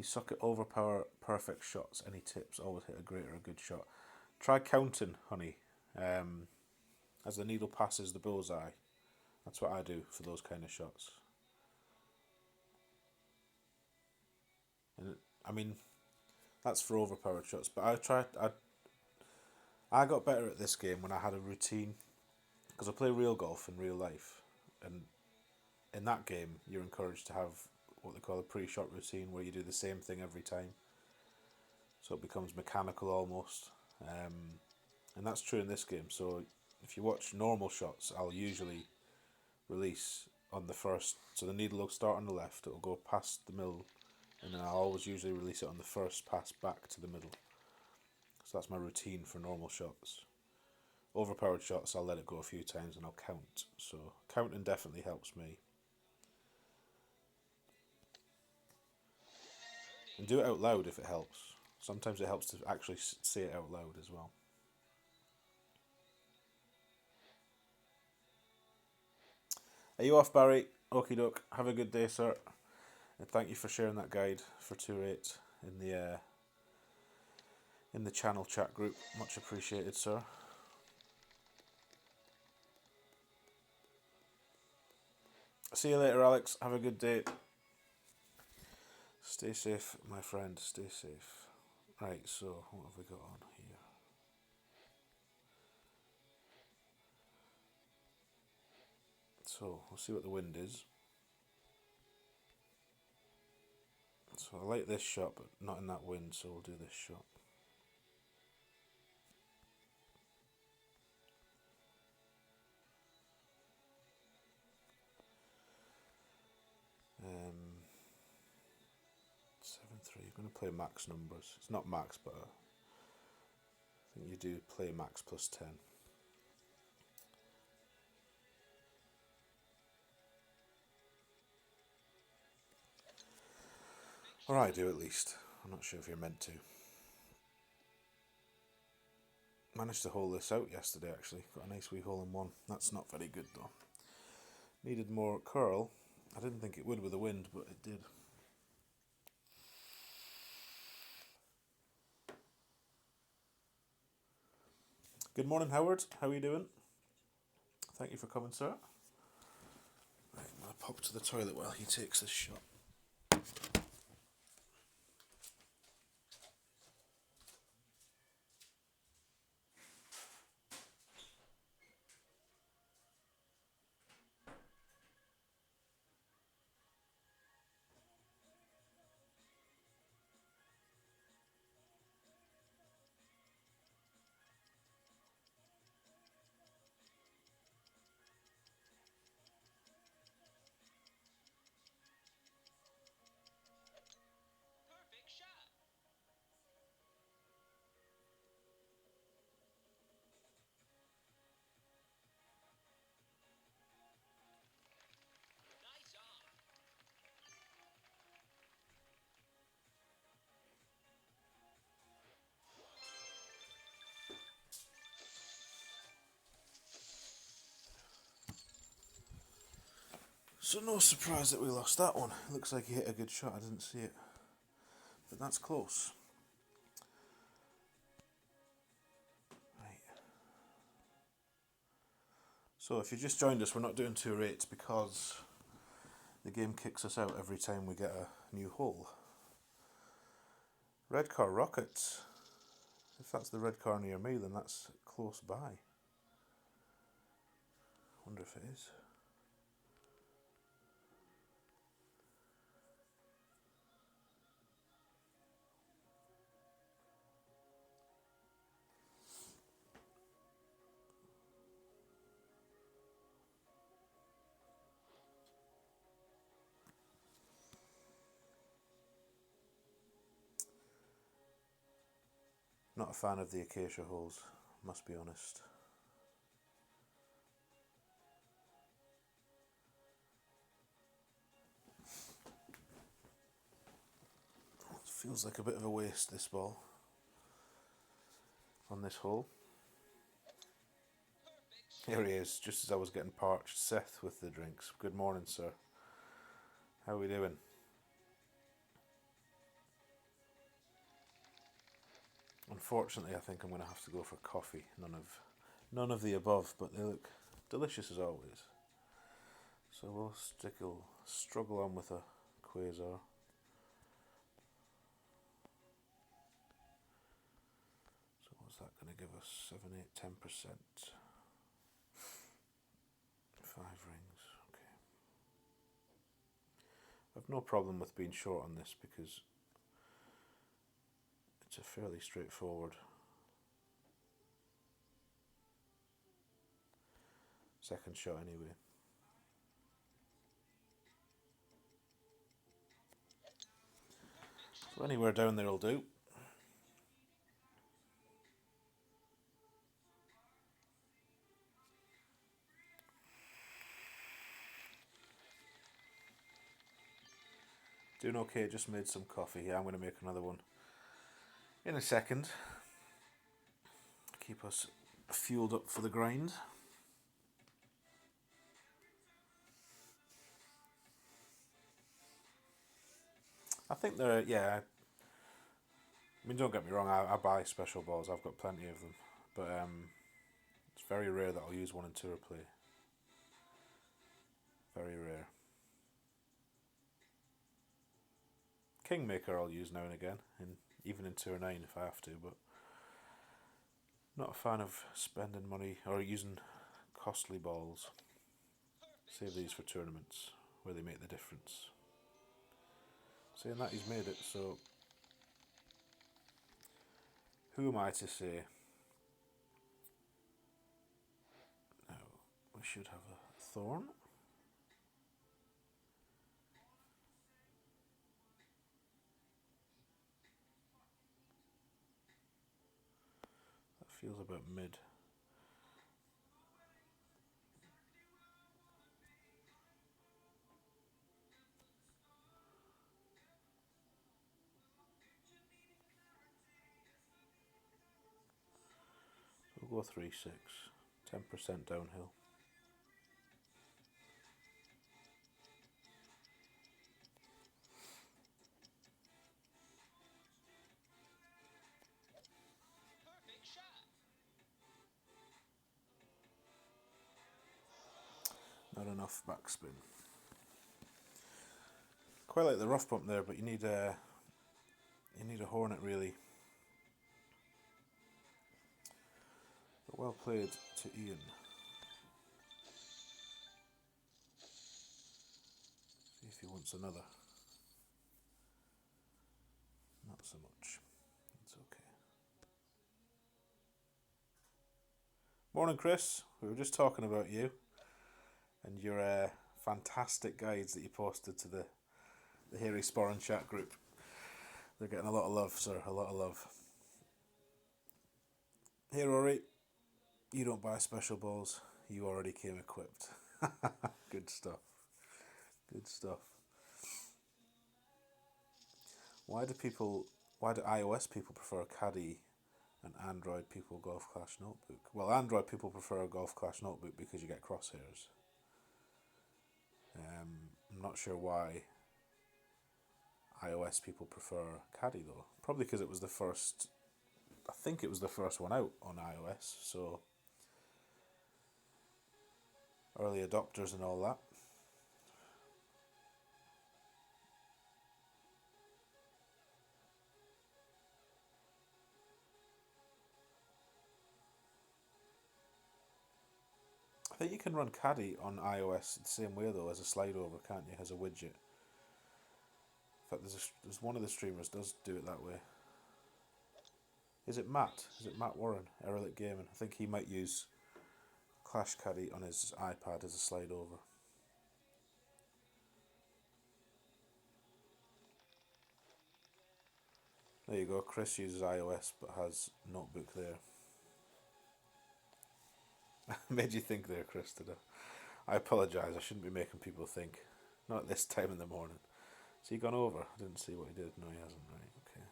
You suck at overpower perfect shots. Any tips? Always hit a great or a good shot. Try counting, honey. As the needle passes the bullseye. That's what I do for those kind of shots. And I mean, that's for overpowered shots. But I got better at this game when I had a routine, because I play real golf in real life, and in that game you're encouraged to have what they call a pre-shot routine, where you do the same thing every time, so it becomes mechanical almost, and that's true in this game. So if you watch normal shots, I'll usually release on the first, so the needle will start on the left, it will go past the middle, and then I'll always usually release it on the first pass back to the middle. So that's my routine for normal shots. Overpowered shots, I'll let it go a few times and I'll count. So counting definitely helps me. And do it out loud if it helps. Sometimes it helps to actually say it out loud as well. Are you off, Barry? Okie doke. Have a good day, sir. And thank you for sharing that guide for Tour 8 in the channel chat group. Much appreciated, sir. See you later, Alex. Have a good day. Stay safe, my friend. Stay safe. Right, so what have we got on here? So we'll see what the wind is. So I like this shot, but not in that wind, so we'll do this shot. Um, 7-3. I'm going to play max numbers. It's not max, but I think you do play max plus 10. Or I do, at least. I'm not sure if you're meant to. Managed to hole this out yesterday, actually. Got a nice wee hole in one. That's not very good, though. Needed more curl. I didn't think it would with the wind, but it did. Good morning, Howard. How are you doing? Thank you for coming, sir. Right, I'm going to pop to the toilet while he takes this shot. So no surprise that we lost that one. Looks like he hit a good shot, I didn't see it. But that's close. Right. So if you just joined us, we're not doing Tour 8 because the game kicks us out every time we get a new hole. Red car rockets. If that's the red car near me, then that's close by. Wonder if it is. Not a fan of the acacia holes, must be honest. It feels like a bit of a waste, this ball, on this hole. Here he is, just as I was getting parched. Seth with the drinks. Good morning, sir. How are we doing? Unfortunately, I think I'm going to have to go for coffee. None of the above, but they look delicious as always. So we'll struggle on with a quasar. So what's that going to give us? 7, 8, 10%. 5 rings. Okay. I've no problem with being short on this because it's a fairly straightforward second shot anyway. So anywhere down there will do. Doing okay, just made some coffee. Yeah, I'm going to make another one in a second. Keep us fueled up for the grind. I think they're, yeah, I mean, don't get me wrong, I buy special balls, I've got plenty of them, but it's very rare that I'll use one in tour play. Very rare. Kingmaker I'll use now and again, even in Tour 9 if I have to, but not a fan of spending money or using costly balls. Save these for tournaments where they make the difference. Saying that, he's made it, so who am I to say? Now, we should have a thorn. That feels about mid. We'll go 3-6. 10% downhill. Not enough backspin. Quite like the rough bump there, but you need a hornet really. But well played to Ian. See if he wants another. Not so much. It's okay. Morning, Chris. We were just talking about you and your fantastic guides that you posted to the Hairy Sporran chat group. They're getting a lot of love, sir. A lot of love. Hey, Rory. You don't buy special balls. You already came equipped. Good stuff. Good stuff. Why do iOS people prefer Caddy and Android people Golf Clash Notebook? Well, Android people prefer a Golf Clash Notebook because you get crosshairs. I'm not sure why iOS people prefer Caddy though. Probably because it was the first. I think it was the first one out on iOS, so early adopters and all that. I think you can run Caddy on iOS the same way though as a slide over, can't you? As a widget. In fact, there's one of the streamers does do it that way. Is it Matt? Is it Matt Warren, Erelic Gaming? I think he might use Clash Caddy on his iPad as a slide over. There you go. Chris uses iOS but has Notebook there. Made you think there, Chris, today. I apologise. I shouldn't be making people think. Not at this time in the morning. Has he gone over? I didn't see what he did. No, he hasn't. Right. Okay.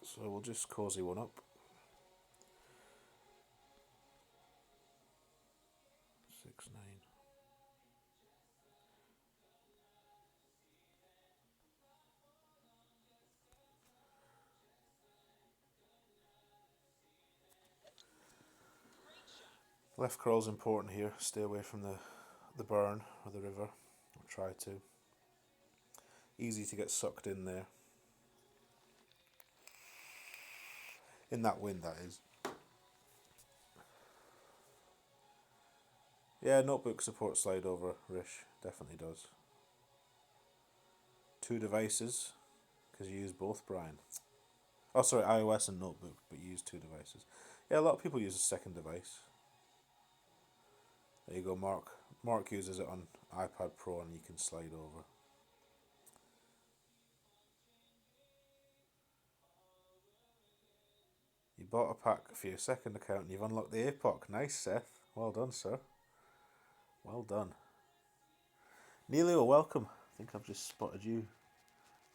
So we'll just cozy one up. 6, 9. Left crawl is important here. Stay away from the burn or the river. Or try to. Easy to get sucked in there. In that wind, that is. Yeah, notebook supports slide over, Rish. Definitely does. 2 devices, because you use both, Brian. Oh, sorry, iOS and notebook, but you use 2 devices. Yeah, a lot of people use a second device. There you go, Mark. Mark uses it on iPad Pro and you can slide over. You bought a pack for your second account and you've unlocked the APOC. Nice, Seth. Well done, sir. Well done. Neilio, welcome. I think I've just spotted you.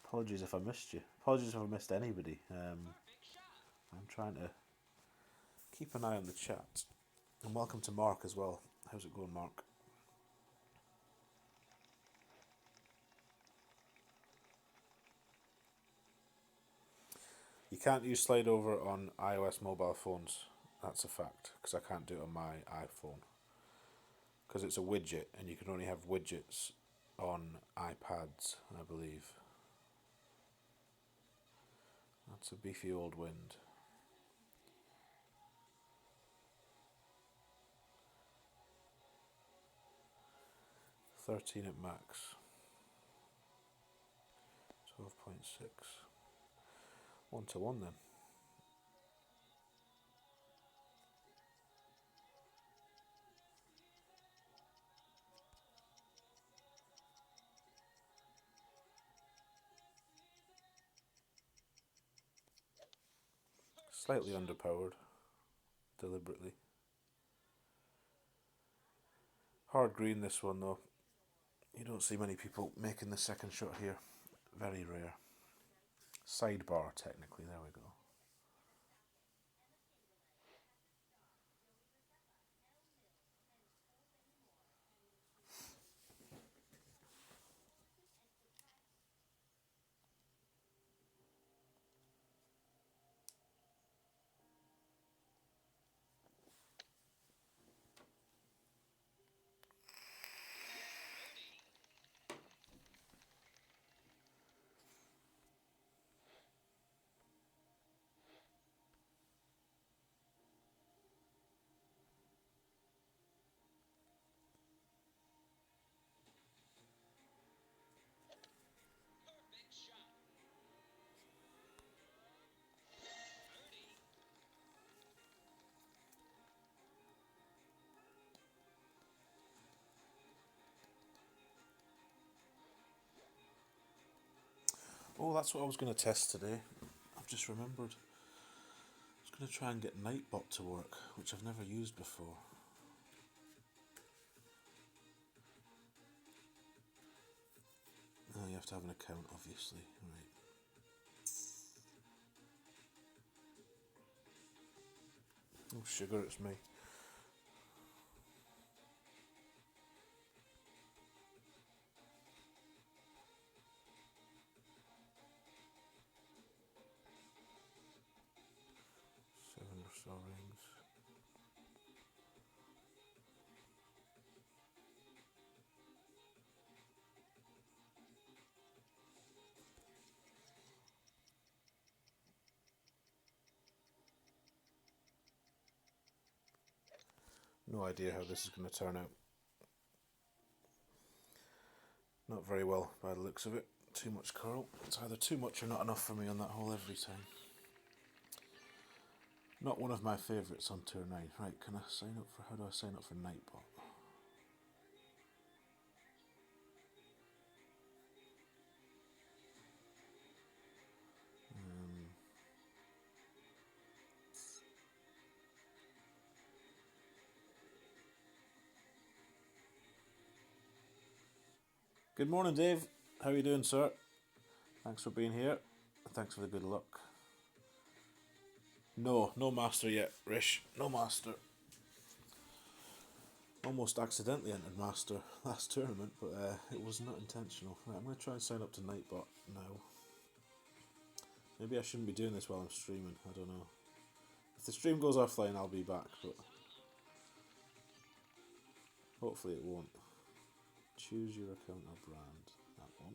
Apologies if I missed you. Apologies if I missed anybody. I'm trying to keep an eye on the chat. And welcome to Mark as well. How's it going, Mark? You can't use slide over on iOS mobile phones. That's a fact, because I can't do it on my iPhone. Because it's a widget, and you can only have widgets on iPads, I believe. That's a beefy old wind. $13 at max. 12.6. 1-to-1 then. Slightly underpowered, deliberately. Hard green this one though. You don't see many people making the second shot here. Very rare. Sidebar technically, there we go. Oh, that's what I was going to test today. I've just remembered. I was going to try and get Nightbot to work, which I've never used before. Oh, you have to have an account, obviously. Right. Oh, sugar, it's me. Seven or so rings. No idea how this is going to turn out. Not very well by the looks of it. Too much curl. It's either too much or not enough for me on that hole every time. Not one of my favourites on Tour 9. Right, can I sign up for... How do I sign up for Nightbot? Good morning, Dave. How are you doing, sir? Thanks for being here. Thanks for the good luck. No master yet, Rish. No master. Almost accidentally entered master last tournament, but it was not intentional. Right, I'm going to try and sign up to Nightbot now. Maybe I shouldn't be doing this while I'm streaming. I don't know. If the stream goes offline, I'll be back. But Hopefully it won't. Choose your account or brand. That one.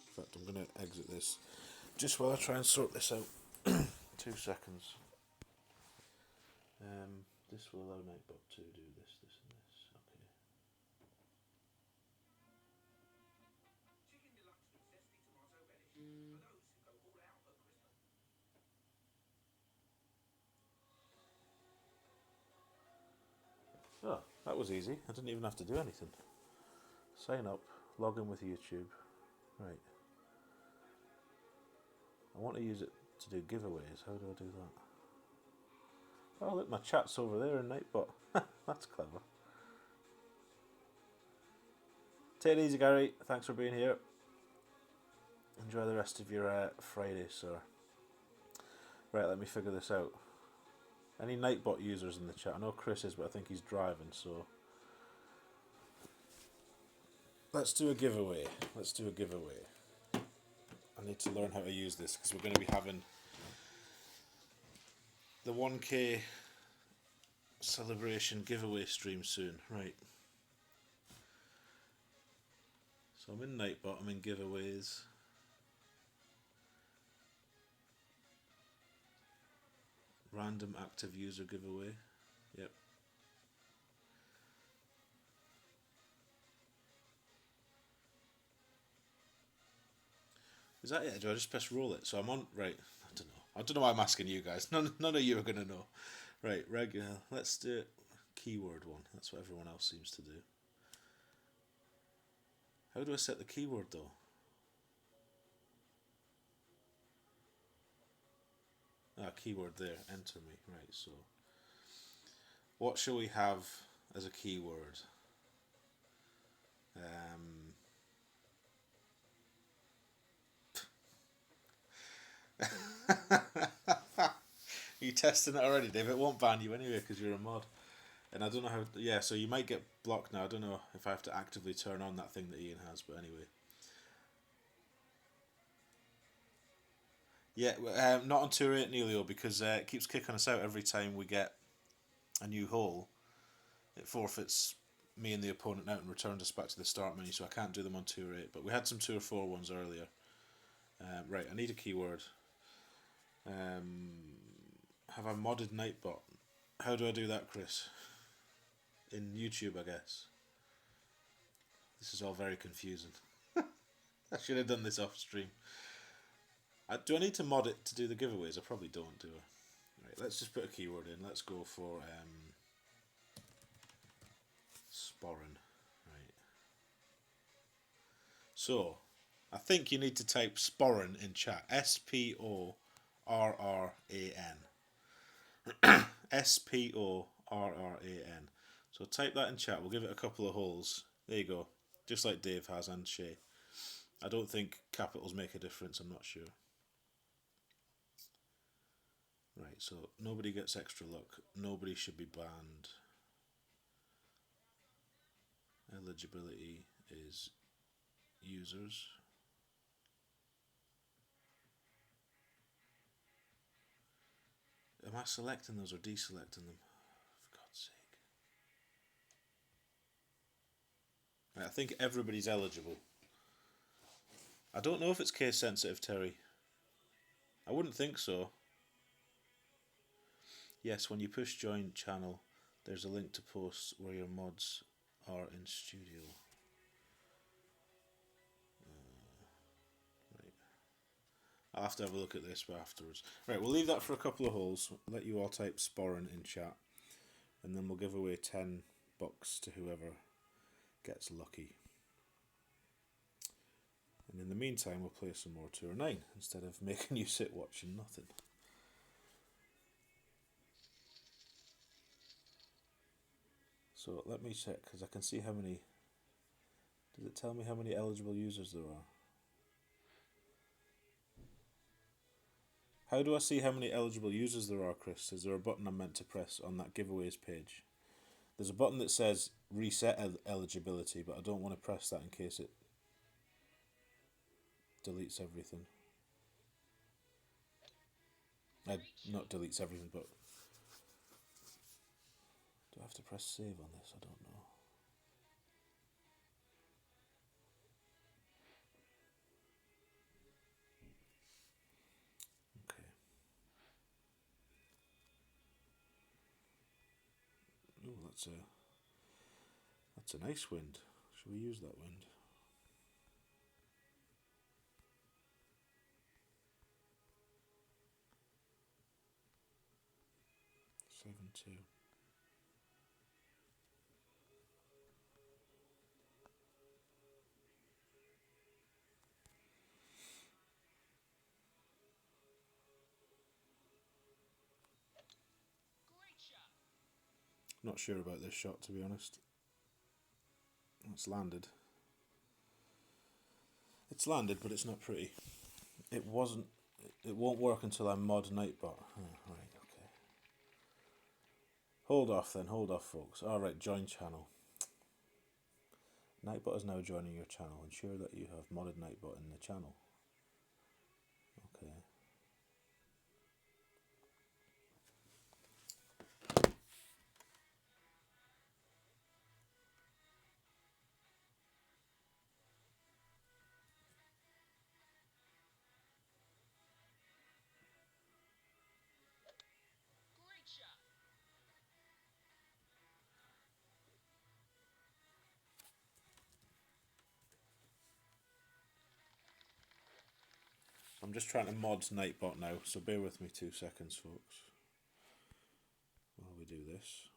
In fact, I'm going to exit this just while I try and sort this out. 2 seconds. This will allow Nightbot to do this, and this. Okay. Oh, that was easy. I didn't even have to do anything. Sign up, log in with YouTube. Right. I want to use it to do giveaways. How do I do that? Oh, look, my chat's over there in Nightbot. That's clever. Take it easy, Gary. Thanks for being here. Enjoy the rest of your Friday, sir. Right, let me figure this out. Any Nightbot users in the chat? I know Chris is, but I think he's driving, so... Let's do a giveaway. Let's do a giveaway. I need to learn how to use this, because we're going to be having the 1K celebration giveaway stream soon. Right. So I'm in Nightbot, I'm in giveaways. Random active user giveaway. Yep. Is that it? Do I just press roll it? So I'm on, right, I don't know. I don't know why I'm asking you guys. None of you are going to know. Right, regular. Let's do it. Keyword one. That's what everyone else seems to do. How do I set the keyword though? Ah, keyword there. Enter me. Right, so what shall we have as a keyword? Are you testing it already, Dave? It won't ban you anyway because you're a mod. And I don't know how... Yeah, so you might get blocked now. I don't know if I have to actively turn on that thing that Ian has, but anyway. Yeah, not on Tour 8 Nelio because it keeps kicking us out every time we get a new hole. It forfeits me and the opponent out and returns us back to the start menu, so I can't do them on Tour 8. But we had some Tour 4 ones earlier. Right, I need a keyword. Have I modded Nightbot? How do I do that, Chris? In YouTube, I guess. This is all very confusing. I should have done this off stream. Do I need to mod it to do the giveaways? I probably don't, do I? Right, let's just put a keyword in. Let's go for sporran. Right. So, I think you need to type sporran in chat. S-P-O-R-R-A-N. S-P-O-R-R-A-N. So type that in chat. We'll give it a couple of holes. There you go. Just like Dave has and Shay. I don't think capitals make a difference. I'm not sure. Right, so nobody gets extra luck. Nobody should be banned. Eligibility is users. Am I selecting those or deselecting them? For God's sake. Right, I think everybody's eligible. I don't know if it's case sensitive, Terry. I wouldn't think so. Yes, when you push join channel, there's a link to posts where your mods are in studio. Right. I'll have to have a look at this afterwards. Right, we'll leave that for a couple of holes. Let you all type sporran in chat. And then we'll give away 10 bucks to whoever gets lucky. And in the meantime, we'll play some more Tour 9 instead of making you sit watching nothing. So let me check, because I can see how many... Does it tell me how many eligible users there are? How do I see how many eligible users there are, Chris? Is there a button I'm meant to press on that giveaways page? There's a button that says reset eligibility, but I don't want to press that in case it deletes everything. Not deletes everything, but Do I have to press save on this? I don't know. Okay. Oh, that's a nice wind. Shall we use that wind? Seven two. Not sure about this shot, to be honest. It's landed. It's landed, but it's not pretty. It wasn't. It won't work until I mod Nightbot. Oh, right, okay. Hold off then. Hold off, folks. All right, join channel. Nightbot is now joining your channel. Ensure that you have modded Nightbot in the channel. Okay. I'm just trying to mod Nightbot now, so bear with me 2 seconds, folks, while we do this.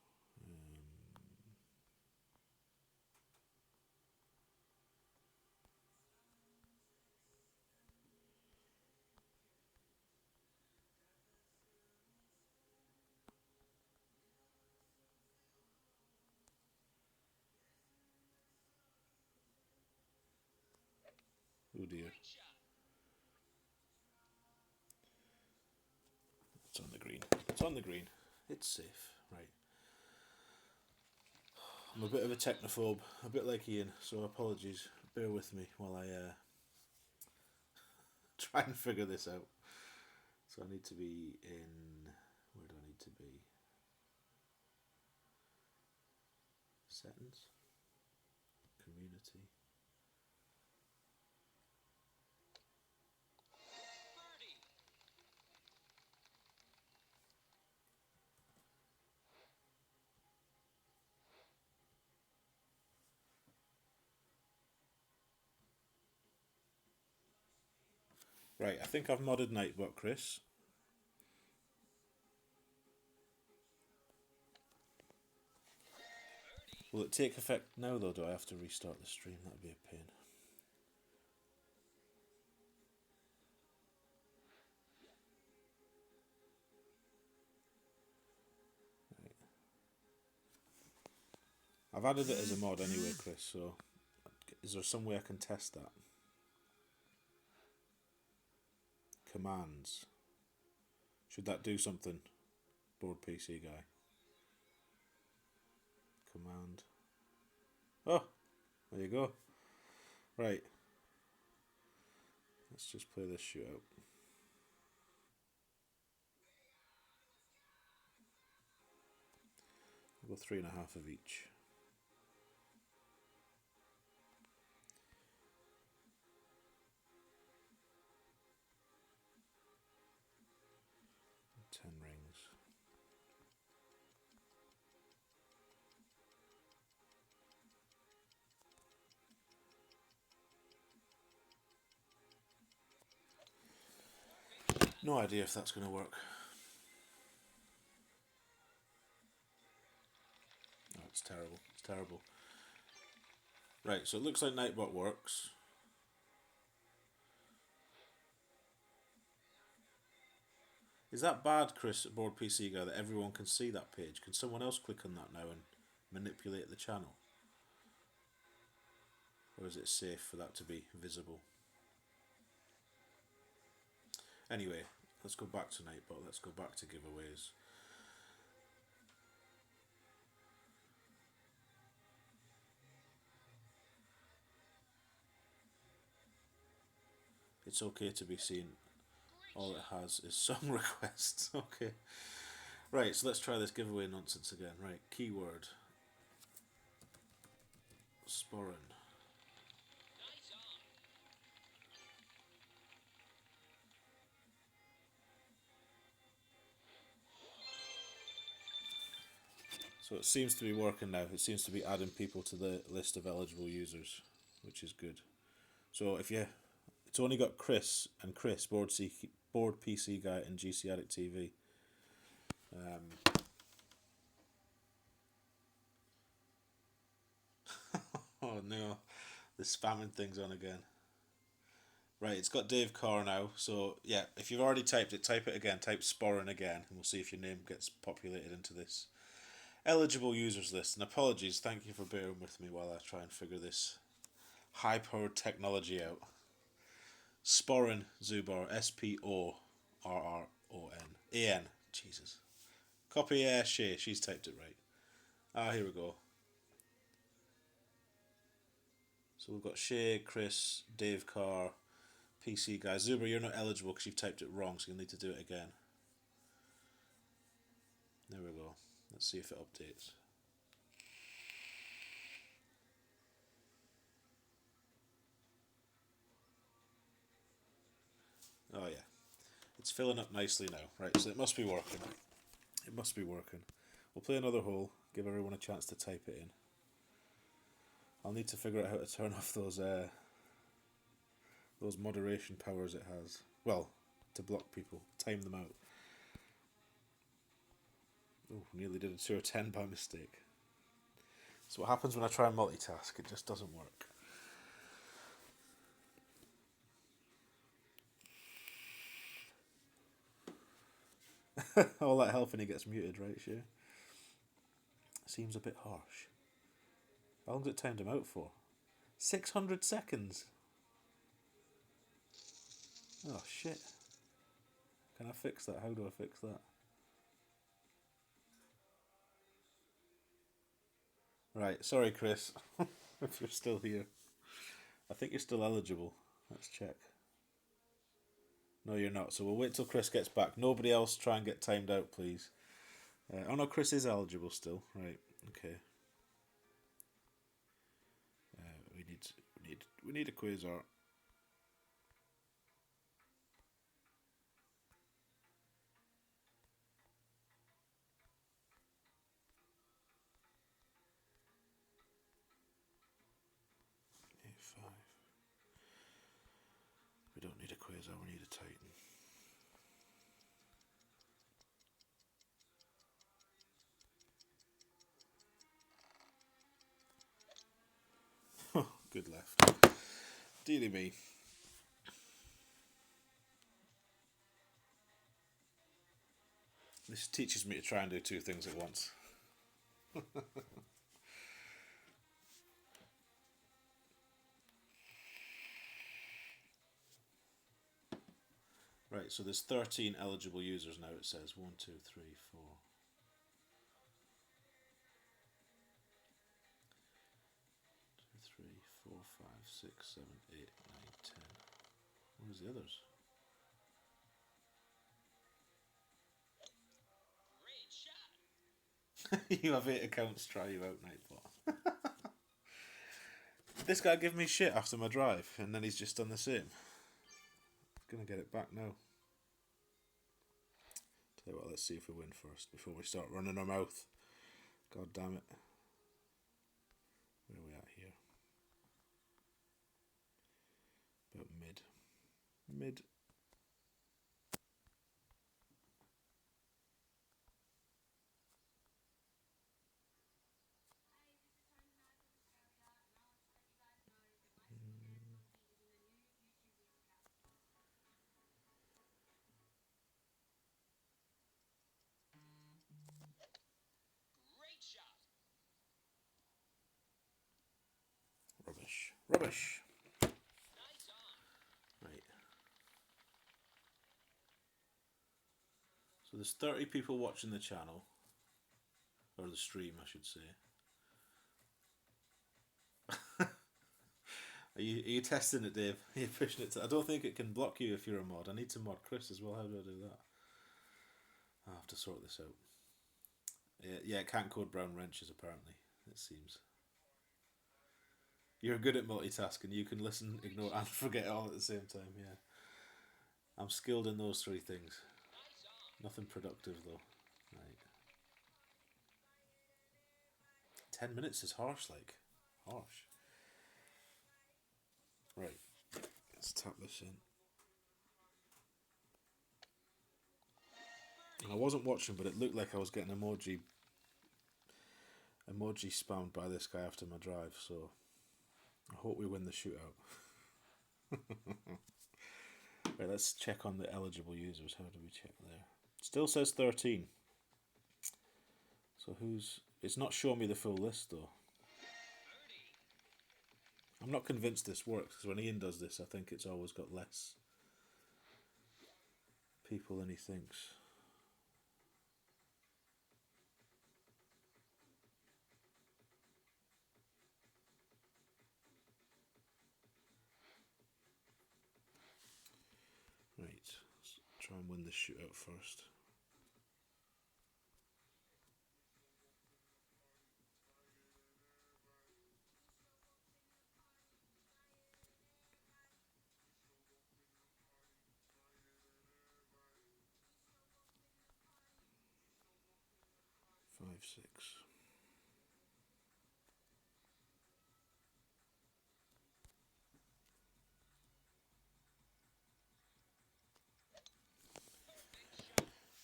Oh dear. It's on the green. It's on the green. It's safe. Right. I'm a bit of a technophobe, a bit like Ian, so apologies. Bear with me while I try and figure this out. So I need to be in... Where do I need to be? Settings? Community? Right, I think I've modded Nightbot, Chris. Will it take effect now though? Do I have to restart the stream? That'd be a pain. Right. I've added it as a mod anyway, Chris, so is there some way I can test that? Commands. Should that do something? Board PC guy. Command. Oh, there you go. Right. Let's just play this shootout. We'll go 3.5 of each. Ten rings. No idea if that's going to work. Oh, it's terrible. It's terrible. Right, so it looks like Nightbot works. Is that bad, Chris, at Board PC Guy, that everyone can see that page? Can someone else click on that now and manipulate the channel? Or is it safe for that to be visible? Anyway, let's go back to Nightbot. Let's go back to giveaways. It's okay to be seen. All it has is song requests. Okay. Right, so let's try this giveaway nonsense again. Right, keyword sporran. So it seems to be working now. It seems to be adding people to the list of eligible users, which is good. So if you, it's only got Chris and Chris, board PC guy, and GC Addict TV. Oh no, the spamming thing's on again. Right, it's got Dave Carr now. So yeah, if you've already typed it, type it again. Type Sporran again, and we'll see if your name gets populated into this eligible users list. And apologies, thank you for bearing with me while I try and figure this high-powered technology out. Sporran Zubar, Sporrron. Jesus. Copy Shay, she's typed it right. Here we go. So we've got Shay, Chris, Dave Carr, PC guy. Zuber, you're not eligible because you've typed it wrong, so you'll need to do it again. There we go. Let's see if it updates. Oh yeah, it's filling up nicely now. Right, so it must be working. It must be working. We'll play another hole, give everyone a chance to type it in. I'll need to figure out how to turn off those moderation powers it has. Well, to block people, time them out. Oh, nearly did a 2 or 10 by mistake. So what happens when I try and multitask? It just doesn't work. All that help and he gets muted, right, Shay? Seems a bit harsh. How long's it timed him out for? 600 seconds! Oh, shit. Can I fix that? How do I fix that? Right, sorry, Chris, if you're still here. I think you're still eligible. Let's check. No, you're not. So we'll wait till Chris gets back. Nobody else try and get timed out, please. Oh no, Chris is eligible still. Right. Okay. We need a quasar. A5. We don't need a quasar. We need a titan. Good left. Dealy me. This teaches me to try and do two things at once. Right, so there's 13 eligible users now, it says. 1, 2, 3, 4. 2, 3, 4, 5, 6, 7, 8, 9, 10. Where's the others? You have 8 accounts, try you out, Nightbot. This guy gave me shit after my drive, and then he's just done the same. Gonna get it back now. Tell you what, let's see if we win first before we start running our mouth. God damn it. Where are we at here? About mid. Mid. Rubbish. Rubbish. Right. So there's 30 people watching the channel. Or the stream, I should say. Are you testing it, Dave? Are you pushing it? I don't think it can block you if you're a mod. I need to mod Chris as well. How do I do that? I'll have to sort this out. Yeah, can't code brown wrenches apparently, it seems. You're good at multitasking. You can listen, ignore, and forget it all at the same time, yeah. I'm skilled in those three things. Nothing productive though. Right. 10 minutes is harsh, like. Harsh. Right. Let's tap this in. And I wasn't watching, but it looked like I was getting emoji spammed by this guy after my drive, so I hope we win the shootout. Right, let's check on the eligible users. How do we check there? Still says 13. So who's... It's not showing me the full list though. I'm not convinced this works, because when Ian does this I think it's always got less people than he thinks. Right, let's try and win this shootout first. Five, six.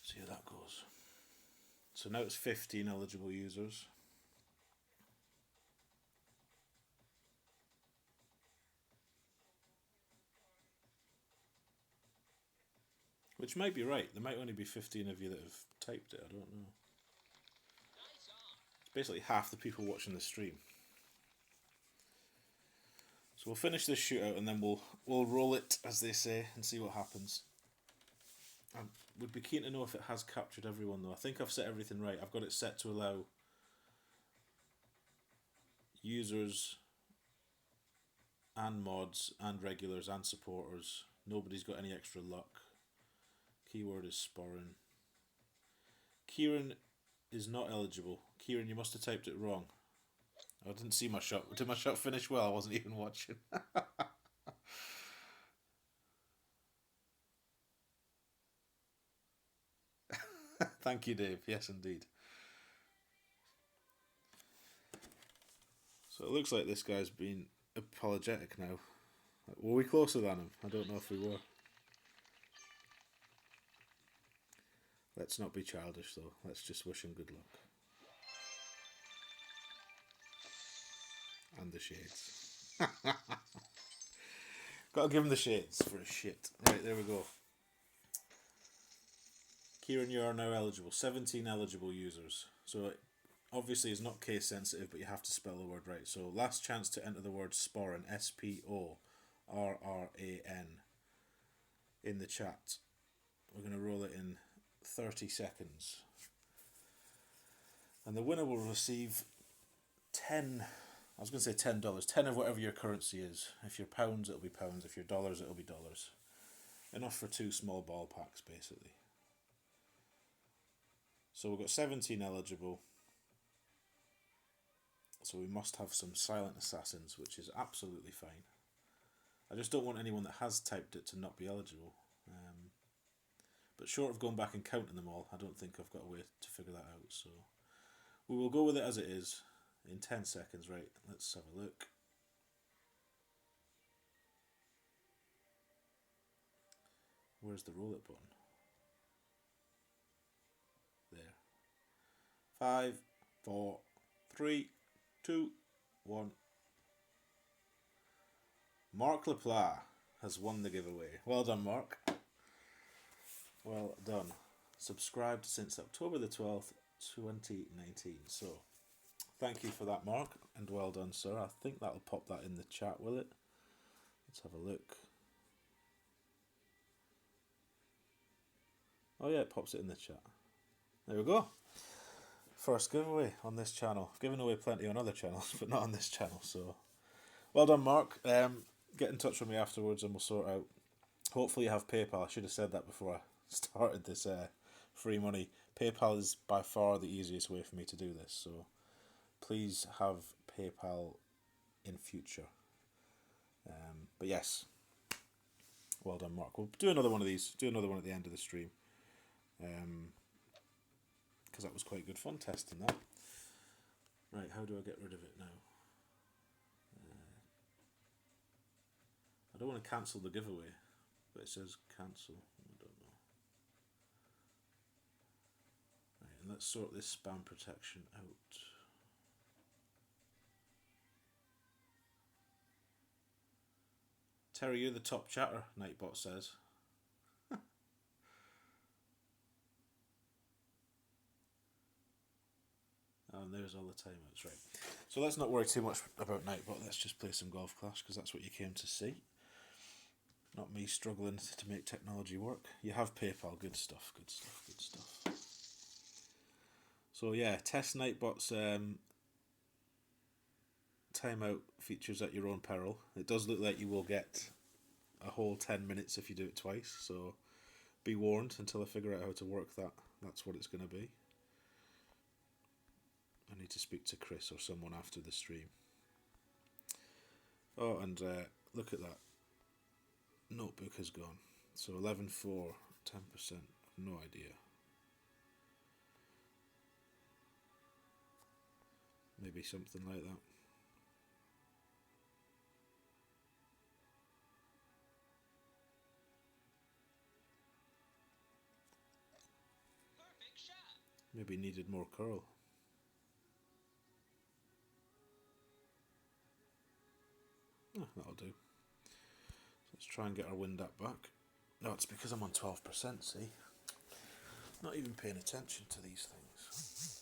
See how that goes. So now it's 15 eligible users. Which might be right. There might only be 15 of you that have typed it. I don't know. It's basically half the people watching the stream. So we'll finish this shootout and then we'll roll it, as they say, and see what happens. I would be keen to know if it has captured everyone though. I think I've set everything right. I've got it set to allow users and mods and regulars and supporters. Nobody's got any extra luck. Keyword is sporran. Kieran is not eligible. Kieran, you must have typed it wrong. I didn't see my shot. Did my shot finish well? I wasn't even watching. Thank you, Dave. Yes, indeed. So it looks like this guy's been apologetic now. Were we closer than him? I don't know if we were. Let's not be childish though. Let's just wish him good luck. And the shades. Gotta give him the shades for his shit. Right, there we go. Kieran, you are now eligible. 17 eligible users. So it obviously is not case sensitive, but you have to spell the word right. So last chance to enter the word sporran, SPORRAN, in the chat. We're going to roll it in 30 seconds. And the winner will receive 10... I was going to say $10. 10 of whatever your currency is. If you're pounds, it'll be pounds. If you're dollars, it'll be dollars. Enough for 2 small ball packs, basically. So we've got 17 eligible. So we must have some silent assassins, which is absolutely fine. I just don't want anyone that has typed it to not be eligible. But short of going back and counting them all, I don't think I've got a way to figure that out. So we will go with it as it is. In 10 seconds, right, let's have a look. Where's the roll it button? There. 5, 4, 3, 2, 1. Mark Laplat has won the giveaway. Well done, Mark. Well done. Subscribed since October the 12th, 2019. So... thank you for that, Mark, and well done, sir. I think that'll pop that in the chat, will it? Let's have a look. Oh yeah, it pops it in the chat. There we go. First giveaway on this channel. I've given away plenty on other channels, but not on this channel, so... well done, Mark. Get in touch with me afterwards and we'll sort out. Hopefully you have PayPal. I should have said that before I started this free money. PayPal is by far the easiest way for me to do this, so please have PayPal in future. But yes, well done, Mark. We'll do another one of these. Do another one at the end of the stream, because that was quite good fun testing that. Right, how do I get rid of it now? I don't want to cancel the giveaway, but it says cancel. I don't know. Right, and let's sort this spam protection out. Terry, you're the top chatter, Nightbot says. And there's all the timeouts, right. So let's not worry too much about Nightbot. Let's just play some Golf Clash, because that's what you came to see. Not me struggling to make technology work. You have PayPal. Good stuff, good stuff, good stuff. So yeah, test Nightbot's timeout features at your own peril. It does look like you will get a whole 10 minutes if you do it twice, so be warned until I figure out how to work that. That's what it's going to be. I need to speak to Chris or someone after the stream. Oh, and look at that. Notebook has gone. So 11.4, 10%. No idea. Maybe something like that. Maybe needed more curl. Oh, that'll do. Let's try and get our wind up back. No, it's because I'm on 12%, see? Not even paying attention to these things.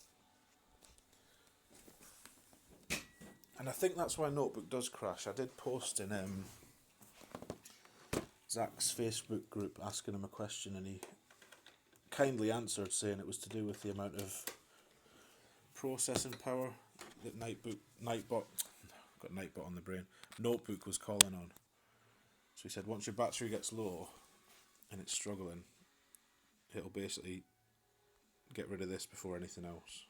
And I think that's why Notebook does crash. I did post in Zach's Facebook group asking him a question, and he kindly answered saying it was to do with the amount of processing power that Notebook on the brain, Notebook was calling on. So he said once your battery gets low and it's struggling, it'll basically get rid of this before anything else.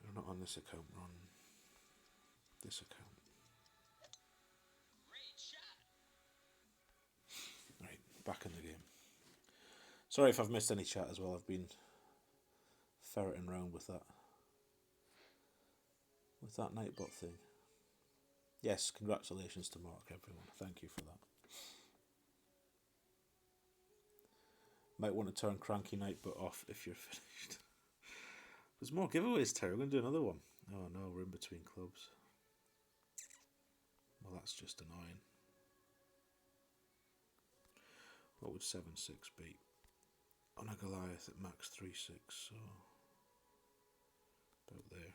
We're not on this account, we're on this account. Right, back in the game. Sorry if I've missed any chat as well. I've been ferreting around with that Nightbot thing. Yes, congratulations to Mark, everyone. Thank you for that. Might want to turn Cranky Nightbot off if you're finished. There's more giveaways, Terry. We're going to do another one. Oh no, we're in between clubs. Well, that's just annoying. What would 7-6 be? On a Goliath at max 3-6, so about there.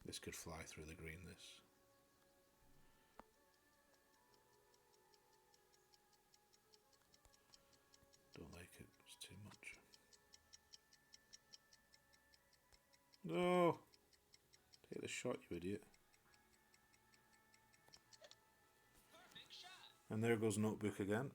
This could fly through the green, this. Don't like it, it's too much. No! Take the shot, you idiot. And there goes Notebook again.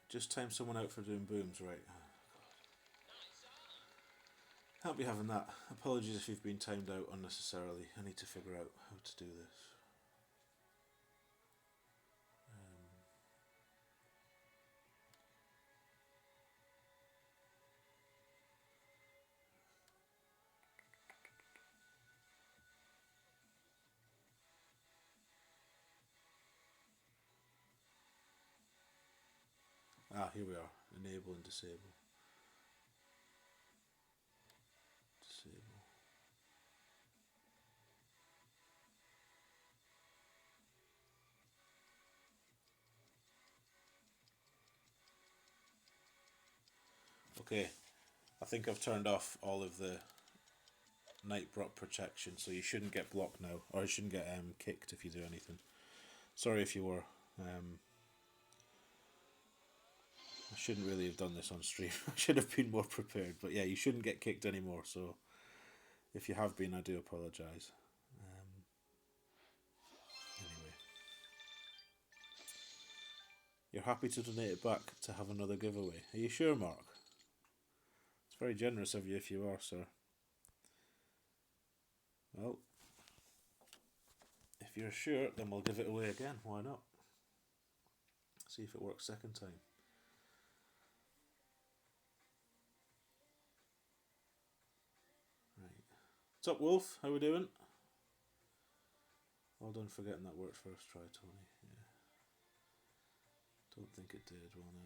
Just time someone out for doing booms, right? Can't be having that. Apologies if you've been timed out unnecessarily. I need to figure out how to do this. Here we are. Enable and disable. Disable. Okay, I think I've turned off all of the Nightbot protection, so you shouldn't get blocked now, or you shouldn't get kicked if you do anything. Sorry if you were. shouldn't really have done this on stream. I should have been more prepared. But yeah, you shouldn't get kicked anymore. So if you have been, I do apologise. Anyway, you're happy to donate it back to have another giveaway. Are you sure, Mark? It's very generous of you if you are, sir. Well, if you're sure, then we'll give it away again. Why not? See if it works second time. Right. What's up, Wolf? How we doing? Well done for getting that worked first try, Tony. Yeah. Don't think it did. Well, no.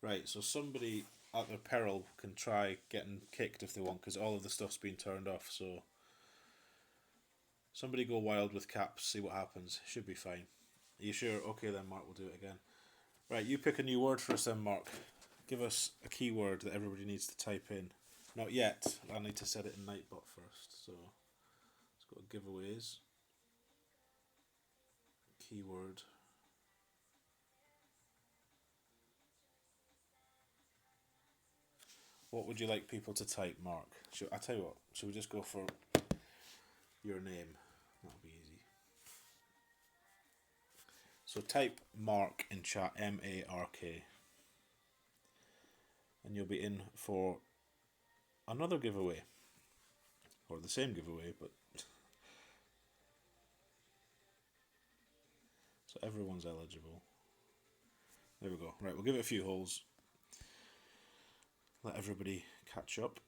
Right, so somebody at their peril can try getting kicked if they want, because all of the stuff's been turned off. So somebody go wild with caps, see what happens. Should be fine. Are you sure? Okay then, Mark, we'll do it again. Right, you pick a new word for us then, Mark. Give us a keyword that everybody needs to type in. Not yet. I need to set it in Nightbot first. So let's go to giveaways. Keyword. What would you like people to type, Mark? I tell you what. Should we just go for your name? That'll be easy. So type Mark in chat, M-A-R-K, and you'll be in for another giveaway, or the same giveaway, but so everyone's eligible. There we go. Right, we'll give it a few holes. Let everybody catch up.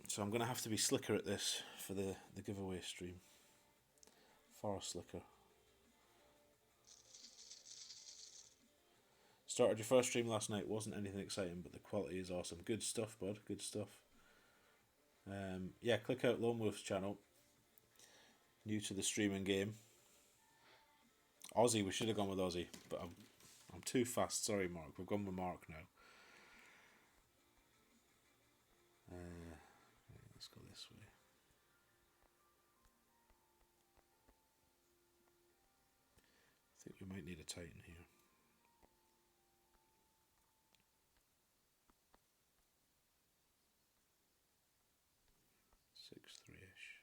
So I'm going to have to be slicker at this for the giveaway stream. Far slicker. Started your first stream last night. Wasn't anything exciting, but the quality is awesome. Good stuff, bud. Good stuff. Yeah, click out Lone Wolf's channel. New to the streaming game. Aussie, we should have gone with Aussie, but I'm too fast. Sorry, Mark. We've gone with Mark now. Let's go this way. I think we might need a Titan here. 6-3-ish.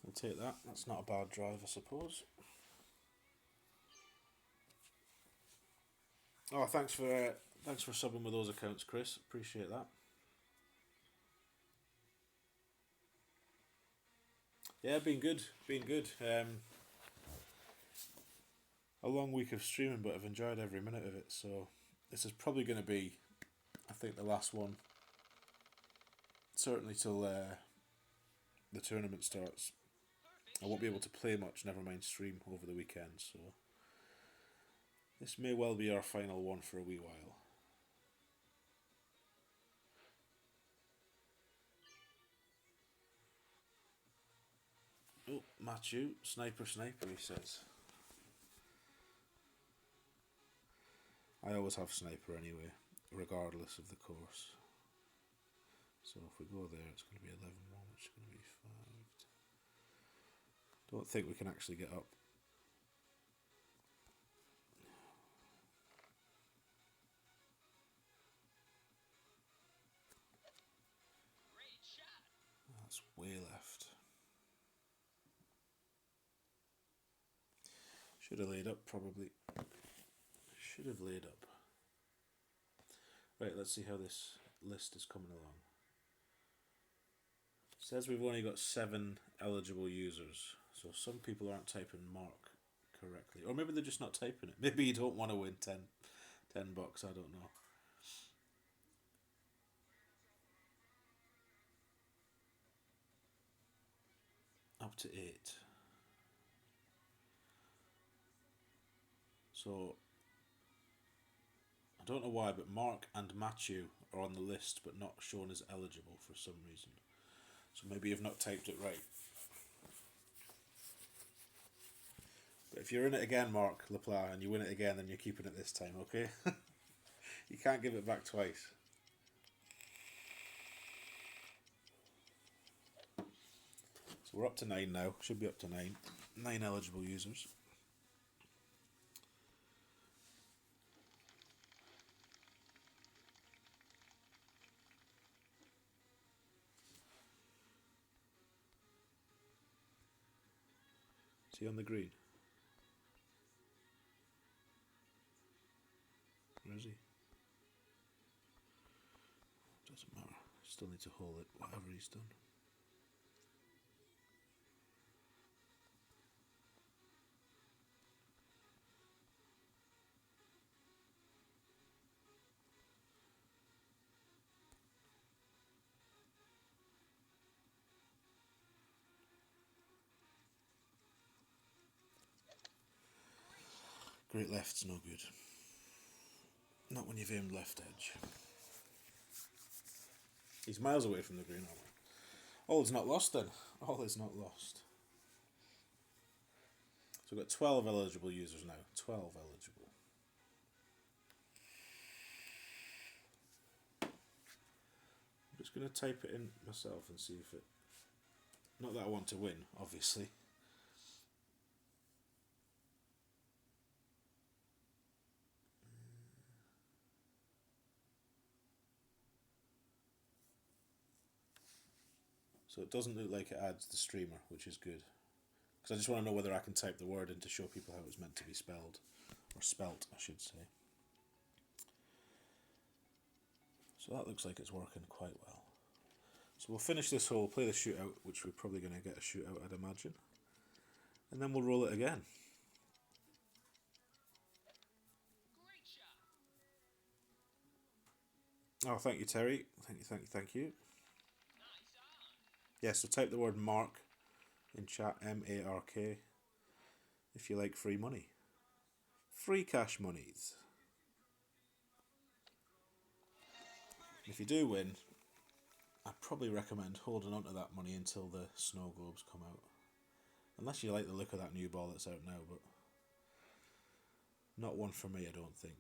I'll take that. That's not a bad drive, I suppose. Oh, thanks for subbing with those accounts, Chris. Appreciate that. Yeah, been good. A long week of streaming, but I've enjoyed every minute of it. So this is probably going to be, I think, the last one. Certainly till the tournament starts. I won't be able to play much, never mind stream over the weekend. So this may well be our final one for a wee while. Oh, Matthew, sniper, he says. I always have sniper anyway, regardless of the course. So if we go there, it's going to be 11-1, which is going to be 5. Don't think we can actually get up. That's way left. Should have laid up, probably. Should have laid up. Right, let's see how this list is coming along. It says we've only got 7 eligible users, so some people aren't typing Mark correctly. Or maybe they're just not typing it. Maybe you don't want to win 10 bucks, I don't know. Up to 8. So I don't know why, but Mark and Matthew are on the list but not shown as eligible for some reason. So maybe you've not typed it right. But if you're in it again, Mark Lapla, and you win it again, then you're keeping it this time, okay? You can't give it back twice. So we're up to 9 now. Should be up to 9. 9 eligible users. Is he on the green? Where is he? Doesn't matter. Still need to hold it, whatever he's done. Great left's no good. Not when you've aimed left edge. He's miles away from the green. All is not lost then. All is not lost. So we've got 12 eligible users now. 12 eligible. I'm just going to type it in myself and see if it... Not that I want to win, obviously. So it doesn't look like it adds the streamer, which is good. Because I just want to know whether I can type the word in to show people how it was meant to be spelled. Or spelt, I should say. So that looks like it's working quite well. So we'll finish this hole, play the shootout, which we're probably going to get a shootout, I'd imagine. And then we'll roll it again. Oh, thank you, Terry. Thank you. Yeah, so type the word Mark in chat, M-A-R-K, if you like free money. Free cash monies. If you do win, I'd probably recommend holding on to that money until the snow globes come out. Unless you like the look of that new ball that's out now, but not one for me, I don't think.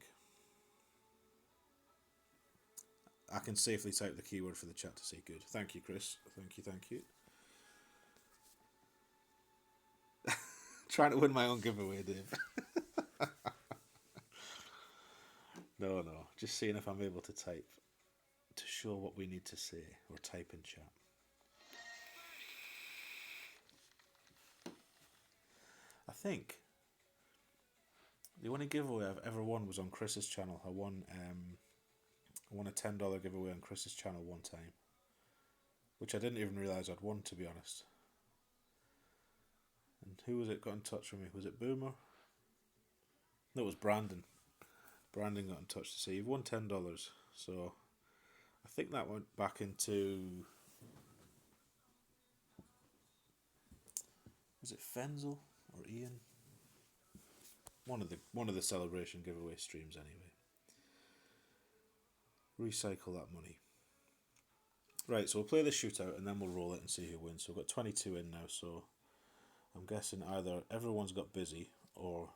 I can safely type the keyword for the chat to say good. Thank you, Chris. Thank you. Trying to win my own giveaway, Dave. No. Just seeing if I'm able to type to show what we need to say or type in chat. I think the only giveaway I've ever won was on Chris's channel. I won a $10 giveaway on Chris's channel one time, which I didn't even realise I'd won, to be honest. And who was it got in touch with me? Was it Boomer? No, it was Brandon. Brandon got in touch to say you've won $10. So I think that went back into... Was it Fenzel or Ian? One of the celebration giveaway streams anyway. Recycle that money. Right, so we'll play the shootout and then we'll roll it and see who wins. So we've got 22 in now, so I'm guessing either everyone's got busy or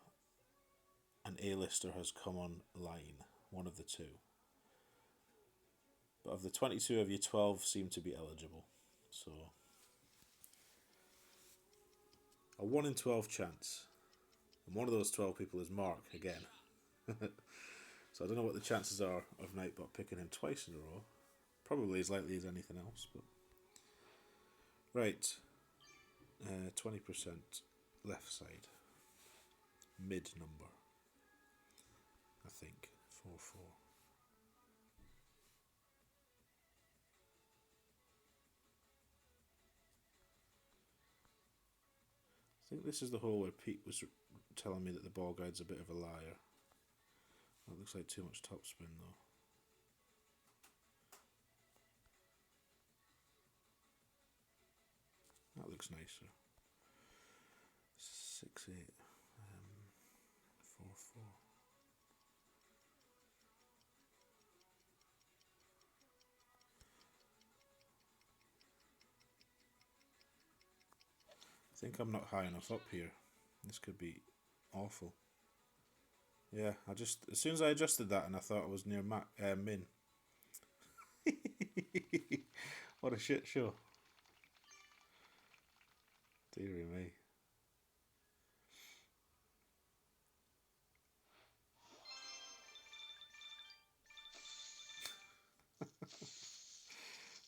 an A-lister has come online. One of the two. But of the 22 of you, 12 seem to be eligible. So a 1 in 12 chance. And one of those 12 people is Mark again. So I don't know what the chances are of Nightbot picking him twice in a row. Probably as likely as anything else. But right. 20% left side. Mid number. I think. 4-4. I think this is the hole where Pete was telling me that the ball guide's a bit of a liar. That looks like too much topspin though. That looks nicer. 6-8. 4-4. think I'm not high enough up here. This could be awful. Yeah, as soon as I adjusted that and I thought I was near min. What a shit show. Deary me.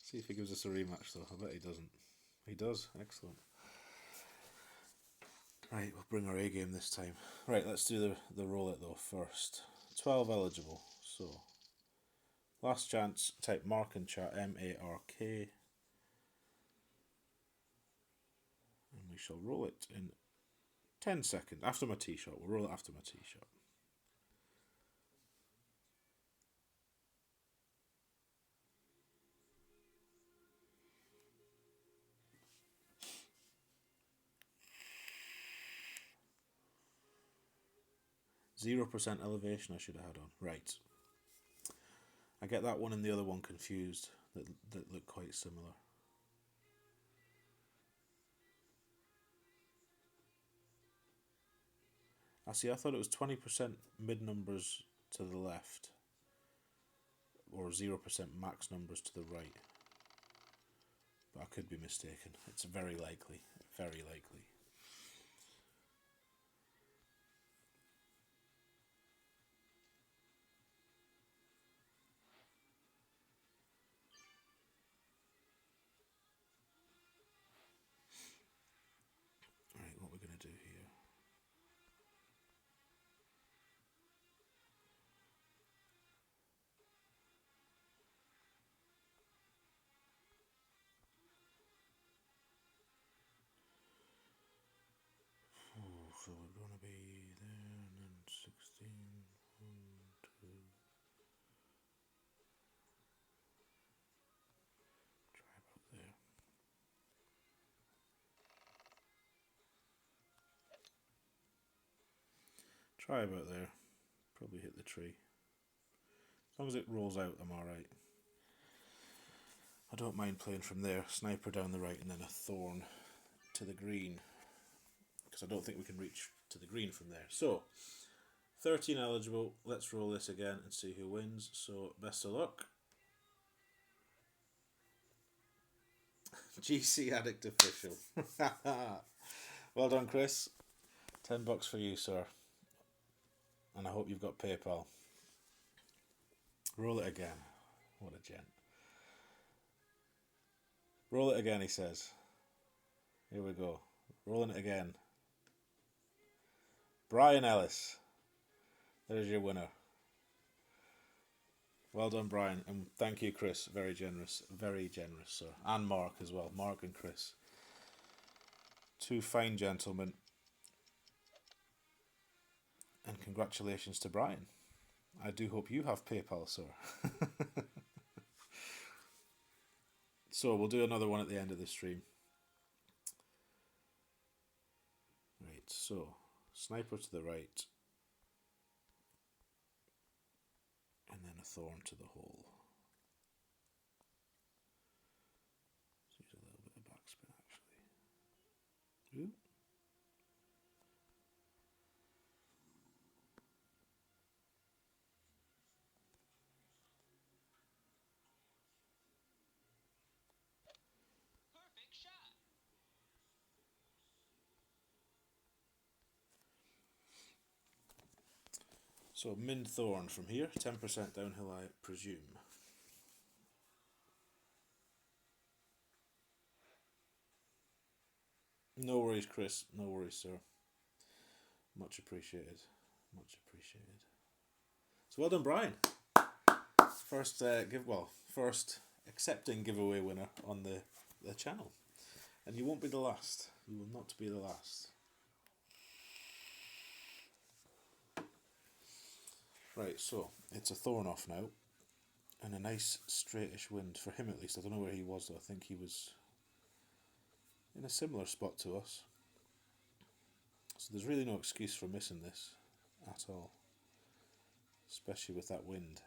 See if he gives us a rematch though. I bet he doesn't. He does. Excellent. Right, we'll bring our A game this time. Right, let's do the roulette though first. 12 eligible. So, last chance, type Mark in chat, MARK. And we shall roll it in 10 seconds. After my tee shot. We'll roll it after my tee shot. %, elevation I should have had on. Right. I get that one and the other one confused. That look quite similar. I see, I thought it was 20% mid numbers to the left. Or 0% max numbers to the right. But I could be mistaken. It's very likely. Very likely. Right, what we're going to do here. So we're going to be there and then 16, 1, 2. Try about there. Try about there. Probably hit the tree. As long as it rolls out, I'm alright. I don't mind playing from there. Sniper down the right and then a thorn to the green. Because I don't think we can reach to the green from there. So, 13 eligible. Let's roll this again and see who wins. So, best of luck. GC Addict Official. Well done, Chris. $10 for you, sir. And I hope you've got PayPal. Roll it again. What a gent. Roll it again, he says. Here we go. Rolling it again. Brian Ellis. There's your winner. Well done, Brian. And thank you, Chris. Very generous, sir. And Mark as well. Mark and Chris. Two fine gentlemen. And congratulations to Brian. I do hope you have PayPal, sir. So we'll do another one at the end of the stream. Right, so sniper to the right. And then a thorn to the hole. Let's use a little bit of backspin actually. Ooh. So min thorn from here, 10% downhill I presume. No worries, Chris. No worries, sir. Much appreciated. Much appreciated. So well done, Brian. First first accepting giveaway winner on the channel. And you won't be the last. You will not be the last. Right, so it's a thorn off now. And a nice straightish wind, for him at least. I don't know where he was though. I think he was in a similar spot to us. So there's really no excuse for missing this at all. Especially with that wind.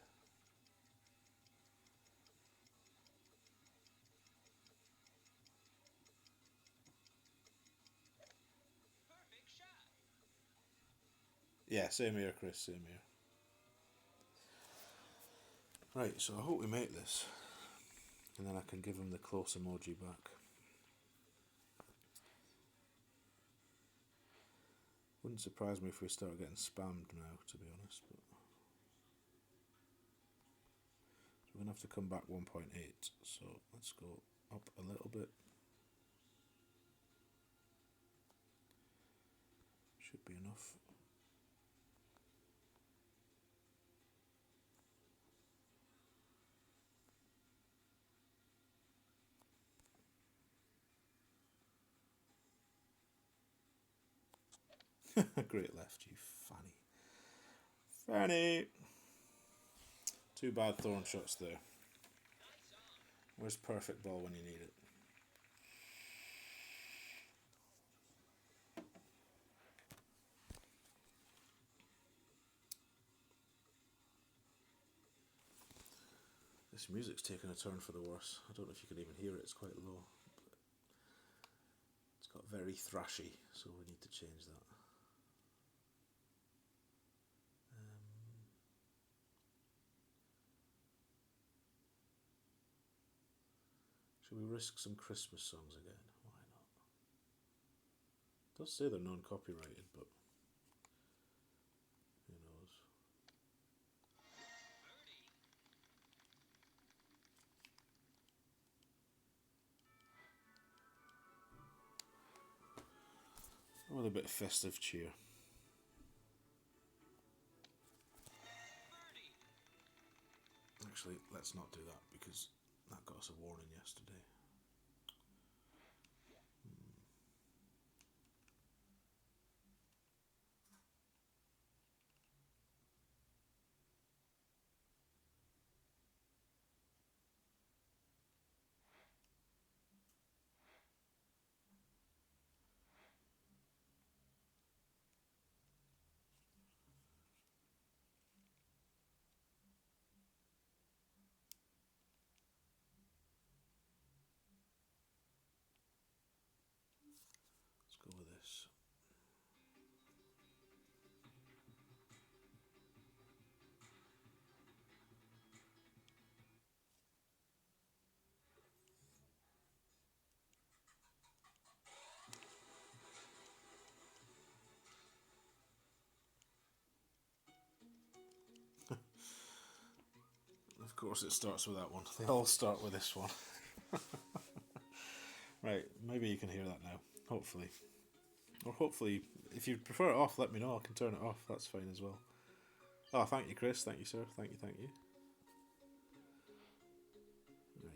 Yeah, same here, Chris, same here. Right, so I hope we make this. And then I can give him the close emoji back. Wouldn't surprise me if we start getting spammed now, to be honest. But so we're going to have to come back 1.8. So let's go up a little bit. Should be enough. Great left, you fanny. Fanny! Two bad thorn shots there. Where's perfect ball when you need it? This music's taken a turn for the worse. I don't know if you can even hear it, it's quite low. It's got very thrashy, so we need to change that. Should we risk some Christmas songs again? Why not? It does say they're non-copyrighted, but who knows? With a bit of festive cheer. Actually, let's not do that because that got us a warning yesterday. Let's go with this. Of course it starts with that one. They all start with this one. Right, maybe you can hear that now. Hopefully. Or hopefully, if you prefer it off, let me know. I can turn it off. That's fine as well. Oh, thank you, Chris. Thank you, sir. Thank you, thank you. Right.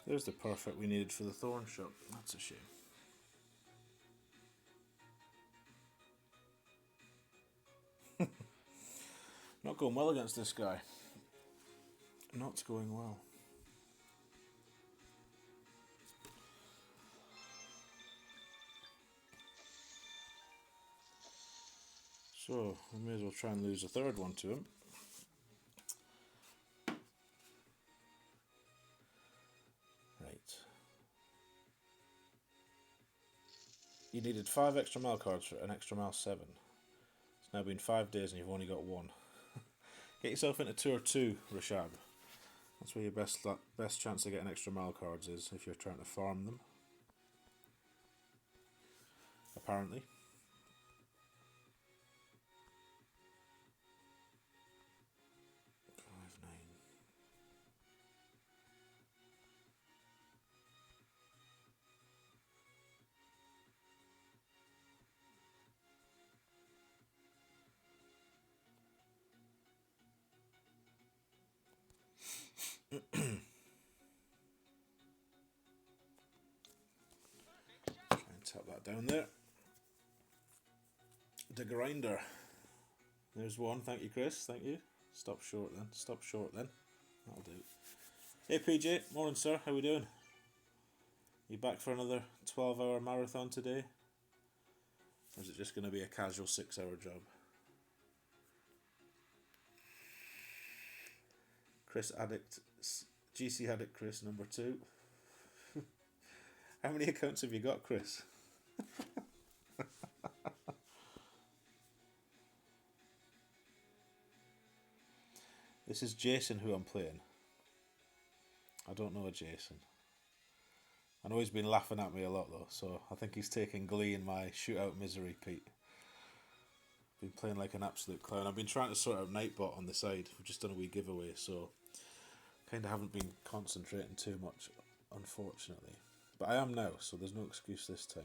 There's the perfect we needed for the thorn shot. That's a shame. Not going well against this guy. Not going well. So, we may as well try and lose a third one to him. Right. You needed 5 extra mile cards for an extra mile 7. It's now been 5 days and you've only got 1. Get yourself into Tour 2, Rashab. That's where your best chance to get an extra mile cards is, if you're trying to farm them. Apparently. Try and tap that down there. The grinder. There's one. Thank you, Chris. Thank you. Stop short then. Stop short then. That'll do. Hey PJ, morning sir. How we doing? You back for another 12-hour marathon today? Or is it just going to be a casual 6-hour job? Chris Addict, GC Addict Chris, number 2. How many accounts have you got, Chris? This is Jason who I'm playing. I don't know a Jason. I know he's been laughing at me a lot though, so I think he's taking glee in my shootout misery, Pete. Been playing like an absolute clown. I've been trying to sort out Nightbot on the side. We've just done a wee giveaway, so kind of haven't been concentrating too much, unfortunately. But I am now, so there's no excuse this time.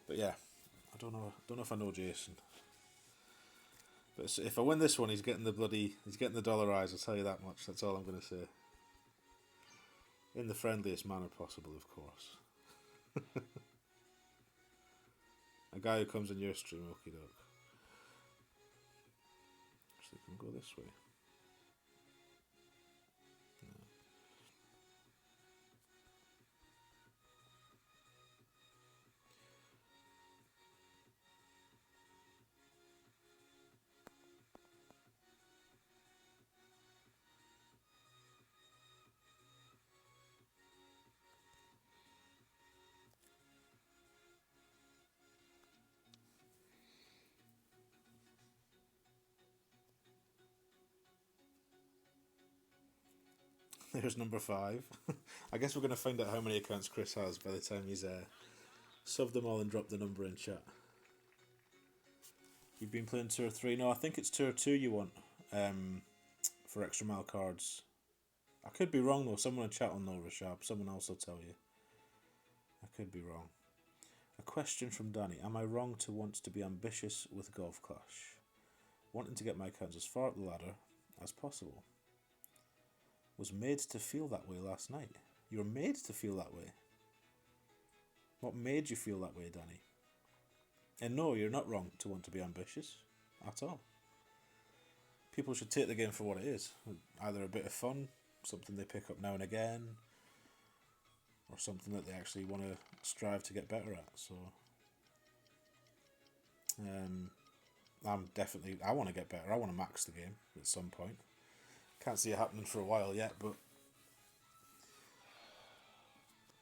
But yeah, I don't know if I know Jason. But if I win this one, he's getting the dollar eyes, I'll tell you that much. That's all I'm going to say. In the friendliest manner possible, of course. A guy who comes in your stream, okie doke. Actually, can go this way. There's number 5. I guess we're going to find out how many accounts Chris has by the time he's subbed them all and dropped the number in chat. You've been playing Tour 3? No, I think it's Tour 2 you want for extra mile cards. I could be wrong though. Someone in chat will know, Rashab. Someone else will tell you. I could be wrong. A question from Danny. Am I wrong to want to be ambitious with Golf Clash? Wanting to get my accounts as far up the ladder as possible. Was made to feel that way last night. You were made to feel that way. What made you feel that way, Danny? And no, you're not wrong to want to be ambitious at all. People should take the game for what it is. Either a bit of fun, something they pick up now and again, or something that they actually want to strive to get better at. So, I want to get better. I want to max the game at some point. Can't see it happening for a while yet, but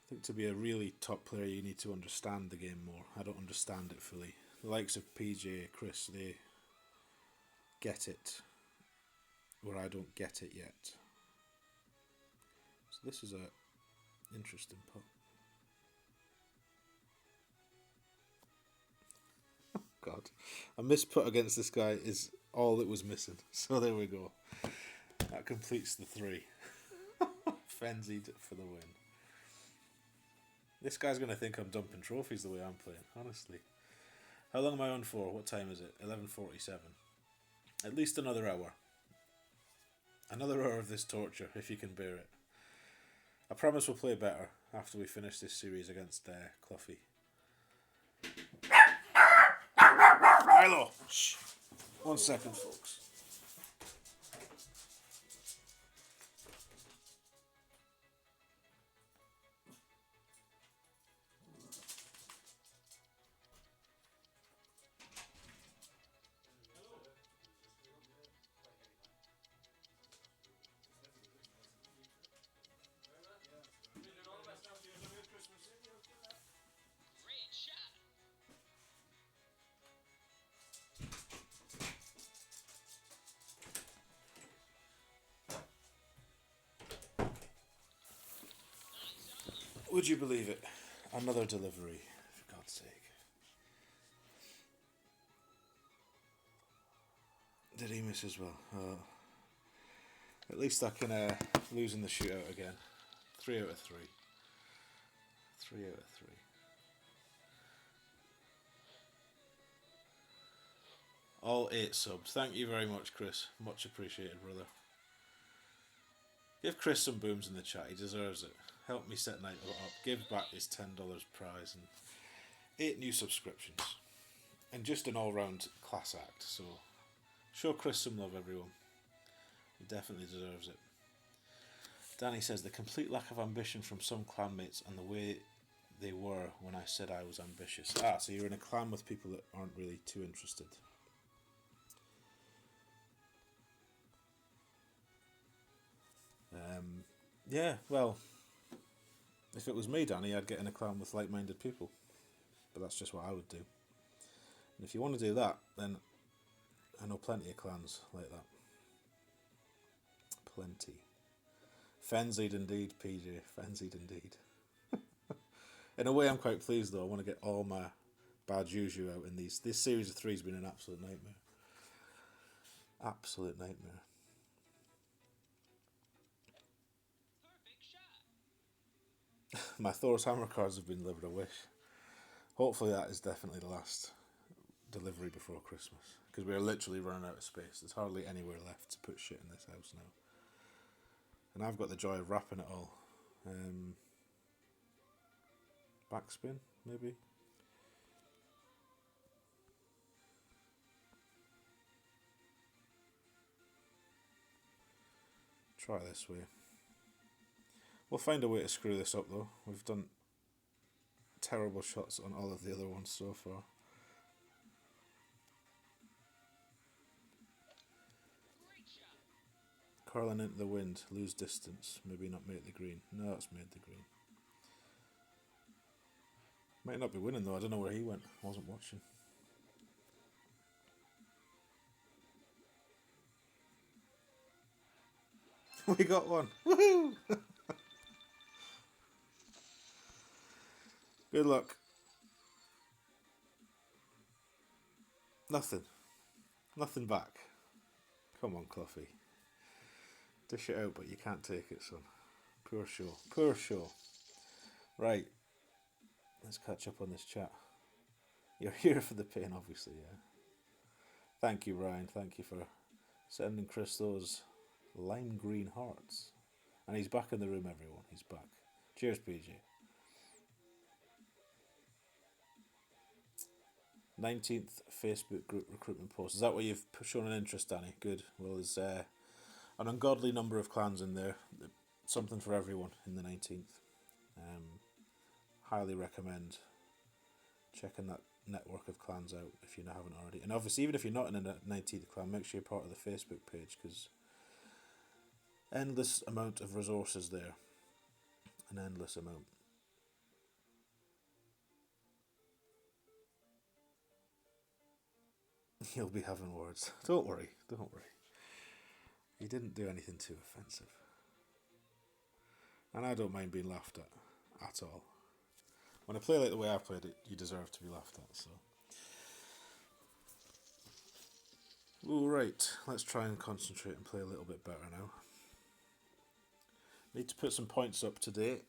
I think to be a really top player you need to understand the game more. I don't understand it fully. The likes of PJ, Chris, they get it where I don't get it yet. So this is a interesting putt. Oh God, a missed putt against this guy is all that was missing. So there we go. That completes the 3. Frenzied for the win. This guy's going to think I'm dumping trophies the way I'm playing, honestly. How long am I on for? What time is it? 11:47. At least another hour. Another hour of this torture, if you can bear it. I promise we'll play better after we finish this series against Cluffy. Milo! Shh. 1 second, folks. Would you believe it? Another delivery, for God's sake. Did he miss as well? At least I can lose in the shootout again. 3 out of 3. 3 out of 3. All 8 subs. Thank you very much, Chris. Much appreciated, brother. Give Chris some booms in the chat. He deserves it. Help me set Nightbot up. Give back his $10 prize and 8 new subscriptions. and just an all-round class act. So show Chris some love, everyone. He definitely deserves it. Danny says the complete lack of ambition from some clanmates and the way they were when I said I was ambitious. Ah, so you're in a clan with people that aren't really too interested. Yeah, well, if it was me, Danny, I'd get in a clan with like-minded people. But that's just what I would do. And if you want to do that, then I know plenty of clans like that. Plenty. Frenzied indeed, PJ. Frenzied indeed. In a way, I'm quite pleased, though. I want to get all my bad juju out in these. This series of 3 has been an absolute nightmare. Absolute nightmare. My Thor's Hammer cards have been delivered, I wish. Hopefully that is definitely the last delivery before Christmas. Because we are literally running out of space. There's hardly anywhere left to put shit in this house now. And I've got the joy of wrapping it all. Backspin, maybe? Try this way. We'll find a way to screw this up, though. We've done terrible shots on all of the other ones so far. Curling into the wind, lose distance, maybe not make the green. No, it's made the green. Might not be winning though, I don't know where he went, I wasn't watching. We got one, woohoo! Good luck. Nothing. Nothing back. Come on, Cluffy. Dish it out, but you can't take it, son. Poor show. Poor show. Right. Let's catch up on this chat. You're here for the pain, obviously, yeah. Thank you, Ryan. Thank you for sending Chris those lime green hearts. And he's back in the room, everyone. He's back. Cheers, PJ. 19th Facebook group recruitment post. Is that where you've shown an interest, Danny? Good. Well, there's an ungodly number of clans in there. Something for everyone in the 19th. Highly recommend checking that network of clans out if you haven't already. And obviously, even if you're not in a 19th clan, make sure you're part of the Facebook page, because endless amount of resources there. An endless amount. You'll be having words. Don't worry, don't worry. He didn't do anything too offensive. And I don't mind being laughed at all. When I play like the way I played it, you deserve to be laughed at, so. Alright, let's try and concentrate and play a little bit better now. Need to put some points up today.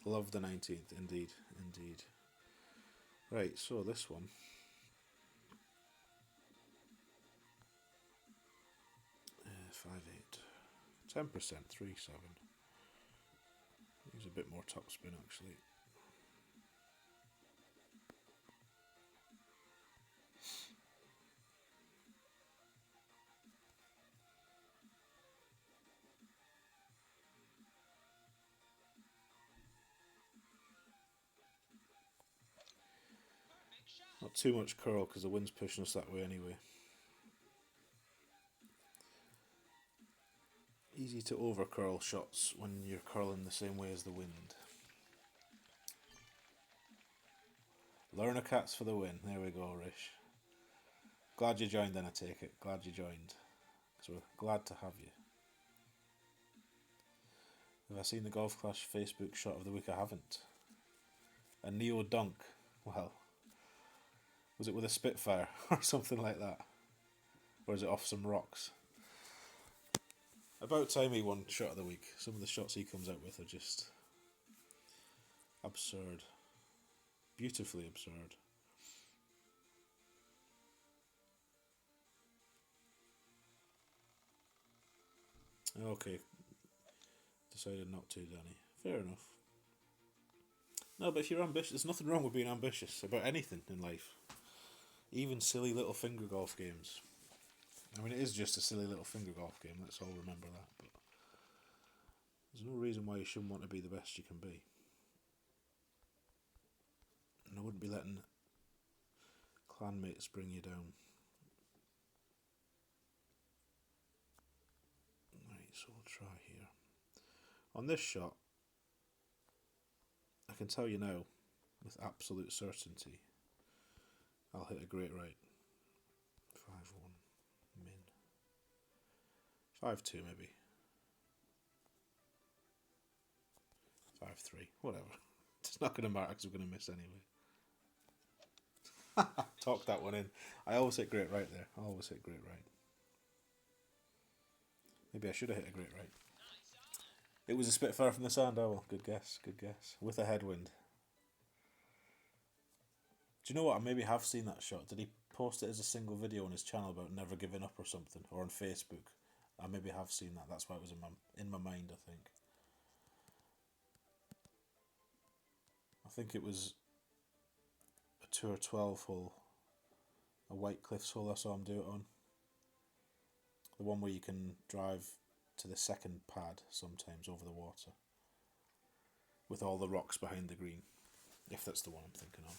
Love the 19th, indeed, indeed. Right, so this one. 5, 8. 10%, 3, 7. Use a bit more top spin actually. Not too much curl because the wind's pushing us that way anyway. Easy to over curl shots when you're curling the same way as the wind. Learner cats for the win. There we go, Rish. Glad you joined then, I take it. Glad you joined. So we're glad to have you. Have I seen the Golf Clash Facebook shot of the week? I haven't. A Neo dunk. Well, was it with a Spitfire or something like that? Or is it off some rocks? About time he won shot of the week. Some of the shots he comes out with are just absurd. Beautifully absurd. Okay, decided not to, Danny. Fair enough. No, but if you're ambitious, there's nothing wrong with being ambitious about anything in life. Even silly little finger golf games. I mean, it is just a silly little finger golf game, let's all remember that. But there's no reason why you shouldn't want to be the best you can be. And I wouldn't be letting clanmates bring you down. Right, so we'll try here. On this shot, I can tell you now, with absolute certainty, I'll hit a great right. 5-1, min. 5-2 maybe. 5-3, whatever. It's not going to matter because we're going to miss anyway. Talk that one in. I always hit great right there. I always hit great right. Maybe I should have hit a great right. It was a Spitfire from the sand. Oh well, good guess, good guess. With a headwind. Do you know what? I maybe have seen that shot. Did he post it as a single video on his channel about never giving up or something? Or on Facebook? I maybe have seen that. That's why it was in my mind, I think. I think it was a Tour 12 hole. A White Cliffs hole I saw him do it on. The one where you can drive to the second pad sometimes over the water. With all the rocks behind the green. If that's the one I'm thinking of.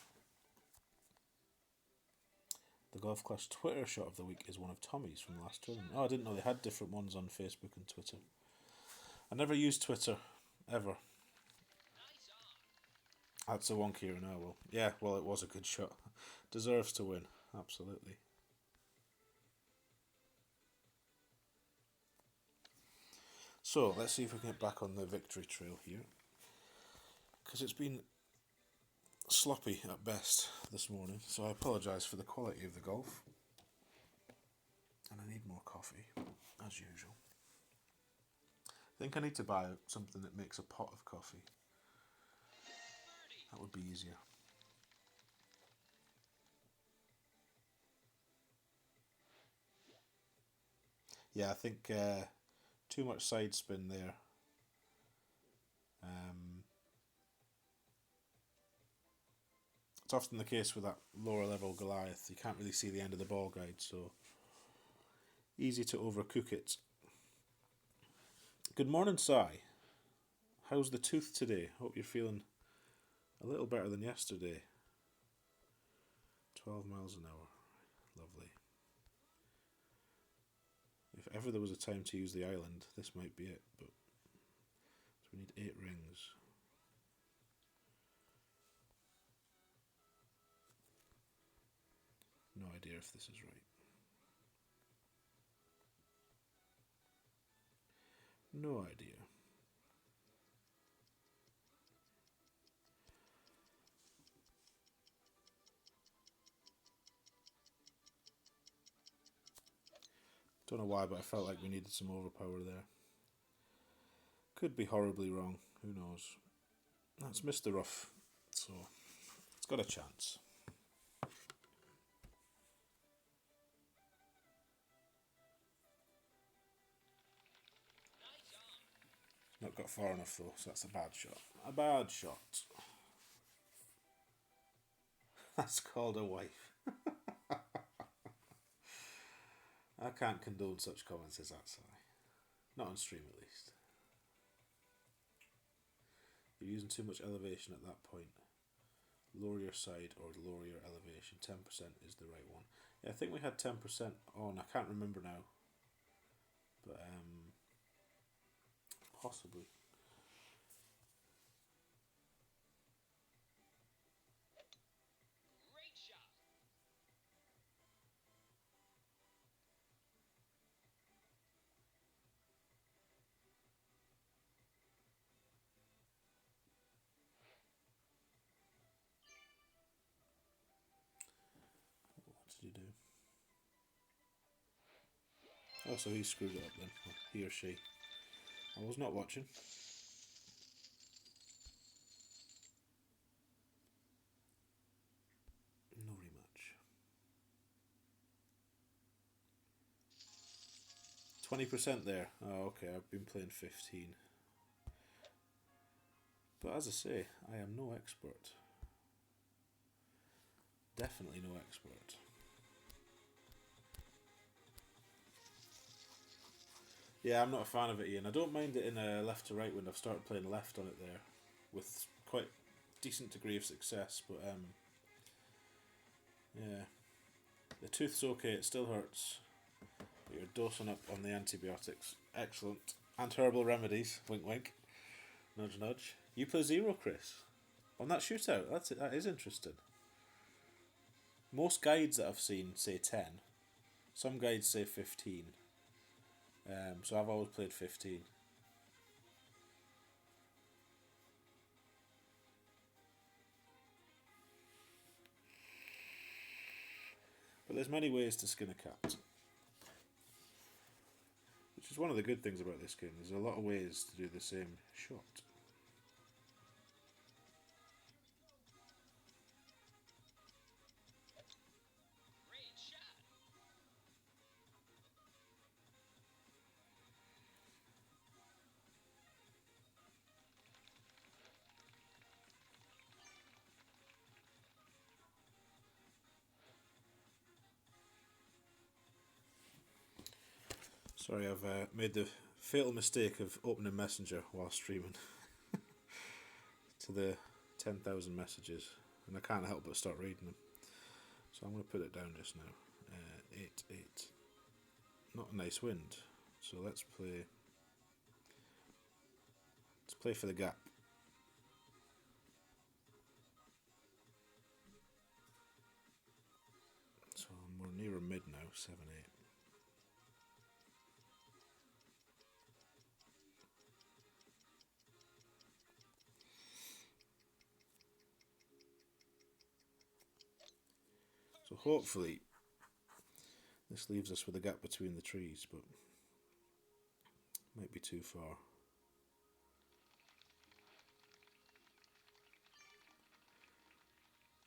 The Golf Clash Twitter shot of the week is one of Tommy's from the last tournament. Oh, I didn't know they had different ones on Facebook and Twitter. I never used Twitter, ever. That's a wonky here now, well. Yeah, well, it was a good shot. Deserves to win, absolutely. So, let's see if we can get back on the victory trail here. Because it's been sloppy at best this morning, so I apologise for the quality of the golf. And I need more coffee, as usual. I think I need to buy something that makes a pot of coffee. That would be easier. Yeah, I think too much side spin there. It's often the case with that lower level Goliath. You can't really see the end of the ball guide, so easy to overcook it. Good morning, Si. How's the tooth today? Hope you're feeling a little better than yesterday. 12 miles an hour. Lovely. If ever there was a time to use the island, this might be it. But so we need 8 rings. No idea if this is right. No idea. Don't know why, but I felt like we needed some overpower there. Could be horribly wrong. Who knows? That's Mr. Rough, so it's got a chance. Not got far enough though, so that's a bad shot. A bad shot. That's called a wife. I can't condone such comments as that, Si. Not on stream, at least. You're using too much elevation at that point. Lower your side or lower your elevation. 10% is the right one. Yeah, I think we had 10% on. I can't remember now. But, possibly. What did he do? Oh, so he screwed it up then. Well, he or she. I was not watching. No rematch. 20% there. Oh, okay, I've been playing 15. But as I say, I am no expert. Definitely no expert. Yeah, I'm not a fan of it, Ian. I don't mind it in a left to right wind. I've started playing left on it there with quite decent degree of success, but yeah. The tooth's okay, it still hurts. But you're dosing up on the antibiotics. Excellent. And herbal remedies. Wink wink. Nudge nudge. You play 0, Chris. On that shootout. That's it. That is interesting. Most guides that I've seen say 10. Some guides say 15. So I've always played 15. But there's many ways to skin a cat. Which is one of the good things about this game. There's a lot of ways to do the same shot. Sorry, I've made the fatal mistake of opening Messenger while streaming to the 10,000 messages, and I can't help but start reading them. So I'm going to put it down just now. 8-8. Not a nice wind. So let's play. Let's play for the gap. So we're near a mid now. 7-8. So hopefully this leaves us with a gap between the trees, but might be too far.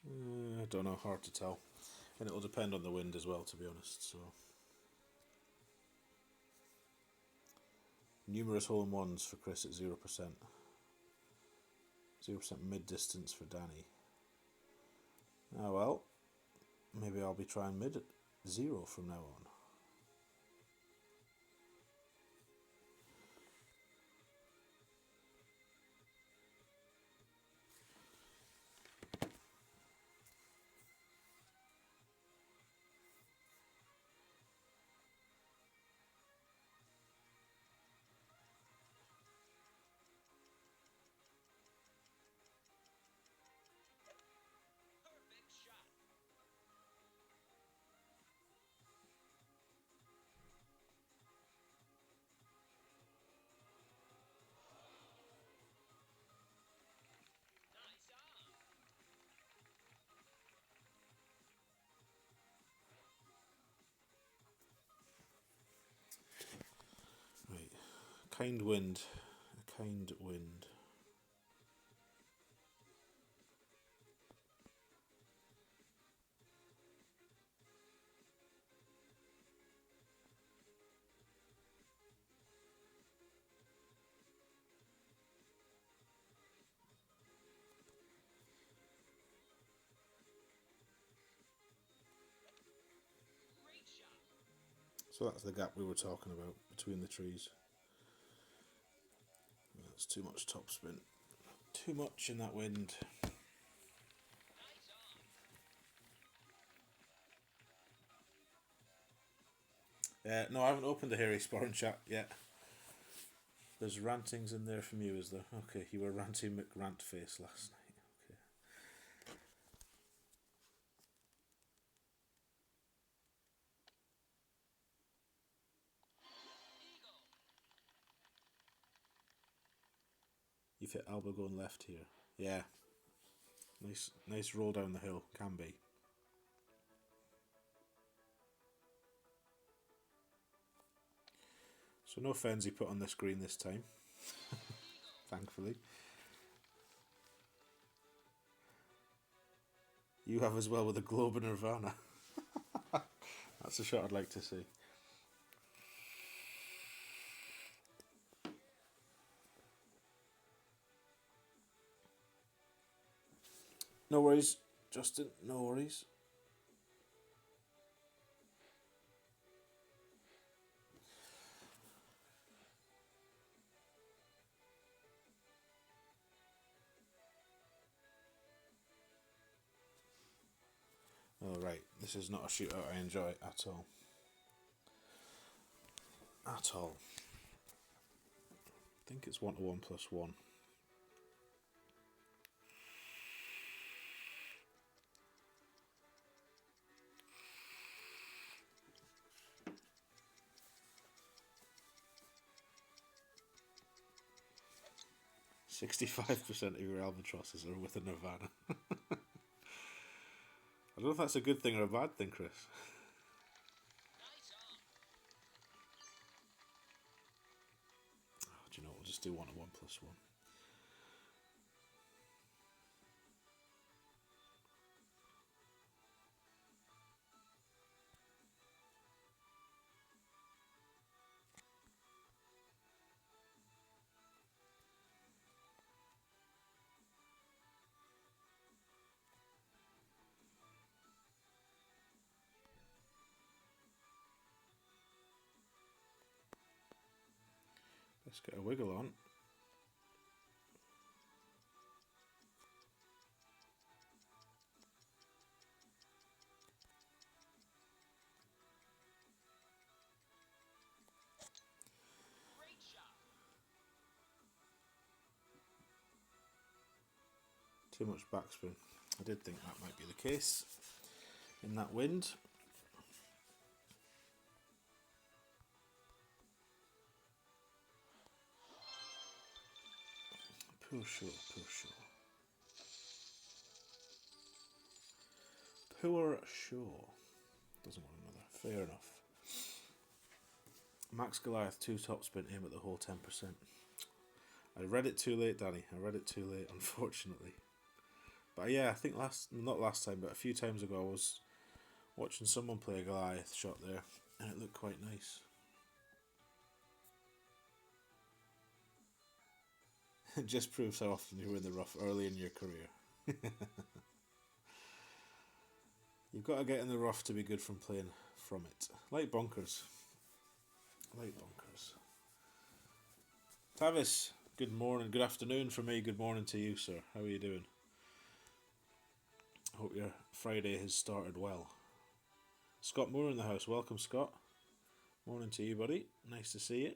I don't know, hard to tell. And it'll depend on the wind as well, to be honest. So numerous hole-in-ones for Chris at 0%. 0% mid-distance for Danny. Ah well, maybe I'll be trying mid at 0 from now on. Right, kind wind, a kind wind. So that's the gap we were talking about between the trees. That's too much topspin. Too much in that wind. No, I haven't opened the Hairy Sporran chat yet. There's rantings in there from you, is there? Okay, you were ranty McRantface last night. Okay. You've hit Alba going left here. Yeah. Nice roll down the hill. Can be. So no Fenzi put on this green this time. Thankfully. You have as well with a globe of Nirvana. That's a shot I'd like to see. No worries, Justin, no worries. Oh, right, this is not a shootout I enjoy at all. At all. I think it's 1-1 plus 1. %65% of your albatrosses are with a Nirvana. I don't know if that's a good thing or a bad thing, Chris. Oh, do you know what? We'll just do 1-1 plus 1. Let's get a wiggle on. Too much backspin. I did think that might be the case in that wind. Poor show, poor show. Poor show. Doesn't want another. Fair enough. Max Goliath 2 topspin, aim at the whole 10%. I read it too late, Danny. I read it too late, unfortunately. But yeah, I think not last time, but a few times ago I was watching someone play a Goliath shot there, and it looked quite nice. It just proves how often you were in the rough early in your career. You've got to get in the rough to be good from playing from it. Like bonkers. Like bonkers. Tavis, good morning, good afternoon for me, good morning to you, sir. How are you doing? Hope your Friday has started well. Scott Moore in the house. Welcome, Scott. Morning to you, buddy. Nice to see you.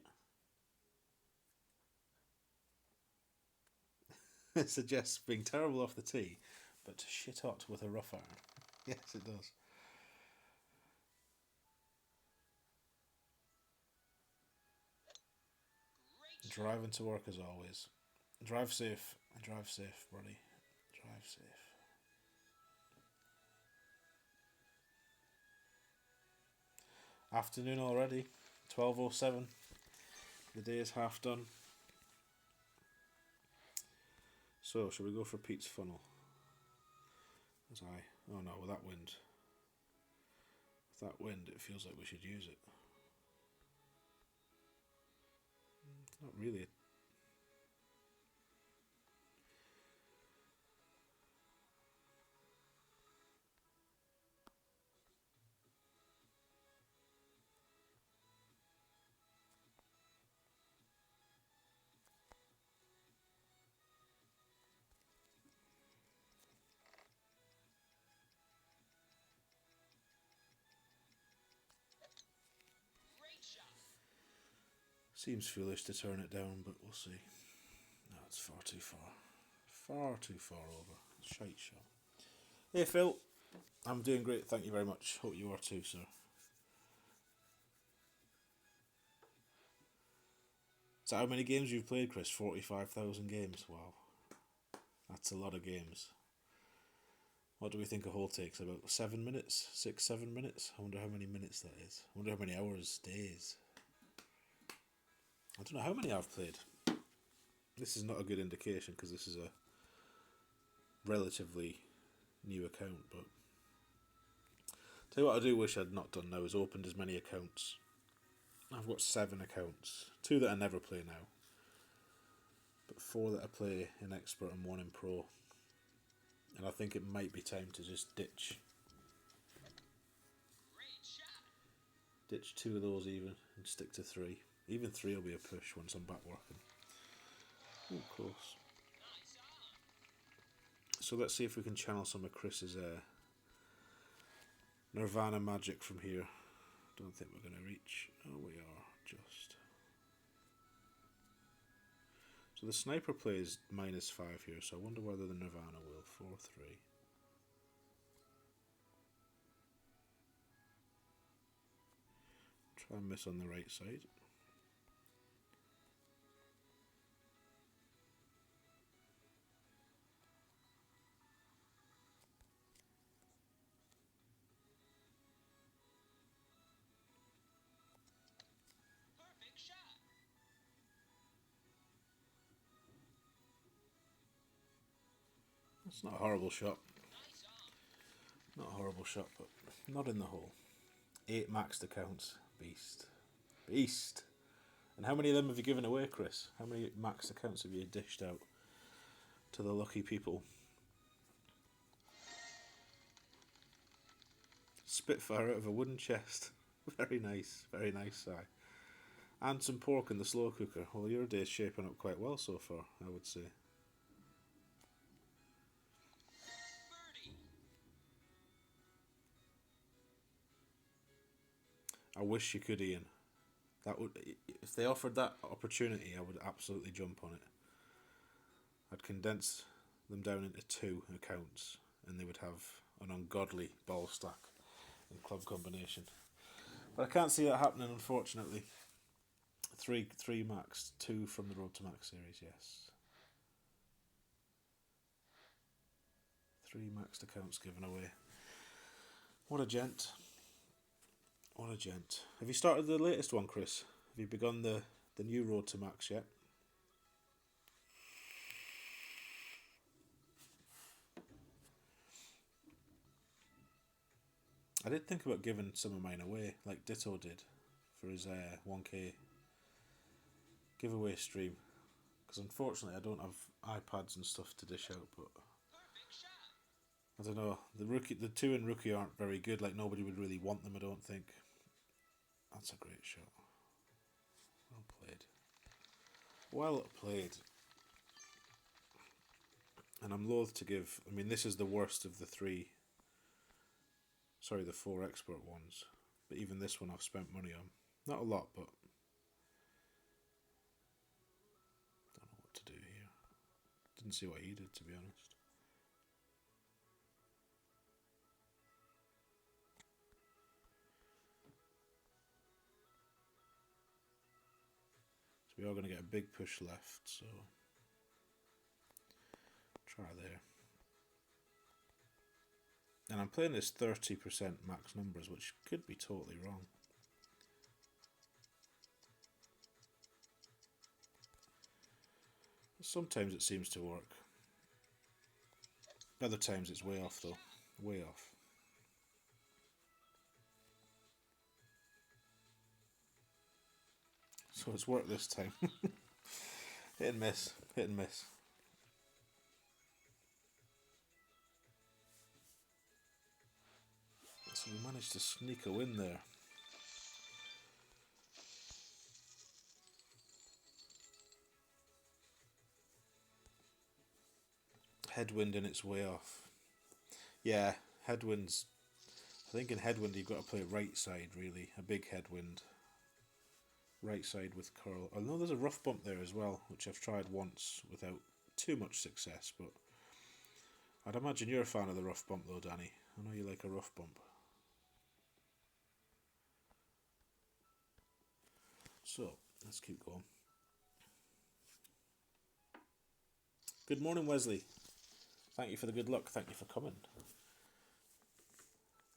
It suggests being terrible off the tee, but shit hot with a rough iron. Yes, it does. Driving to work as always. Drive safe. Drive safe, buddy. Drive safe. Afternoon already. 12:07. The day is half done. So, shall we go for Pete's funnel? Oh no, with that wind. With that wind, it feels like we should use it. Not really. Seems foolish to turn it down, but we'll see. No, it's far too far. Far too far over. Shite shot. Hey Phil, I'm doing great, thank you very much. Hope you are too, sir. So how many games you've played, Chris? 45,000 games. Wow. That's a lot of games. What do we think a hole takes? About 7 minutes? 6, 7 minutes? I wonder how many minutes that is. I wonder how many hours, days. I don't know how many I've played. This is not a good indication because this is a relatively new account, but tell you what I do wish I'd not done now is opened as many accounts. I've got 7 accounts. 2 that I never play now, but 4 that I play in Expert and 1 in Pro. And I think it might be time to just ditch 2 of those even and stick to 3. Even 3 will be a push once I'm back working. Oh, close. So let's see if we can channel some of Chris's Nirvana magic from here. Don't think we're going to reach. Oh, we are just. So the sniper plays -5 here, so I wonder whether the Nirvana will. 4-3. Try and miss on the right side. It's not a horrible shot. Not a horrible shot, but not in the hole. 8 maxed accounts. Beast. Beast. And how many of them have you given away, Chris? How many maxed accounts have you dished out to the lucky people? Spitfire out of a wooden chest. Very nice. Very nice, Si. And some pork in the slow cooker. Well, your day's shaping up quite well so far, I would say. I wish you could, Ian. That would, if they offered that opportunity, I would absolutely jump on it. I'd condense them down into 2 accounts, and they would have an ungodly ball stack in club combination. But I can't see that happening, unfortunately. 3 max, 2 from the Road to Max series, yes. 3 maxed accounts given away. What a gent. What a gent. Have you started the latest one, Chris? Have you begun the new Road to Max yet? I did think about giving some of mine away, like Ditto did, for his 1K giveaway stream. Because unfortunately I don't have iPads and stuff to dish out, but I don't know. The 2 in rookie aren't very good. Like, nobody would really want them, I don't think. That's a great shot. Well played. Well played. And I'm loath to give. I mean, this is the worst of the 3. Sorry, the 4 expert ones. But even this one I've spent money on. Not a lot, but don't know what to do here. Didn't see what he did, to be honest. So we are going to get a big push left, so try there. And I'm playing this 30% max numbers, which could be totally wrong. Sometimes it seems to work. Other times it's way off though. Way off. So it's worked this time. Hit and miss. Hit and miss. So we managed to sneak a win there. Headwind and it's way off. Yeah, headwinds. I think in headwind you've got to play right side really. A big headwind. Right side with curl. I know there's a rough bump there as well, which I've tried once without too much success, but I'd imagine you're a fan of the rough bump though, Danny. I know you like a rough bump. So, let's keep going. Good morning, Wesley. Thank you for the good luck. Thank you for coming.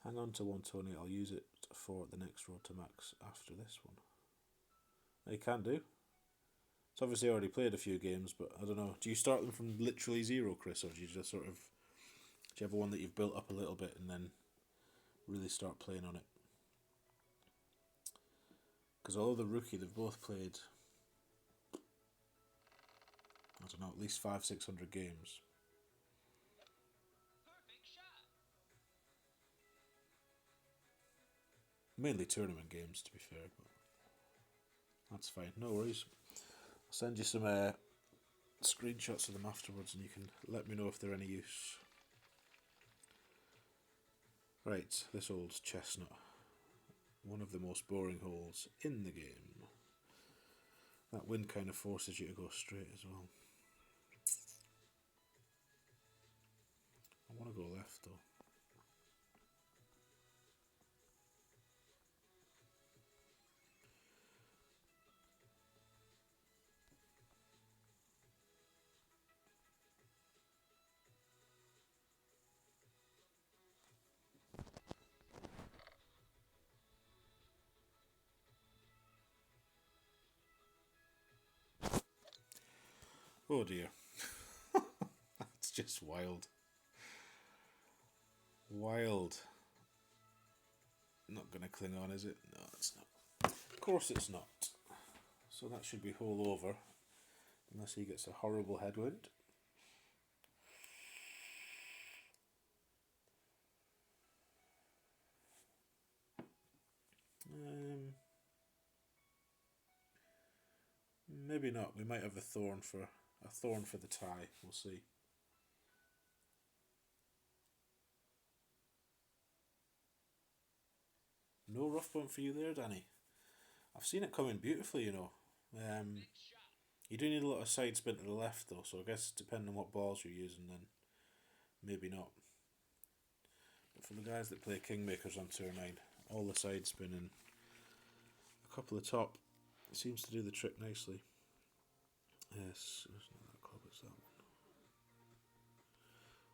Hang on to one, Tony. I'll use it for the next Road to Max after this one. You can do. It's obviously already played a few games, but I don't know. Do you start them from literally 0, Chris, or do you just sort of... Do you have one that you've built up a little bit and then really start playing on it? Because although the rookie, they've both played, I don't know, at least 500-600 games. Mainly tournament games, to be fair, but that's fine. No worries. I'll send you some screenshots of them afterwards, and you can let me know if they're any use. Right, this old chestnut. One of the most boring holes in the game. That wind kind of forces you to go straight as well. I want to go left though. Oh dear. That's just wild. Wild. Not going to cling on, is it? No, it's not. Of course it's not. So that should be hole over. Unless he gets a horrible headwind. Maybe not. We might have a thorn for the tie. We'll see. No rough bump for you there, Danny. I've seen it coming beautifully, you know. You do need a lot of side spin to the left though, so I guess depending on what balls you're using, then maybe not. But for the guys that play Kingmakers on Tour 9, all the side spin and a couple of top, it seems to do the trick nicely. Yes, it's not that club, it's that one.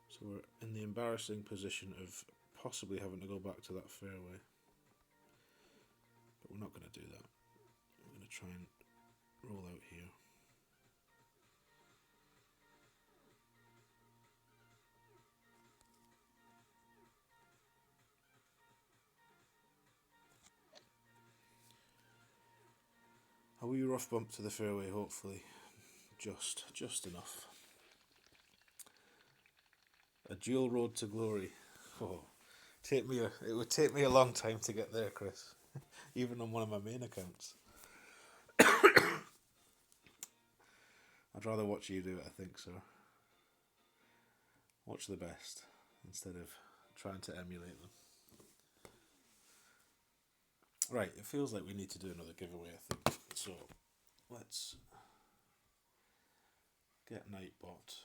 So we're in the embarrassing position of possibly having to go back to that fairway. But we're not going to do that. We're going to try and roll out here. A wee rough bump to the fairway, hopefully. Just enough. A dual road to glory. Oh, it would take me a long time to get there, Chris. Even on one of my main accounts. I'd rather watch you do it, I think, so. Watch the best instead of trying to emulate them. Right, it feels like we need to do another giveaway, I think. So, let's get Nightbot,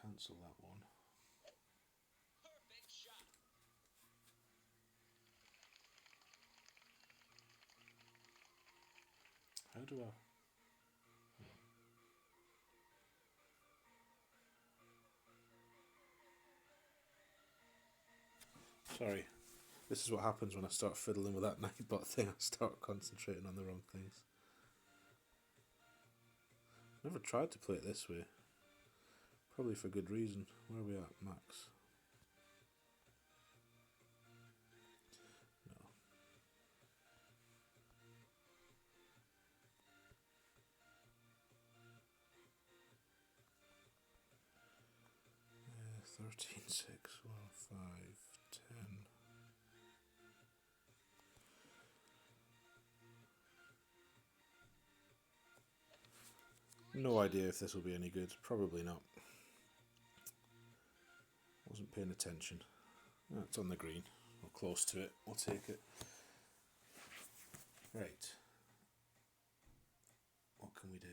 cancel that one. How do I... Sorry, this is what happens when I start fiddling with that Nightbot thing. I start concentrating on the wrong things. Never tried to play it this way. Probably for good reason. Where are we at, max? No. 13, 6, 1, 5, 10. No idea if this will be any good. Probably not. Wasn't paying attention. Oh, it's on the green. Or close to it. We'll take it. Right. What can we do?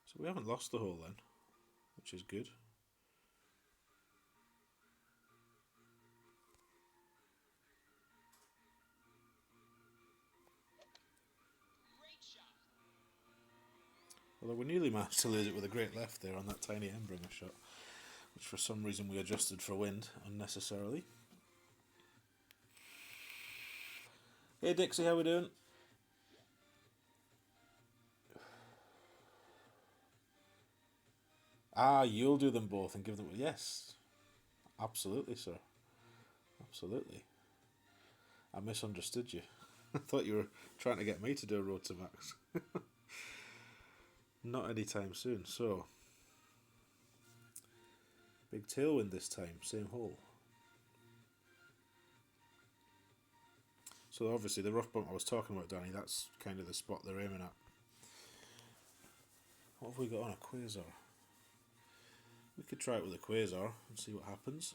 So we haven't lost the hole then, which is good. Although we nearly managed to lose it with a great left there on that tiny end-bringer shot, which for some reason we adjusted for wind unnecessarily. Hey Dixie, how we doing? Ah, you'll do them both and give them... Yes. Absolutely, sir. Absolutely. I misunderstood you. I thought you were trying to get me to do a road to max. Not anytime soon. So, big tailwind this time, same hole. So obviously the rough bump I was talking about, Danny, that's kind of the spot they're aiming at. What have we got on a quasar? We could try it with a quasar and see what happens.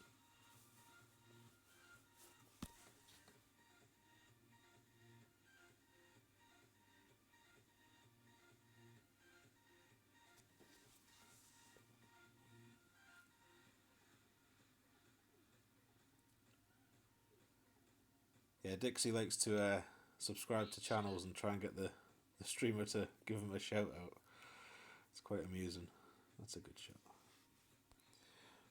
Yeah, Dixie likes to subscribe to channels and try and get the streamer to give him a shout out. It's quite amusing. That's a good shot.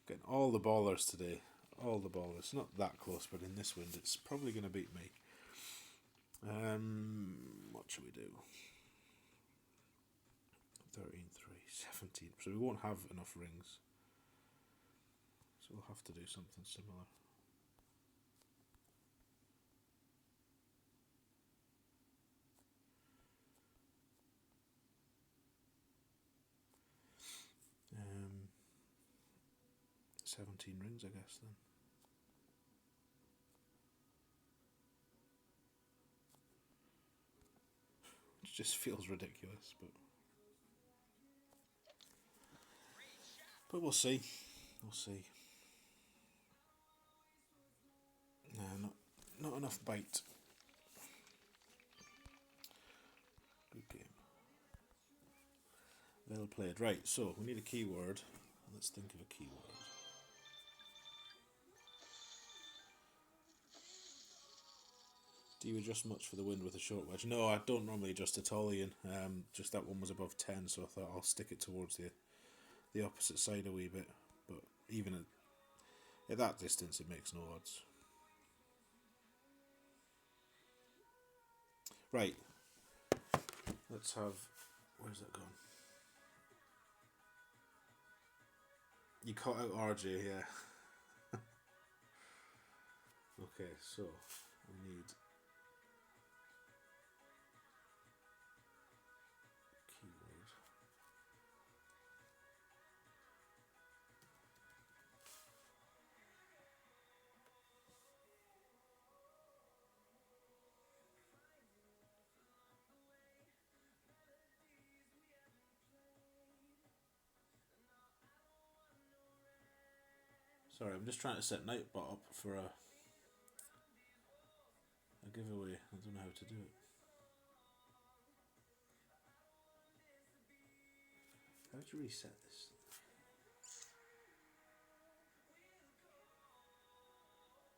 Getting all the ballers today. All the ballers. Not that close, but in this wind it's probably going to beat me. What should we do? 13, 3, 17. So we won't have enough rings. So we'll have to do something similar. Um, 17 rings, I guess, then. Which just feels ridiculous, but we'll see. We'll see. Nah, not enough bite. Good game. Well played. Right, so we need a keyword. Let's think of a keyword. Do you adjust much for the wind with a short wedge? No, I don't normally adjust at all, Ian. Just that one was above 10, so I thought I'll stick it towards the opposite side a wee bit. But even at that distance, it makes no odds. Right. Let's have... Where's that gone? You caught out RJ, yeah. Okay, so we need... keyword. Sorry, I'm just trying to set Nightbot up for a giveaway. I don't know how to do it. How do you reset this?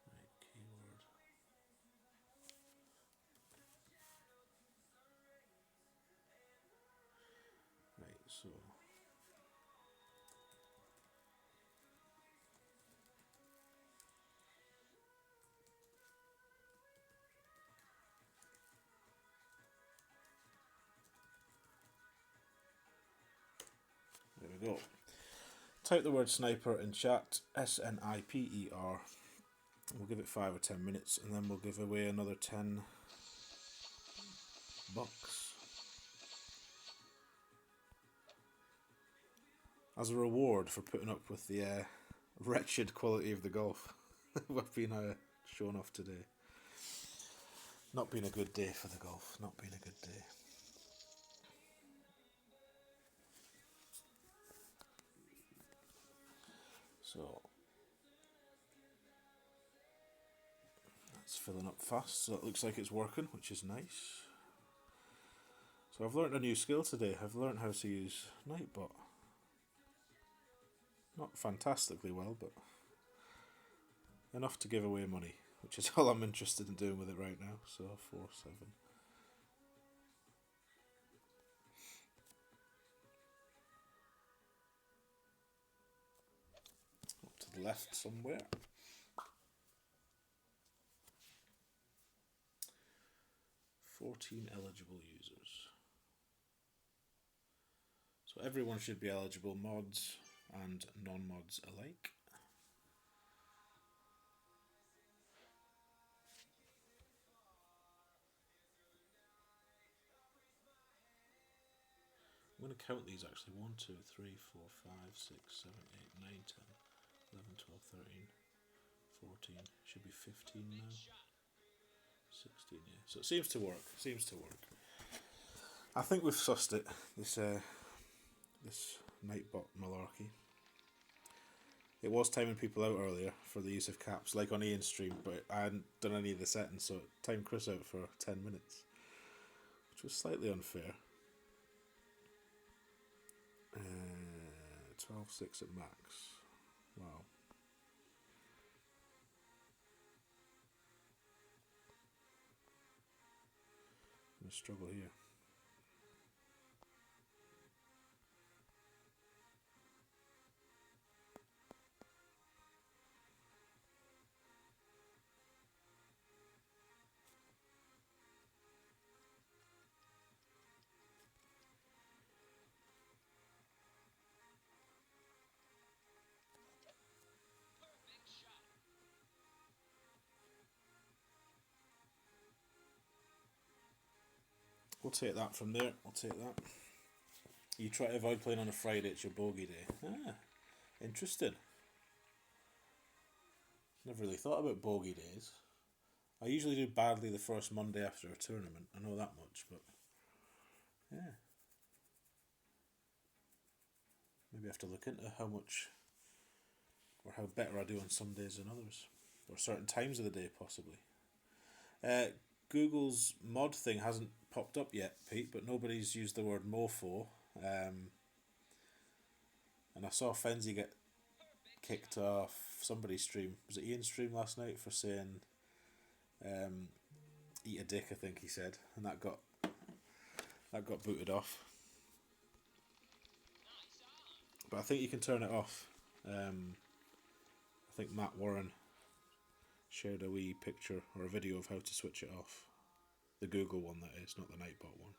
Right, keyword. Right, so... There we go. Type the word sniper in chat, SNIPER. We'll give it 5 or 10 minutes and then we'll give away another $10. As a reward for putting up with the wretched quality of the golf we've been shown off today. Not been a good day for the golf, not been a good day. So that's filling up fast, so it looks like it's working, which is nice. So I've learnt a new skill today. I've learnt how to use Nightbot. Not fantastically well, but enough to give away money, which is all I'm interested in doing with it right now. So 4, 7. Up to the left somewhere. 14 eligible users. So everyone should be eligible, mods and non-mods alike. I'm going to count these actually. 1, 2, 3, 4, 5, 6, 7, 8, 9, 10, 11, 12, 13, 14. Should be 15 now. 16, yeah. So it seems to work. I think we've sussed it. This Nightbot malarkey. It was timing people out earlier for the use of caps, like on Ian's stream, but I hadn't done any of the settings, so it timed Chris out for 10 minutes, which was slightly unfair. 12.6 at max. Wow. I'm going to struggle here. We'll take that from there. I'll take that. You try to avoid playing on a Friday, it's your bogey day. Ah, interesting. Never really thought about bogey days. I usually do badly the first Monday after a tournament. I know that much, but yeah. Maybe I have to look into how much or how better I do on some days than others. Or certain times of the day, possibly. Google's mod thing hasn't popped up yet, Pete, but nobody's used the word mofo. And I saw Fenzi get kicked off somebody's stream. Was it Ian's stream last night for saying eat a dick, I think he said, and that got booted off. But I think you can turn it off. I think Matt Warren shared a wee picture or a video of how to switch it off. The Google one, that is, not the Nightbot one.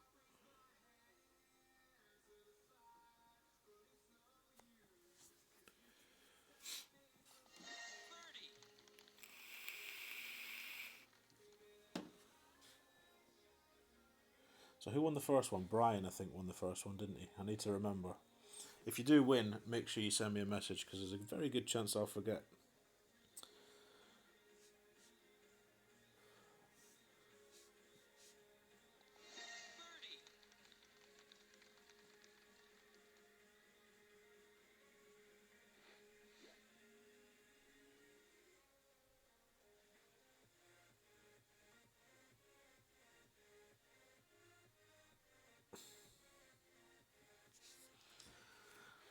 So who won the first one? Brian, I think, won the first one, didn't he? I need to remember. If you do win, make sure you send me a message, because there's a very good chance I'll forget.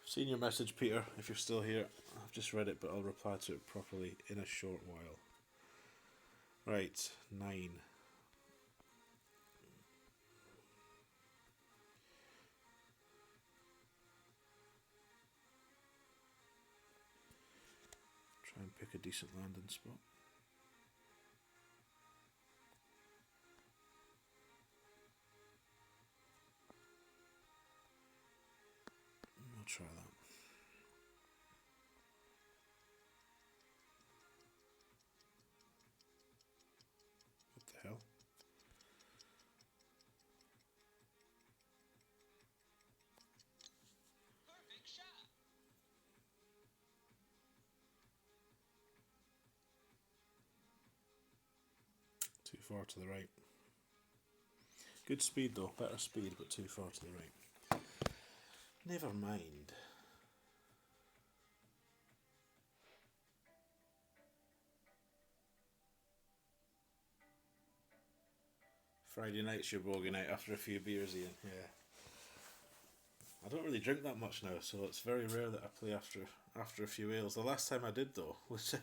Seen your message, Peter, if you're still here. I've just read it, but I'll reply to it properly in a short while. Right, 9. Try and pick a decent landing spot. I'll try that. What the hell? Too far to the right. Good speed though, better speed, but too far to the right. Never mind. Friday night's your bogey night after a few beers, Ian. Yeah. I don't really drink that much now, so it's very rare that I play after a few ales. The last time I did though was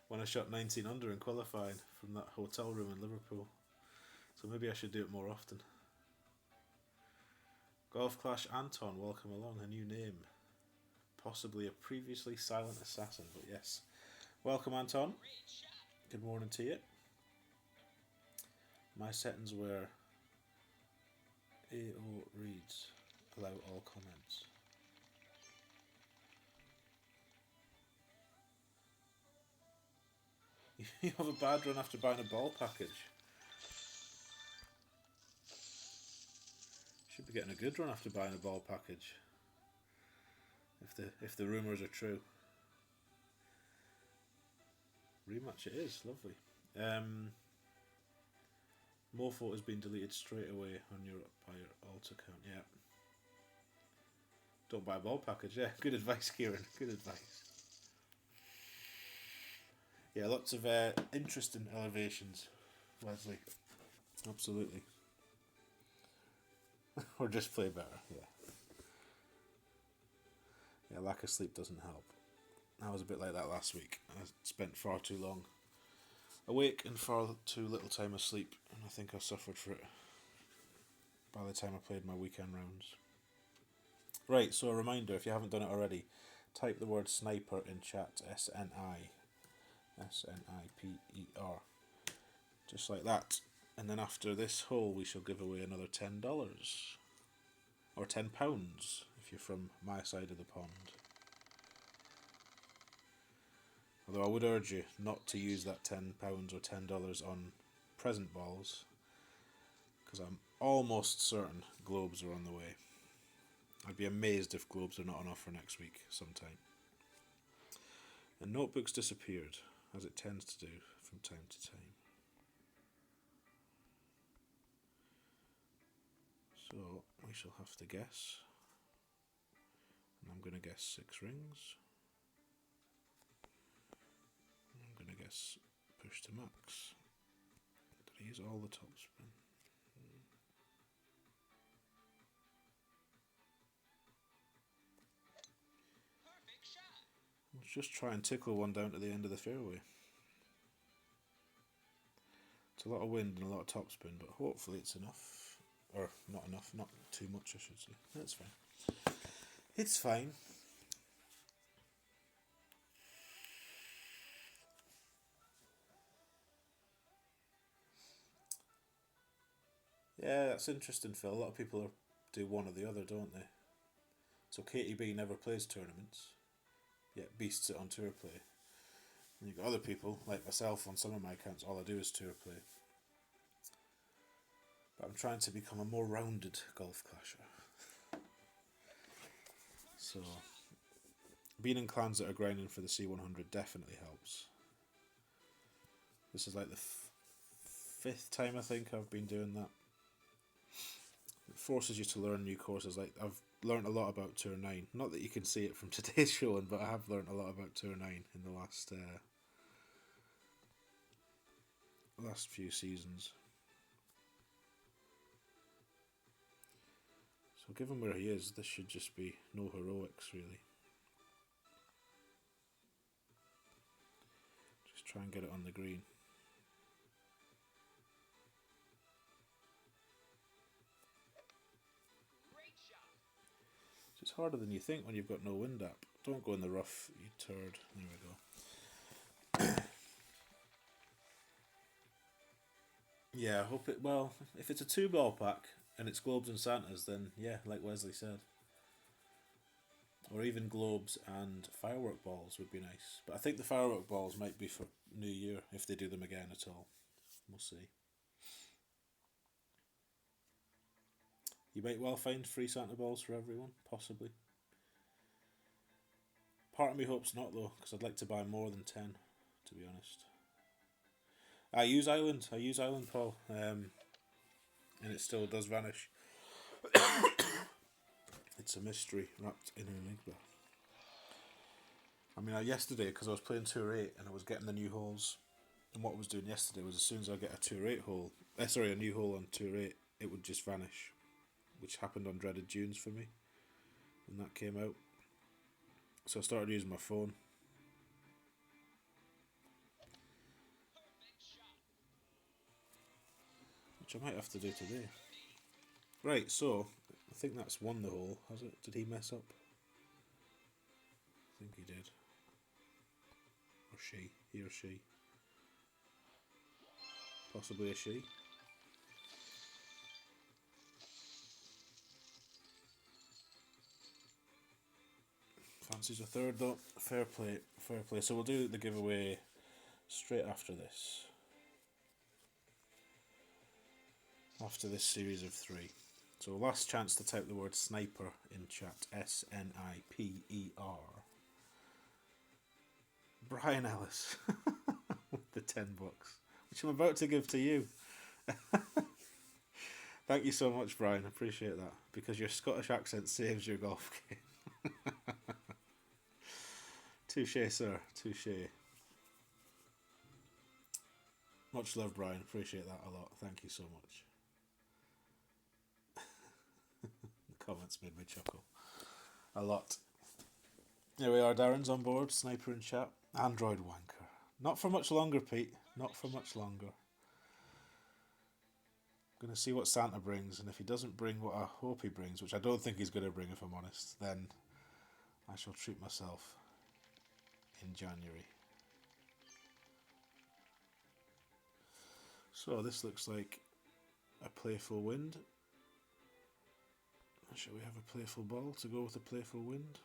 when I shot 19 under in qualifying from that hotel room in Liverpool. So maybe I should do it more often. Golf Clash Anton, welcome along, a new name. Possibly a previously silent assassin, but yes. Welcome, Anton. Good morning to you. My settings were AO reads, allow all comments. You have a bad run after buying a ball package. Should They're getting a good run after buying a ball package. If the rumours are true. Rematch it is, lovely. More photos been deleted straight away on your alt account. Yeah. Don't buy a ball package. Yeah, good advice, Kieran. Good advice. Yeah, lots of interesting elevations, Leslie. Absolutely. Or just play better. Yeah. Yeah, lack of sleep doesn't help. I was a bit like that last week. I spent far too long awake and far too little time asleep, and I think I suffered for it by the time I played my weekend rounds. Right, so a reminder, if you haven't done it already, type the word sniper in chat, SNIPER, just like that. And then after this hole we shall give away another $10, or £10 if you're from my side of the pond. Although I would urge you not to use that £10 or $10 on present balls, because I'm almost certain globes are on the way. I'd be amazed if globes are not on offer next week sometime. And notebooks disappeared, as it tends to do from time to time. So we shall have to guess. And I'm going to guess 6 rings. I'm going to guess push to max. Did I use all the top spin? Let's just try and tickle one down to the end of the fairway. It's a lot of wind and a lot of topspin, but hopefully it's enough. Or not enough, not too much I should say. That's fine. It's fine. Yeah, that's interesting, Phil. A lot of people do one or the other, don't they? So Katie B never plays tournaments, yet beasts it on tour play. And you've got other people, like myself on some of my accounts, all I do is tour play. But I'm trying to become a more rounded golf clasher. So, being in clans that are grinding for the C100 definitely helps. This is like the 5th time I think I've been doing that. It forces you to learn new courses. Like I've learnt a lot about Tour 9. Not that you can see it from today's showing, but I have learnt a lot about Tour 9 in the last few seasons. So given where he is, this should just be no heroics really. Just try and get it on the green. It's harder than you think when you've got no wind up. Don't go in the rough, you turd. There we go. Yeah, I hope it. Well, if it's a 2-ball pack and it's globes and Santas, then yeah, like Wesley said. Or even globes and firework balls would be nice. But I think the firework balls might be for New Year, if they do them again at all. We'll see. You might well find free Santa balls for everyone, possibly. Part of me hopes not though, because I'd like to buy more than 10, to be honest. I use Island, Paul, and it still does vanish. It's a mystery wrapped in an enigma. I mean, yesterday, because I was playing Tour 8 and I was getting the new holes, and what I was doing yesterday was as soon as I get a Tour 8 hole, a new hole on Tour 8, it would just vanish, which happened on Dreaded Dunes for me when that came out. So I started using my phone. Which I might have to do today. Right, so I think that's won the hole, has it? Did he mess up? I think he did. Or she. He or she. Possibly a she. Fancies a third though. Fair play, fair play. So we'll do the giveaway straight after this. After this series of 3. So last chance to type the word sniper in chat. SNIPER. Brian Ellis with the $10, which I'm about to give to you. Thank you so much, Brian. I appreciate that, because your Scottish accent saves your golf game. Touche, sir. Touche. Much love, Brian. Appreciate that a lot. Thank you so much. The comments made me chuckle a lot. There we are. Darren's on board. Sniper in chat. Android wanker. Not for much longer, Pete. Not for much longer. Going to see what Santa brings, and if he doesn't bring what I hope he brings, which I don't think he's going to bring if I'm honest, then I shall treat myself in January. So this looks like a playful wind. Shall we have a playful ball to go with a playful wind?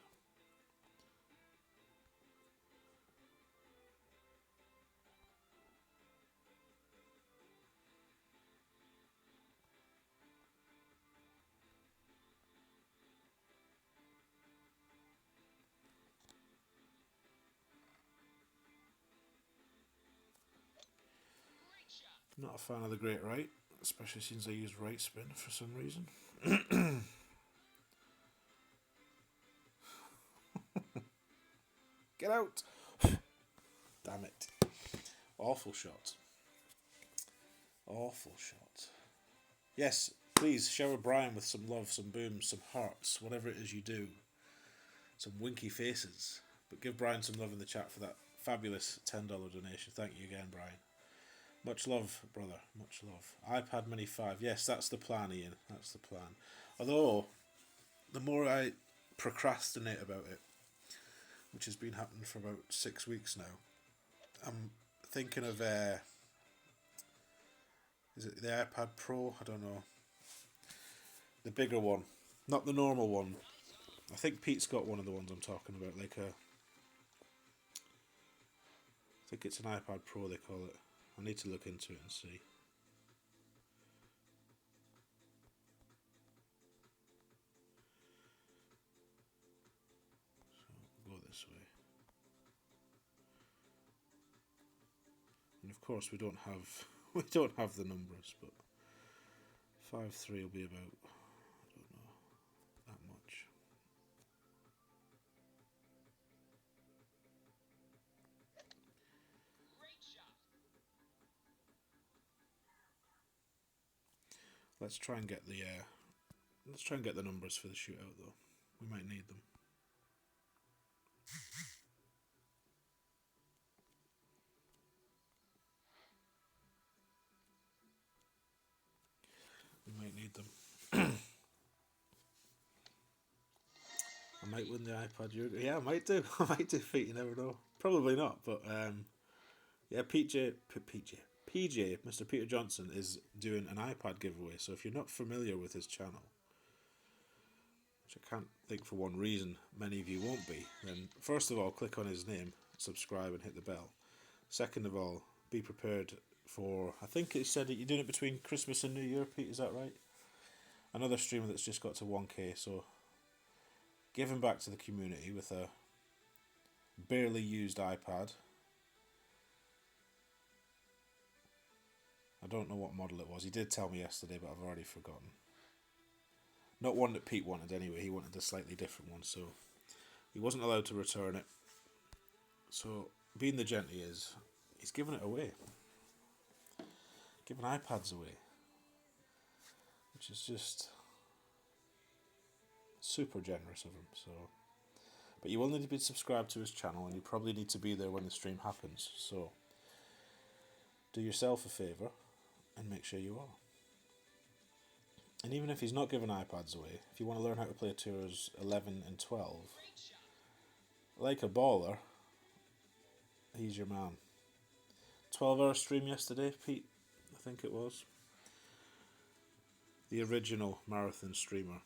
Not a fan of the great right, especially since I use right spin for some reason. Get out! Damn it. Awful shot. Awful shot. Yes, please shower Brian with some love, some booms, some hearts, whatever it is you do. Some winky faces. But give Brian some love in the chat for that fabulous $10 donation. Thank you again, Brian. Much love, brother. Much love. iPad Mini 5. Yes, that's the plan, Ian. That's the plan. Although, the more I procrastinate about it, which has been happening for about 6 weeks now, I'm thinking of is it the iPad Pro? I don't know. The bigger one, not the normal one. I think Pete's got one of the ones I'm talking about, like I think it's an iPad Pro they call it. I need to look into it and see. So go this way. And of course we don't have the numbers, but 5.3 will be about, I don't know, that much. Let's try and get the numbers for the shootout though. We might need them. We might need them. I might win the iPad. Yeah, I might do. I might do, Pete. You never know. Probably not, but yeah, PJ, Mr. Peter Johnson is doing an iPad giveaway. So if you're not familiar with his channel, which I can't think for one reason many of you won't be, then first of all, click on his name, subscribe, and hit the bell. Second of all, be prepared for, I think it said that you're doing it between Christmas and New Year, Pete, is that right? Another streamer that's just got to 1K, so giving back to the community with a barely used iPad. I don't know what model it was. He did tell me yesterday, but I've already forgotten. Not one that Pete wanted anyway. He wanted a slightly different one, so he wasn't allowed to return it. So, being the gent he is, he's giving it away. Giving iPads away. Which is just super generous of him. So, but you will need to be subscribed to his channel, and you probably need to be there when the stream happens. So, do yourself a favour and make sure you are. And even if he's not giving iPads away, if you want to learn how to play Tours 11 and 12, like a baller, he's your man. 12-hour stream yesterday, Pete, I think it was. The original marathon streamer.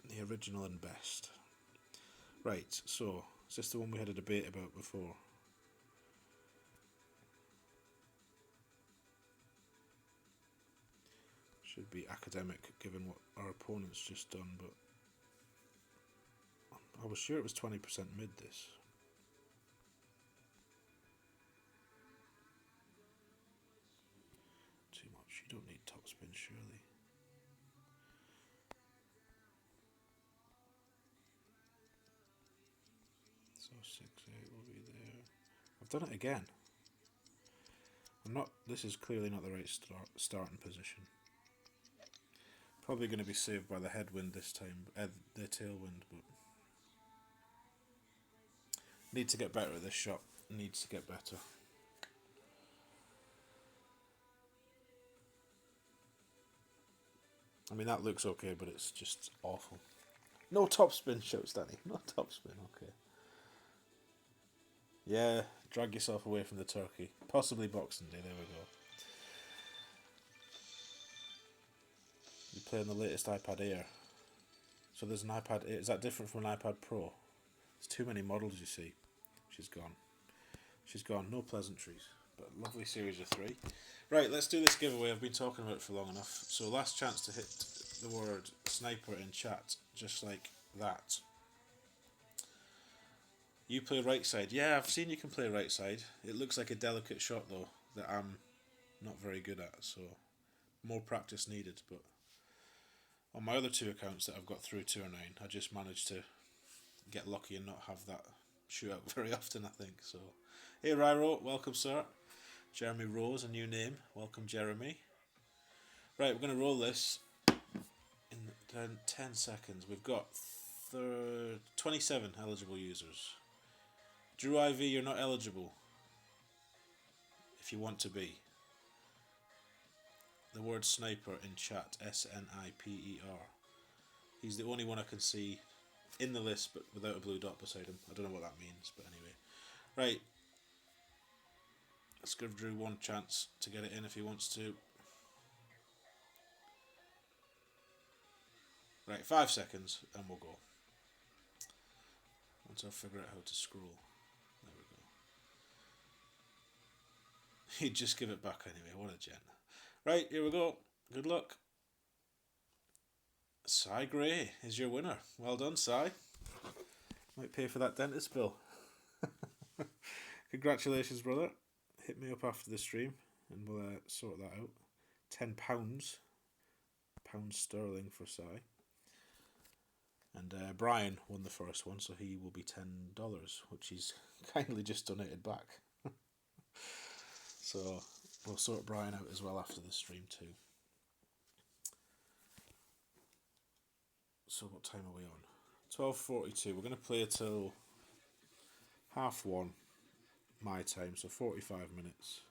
The original and best. Right, so, is this the one we had a debate about before? Should be academic given what our opponent's just done, but I was sure it was 20% mid this. Too much. You don't need topspin, surely. So 6-8 will be there. I've done it again. This is clearly not the right starting position. Probably going to be saved by the headwind this time, the tailwind, but need to get better at this shot. Needs to get better. I mean, that looks okay, but it's just awful. No topspin, shouts Danny. No topspin, okay. Yeah, drag yourself away from the turkey. Possibly Boxing Day, there we go. You play on the latest iPad Air. So there's an iPad Air. Is that different from an iPad Pro? There's too many models, you see. She's gone. She's gone. No pleasantries. But lovely series of 3. Right, let's do this giveaway. I've been talking about it for long enough. So last chance to hit the word sniper in chat, just like that. You play right side. Yeah, I've seen you can play right side. It looks like a delicate shot though that I'm not very good at, so more practice needed. But on my other 2 accounts that I've got through Tour 9, I just managed to get lucky and not have that shootout very often, I think. So, hey Ryro, welcome sir. Jeremy Rose, a new name. Welcome Jeremy. Right, we're going to roll this in 10 seconds. We've got 27 eligible users. Drew IV, you're not eligible. If you want to be. The word sniper in chat, SNIPER. He's the only one I can see in the list, but without a blue dot beside him. I don't know what that means, but anyway. Right. Let's give Drew one chance to get it in if he wants to. Right, 5 seconds and we'll go. Once I figure out how to scroll. There we go. He'd just give it back anyway, what a gent. Right, here we go. Good luck. Cy Gray is your winner. Well done, Cy. Might pay for that dentist bill. Congratulations, brother. Hit me up after the stream and we'll sort that out. £10. Pounds sterling for Cy. And Brian won the first one, so he will be $10, which he's kindly just donated back. So we'll sort Brian out as well after the stream too. So what time are we on? 12:42. We're going to play till 1:30 my time, so 45 minutes,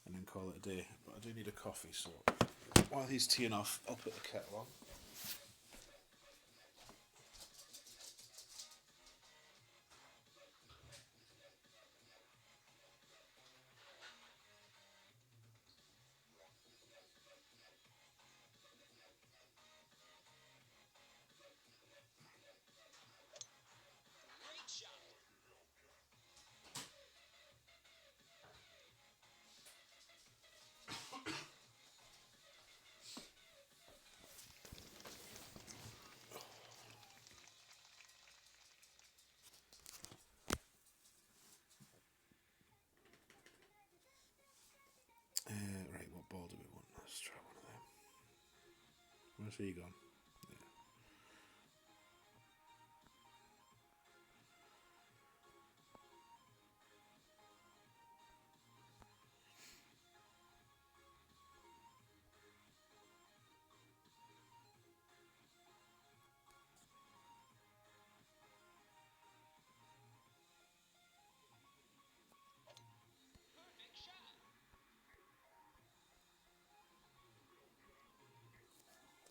and then call it a day. But I do need a coffee, so while he's teeing off, I'll put the kettle on. Right, what ball do we want? Let's try one of them. Where's he gone? Yeah.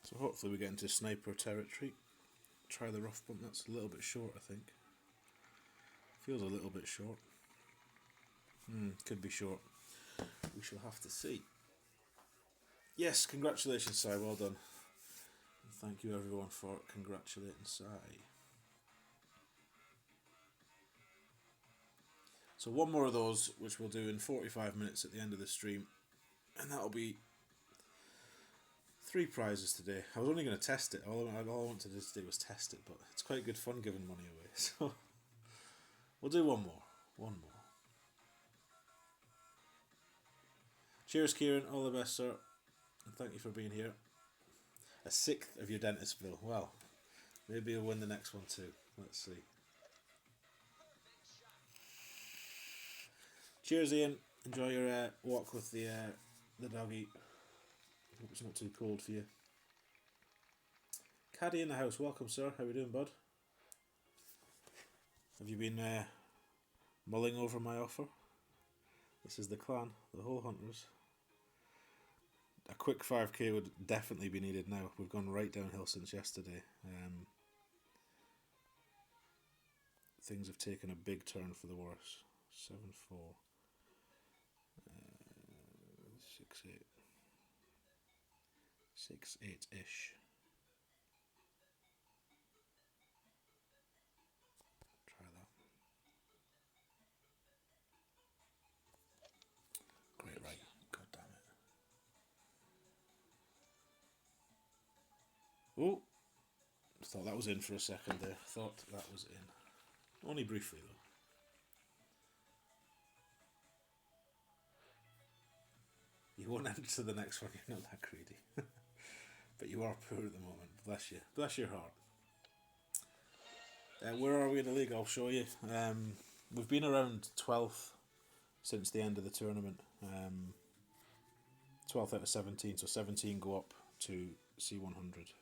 So hopefully we get into sniper territory. Try the rough bump. That's a little bit short, I think. Feels a little bit short. Could be short. We shall have to see. Yes, congratulations, Si. Well done. And thank you everyone for congratulating Si. So one more of those, which we'll do in 45 minutes at the end of the stream, and that'll be 3 prizes today. I was only going to test it. All I wanted to do today was test it, but it's quite good fun giving money away. So we'll do one more. One more. Cheers, Kieran. All the best, sir. And thank you for being here. A 6th of your dentist bill. Well, maybe you'll win the next one too. Let's see. Cheers, Ian. Enjoy your walk with the doggy. Hope it's not too cold for you. Caddy in the house. Welcome, sir. How are we doing, bud? Have you been mulling over my offer? This is the clan, the whole hunters. A quick 5k would definitely be needed now. We've gone right downhill since yesterday. Things have taken a big turn for the worse. 7-4. 6-8. 6-8-ish. Try that. Great, right. God damn it. Oh! Thought that was in for a second there. Thought that was in. Only briefly though. You won't enter the next one, you're not that greedy. But you are poor at the moment. Bless you. Bless your heart. Where are we in the league? I'll show you. We've been around 12th since the end of the tournament. 12th out of 17, so 17 go up to C100.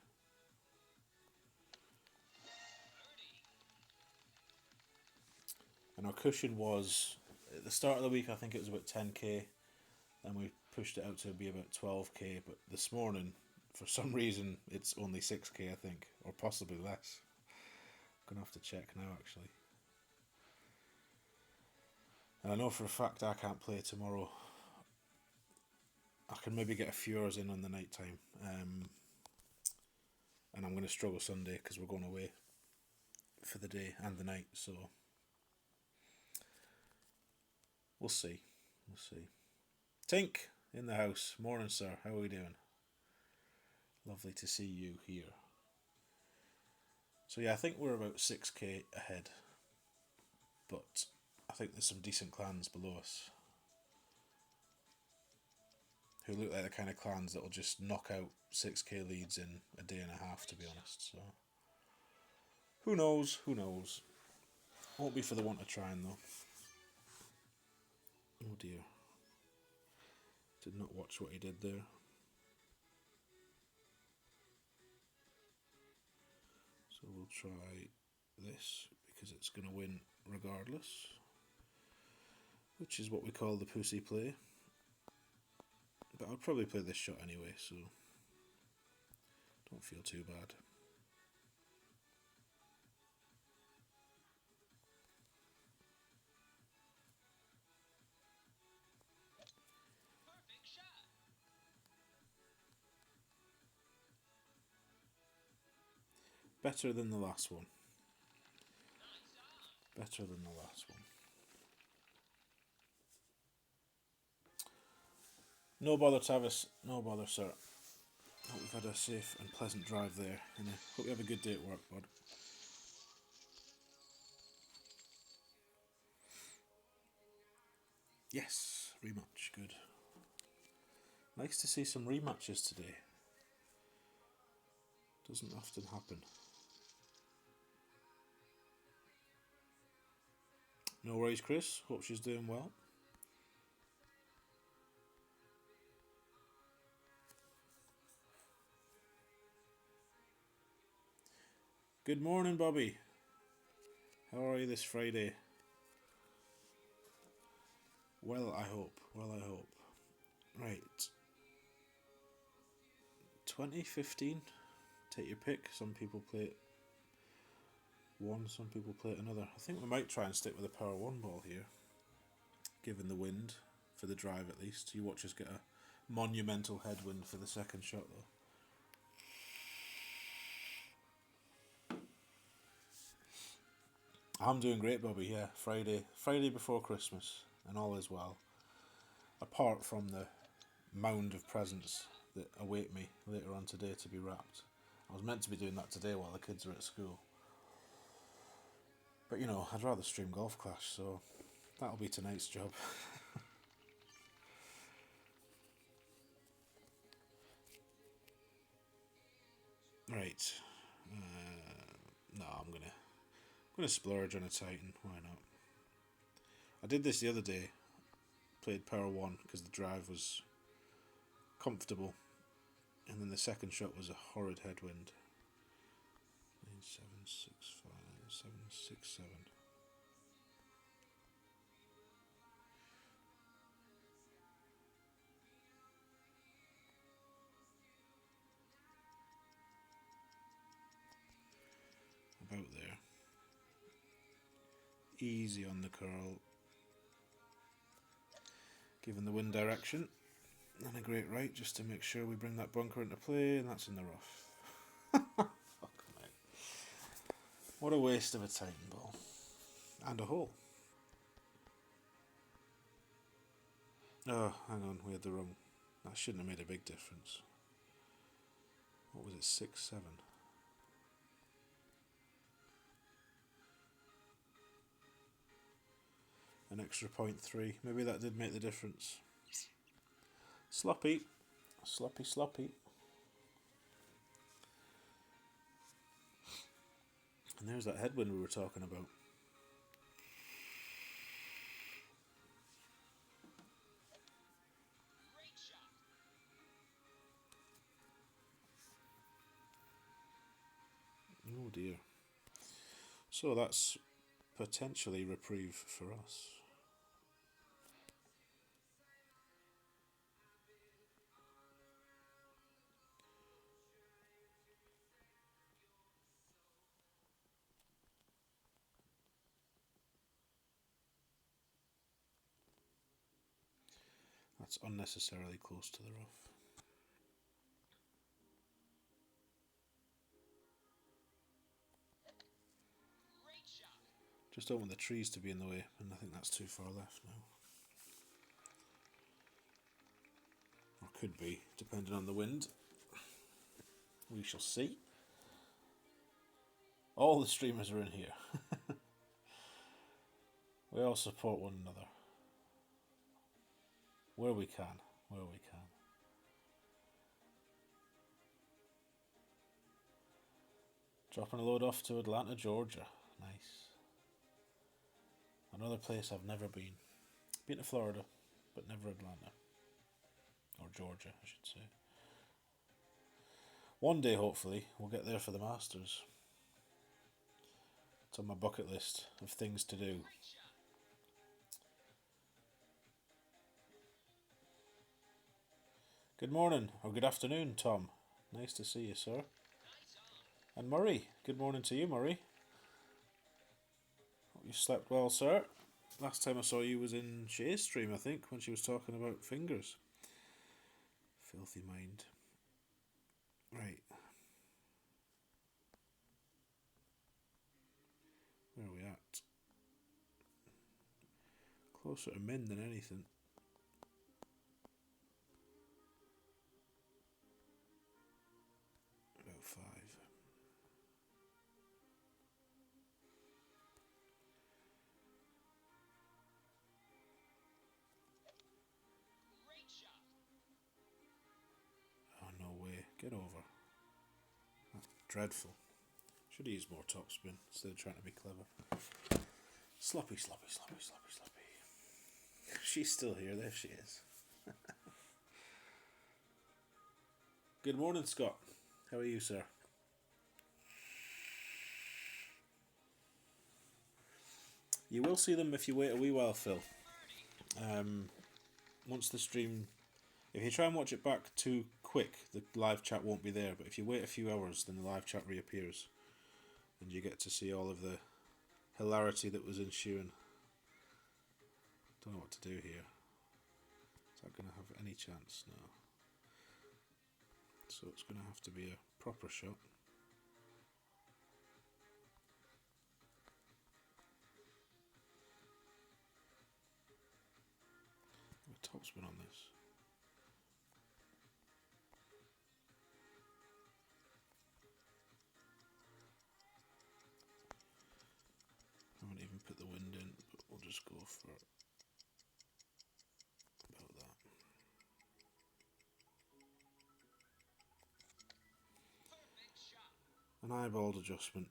And our cushion was, at the start of the week I think it was about 10k, then we pushed it out to be about 12k, but this morning for some reason it's only 6k I think, or possibly less. I'm going to have to check now actually. And I know for a fact I can't play tomorrow. I can maybe get a few hours in on the night time, and I'm going to struggle Sunday because we're going away for the day and the night, so we'll see. We'll see. Tink in the house. Morning, sir. How are we doing? Lovely to see you here. So yeah, I think we're about 6k ahead, but I think there's some decent clans below us who look like the kind of clans that will just knock out 6k leads in a day and a half, to be honest. So who knows? Who knows? Won't be for the want of trying though. Oh dear. Did not watch what he did there. So we'll try this because it's going to win regardless, which is what we call the pussy play. But I'll probably play this shot anyway, so don't feel too bad. Better than the last one. Better than the last one. No bother, Tavis. No bother, sir. Hope we've had a safe and pleasant drive there. And I hope you have a good day at work, bud. Yes, rematch. Good. Nice to see some rematches today. Doesn't often happen. No worries, Chris. Hope she's doing well. Good morning, Bobby. How are you this Friday? Well, I hope. Well, I hope. Right. 2015. Take your pick. Some people play it one, some people play it another. I think we might try and stick with a power 1 ball here, given the wind, for the drive at least. You watch us get a monumental headwind for the second shot though. I'm doing great, Bobby, yeah. Friday before Christmas, and all is well. Apart from the mound of presents that await me later on today to be wrapped. I was meant to be doing that today while the kids are at school. But you know, I'd rather stream Golf Clash, so that'll be tonight's job. Right. No, I'm gonna splurge on a Titan. Why not? I did this the other day. Played Power 1 because the drive was comfortable, and then the second shot was a horrid headwind. 9765 767. About there. Easy on the curl. Given the wind direction. And a great right just to make sure we bring that bunker into play, and that's in the rough. Fuck me. What a waste of a Titan ball. And a hole. Oh, hang on, we had the wrong. That shouldn't have made a big difference. What was it, 6-7? An extra 0.3. Maybe that did make the difference. Sloppy. Sloppy, sloppy. And there's that headwind we were talking about. Oh dear. So that's potentially reprieve for us. That's unnecessarily close to the rough. Just don't want the trees to be in the way, and I think that's too far left now. Or could be, depending on the wind. We shall see. All the streamers are in here. We all support one another. Where we can. Where we can. Dropping a load off to Atlanta, Georgia. Nice. Another place I've never been. Been to Florida, but never Atlanta. Or Georgia, I should say. One day, hopefully, we'll get there for the Masters. It's on my bucket list of things to do. Good morning, or good afternoon, Tom. Nice to see you, sir. And Murray, good morning to you, Murray. Hope you slept well, sir. Last time I saw you was in Shay's stream, I think, when she was talking about fingers. Filthy mind. Right. Where are we at? Closer to min than anything. About 5. Oh, no way. Get over. That's dreadful. Should have used more topspin instead of trying to be clever. Sloppy, sloppy, sloppy, sloppy, sloppy. She's still here. There she is. Good morning, Scott. How are you, sir? You will see them if you wait a wee while, Phil. Once the stream... If you try and watch it back too quick, the live chat won't be there. But if you wait a few hours, then the live chat reappears. And you get to see all of the hilarity that was ensuing. Don't know what to do here. Is that going to have any chance? No. So it's going to have to be a proper shot. A topspin on this. even put the wind in, but we'll just go for about that. An eyeballed adjustment,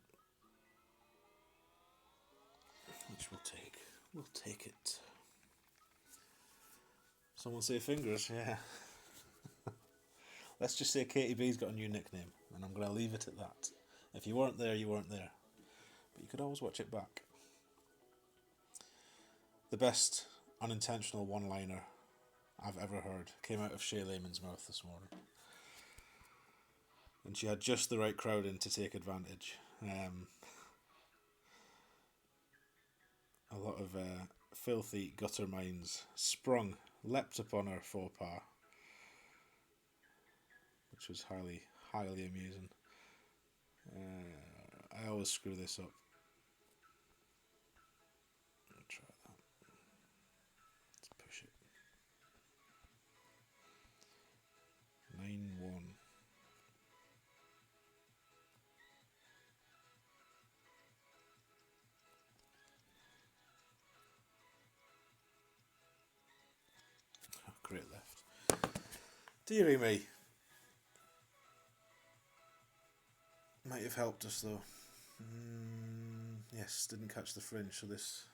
which we'll take. We'll take it. Someone say fingers, yeah. Let's just say Katie B's got a new nickname, and I'm going to leave it at that. If you weren't there, you weren't there. But you could always watch it back. The best unintentional one-liner I've ever heard came out of Shay Lehman's mouth this morning. And she had just the right crowd in to take advantage. A lot of filthy gutter minds leapt upon her faux pas, which was highly amusing. I always screw this up. I'll try that. Let's push it. 9-1. Oh, great left. Deary me. Might have helped us though. Yes, didn't catch the fringe, so this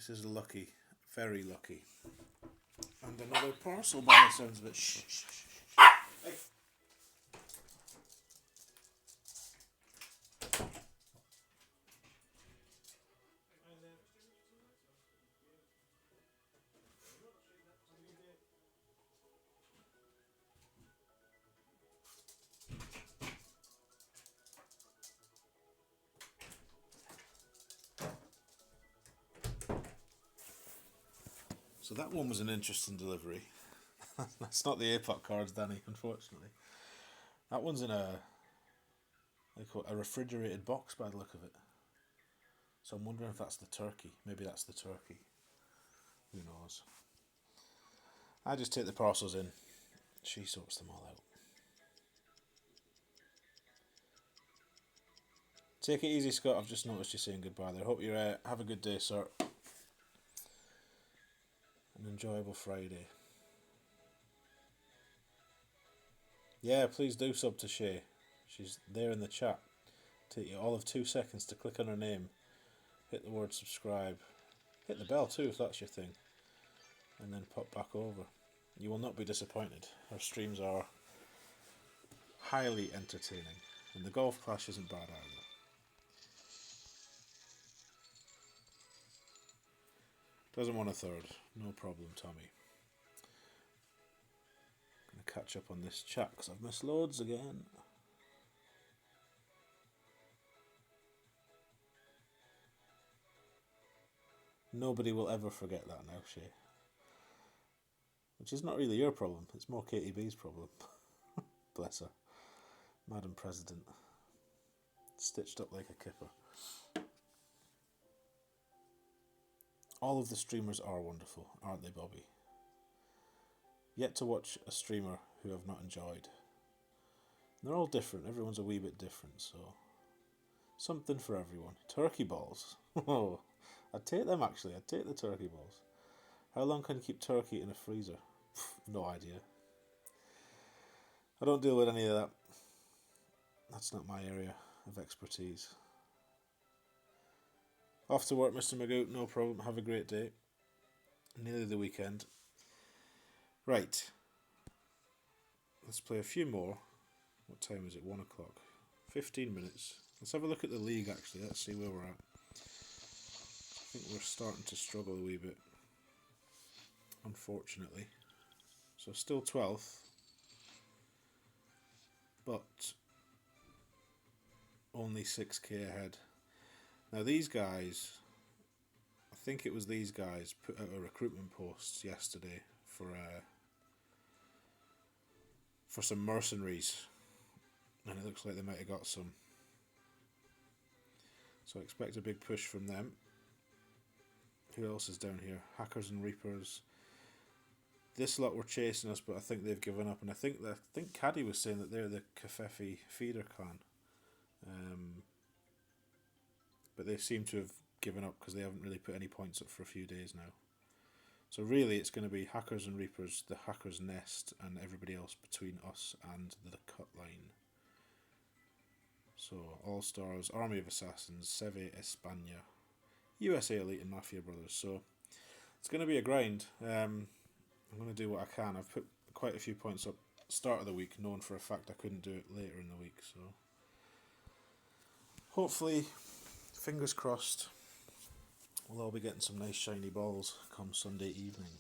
is lucky, very lucky. And another parcel by the sounds of it. Shh, shh, shh, shh. Hey. So that one was an interesting delivery. That's not the APOC cards, Danny, unfortunately. That one's in a refrigerated box by the look of it. So I'm wondering if that's the turkey. Maybe that's the turkey. Who knows? I just take the parcels in. She sorts them all out. Take it easy, Scott. I've just noticed you saying goodbye there. Hope you have a good day, sir. An enjoyable Friday. Yeah, please do sub to Shay. She's there in the chat. Take you all of 2 seconds to click on her name, hit the word subscribe, hit the bell too if that's your thing, and then pop back over. You will not be disappointed. Her streams are highly entertaining, and the golf clash isn't bad either. Doesn't want a third. No problem, Tommy. Gonna catch up on this chat because I've missed loads again. Nobody will ever forget that now, Shay. Which is not really your problem. It's more Katie B's problem. Bless her. Madam President. Stitched up like a kipper. All of the streamers are wonderful, aren't they, Bobby? Yet to watch a streamer who I've not enjoyed. And they're all different. Everyone's a wee bit different, so something for everyone. Turkey balls. Oh, I'd take them actually. I'd take the turkey balls. How long can you keep turkey in a freezer? No idea. I don't deal with any of that. That's not my area of expertise. Off to work, Mr. Magoo. No problem. Have a great day. Nearly the weekend. Right. Let's play a few more. What time is it? 1 o'clock. 15 minutes. Let's have a look at the league actually. Let's see where we're at. I think we're starting to struggle a wee bit, unfortunately. So still 12th, but only 6k ahead. Now these guys, I think it was these guys, put out a recruitment post yesterday for some mercenaries, and it looks like they might have got some. So I expect a big push from them. Who else is down here? Hackers and Reapers. This lot were chasing us, but I think they've given up. And I think Caddy was saying that they're the Kafefi feeder clan. but they seem to have given up because they haven't really put any points up for a few days now. So really it's going to be Hackers and Reapers, the Hackers Nest, and everybody else between us and the cut line. So All Stars, Army of Assassins, Seve España, USA Elite and Mafia Brothers. So it's going to be a grind. I'm going to do what I can. I've put quite a few points up start of the week, knowing for a fact I couldn't do it later in the week. So hopefully, fingers crossed, we'll all be getting some nice shiny balls come Sunday evening.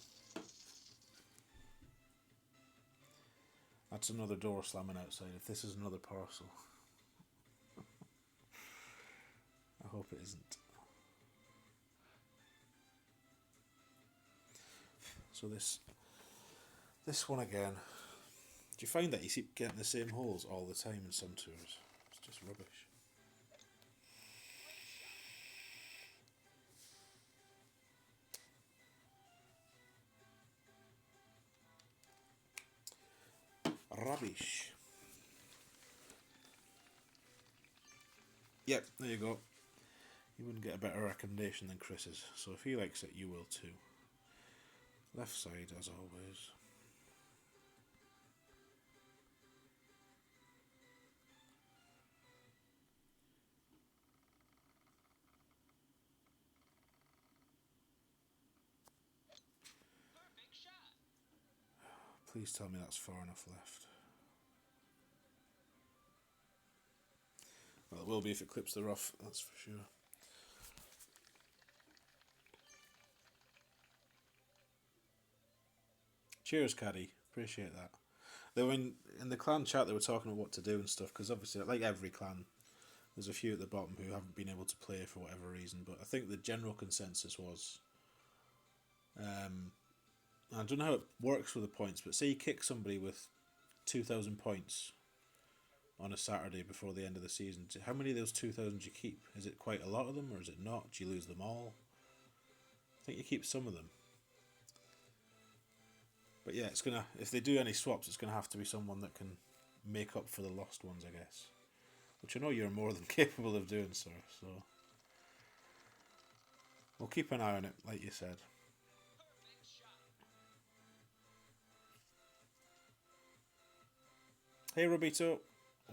That's another door slamming outside. If this is another parcel, I hope it isn't. So this one again. Do you find that you keep getting the same holes all the time in some tours? It's just rubbish. Rubbish. Yep, there you go. You wouldn't get a better recommendation than Chris's, so if he likes it, you will too. Left side, as always. Please tell me that's far enough left. Well, it will be if it clips the rough, that's for sure. Cheers, Caddy. Appreciate that. They were in the clan chat, they were talking about what to do and stuff, because obviously, like every clan, there's a few at the bottom who haven't been able to play for whatever reason, but I think the general consensus was... I don't know how it works with the points, but say you kick somebody with 2,000 points on a Saturday before the end of the season. How many of those 2,000 do you keep? Is it quite a lot of them, or is it not? Do you lose them all? I think you keep some of them. But yeah, it's gonna, if they do any swaps, it's gonna have to be someone that can make up for the lost ones, I guess. Which I know you're more than capable of doing, sir. So we'll keep an eye on it, like you said. Hey Robito,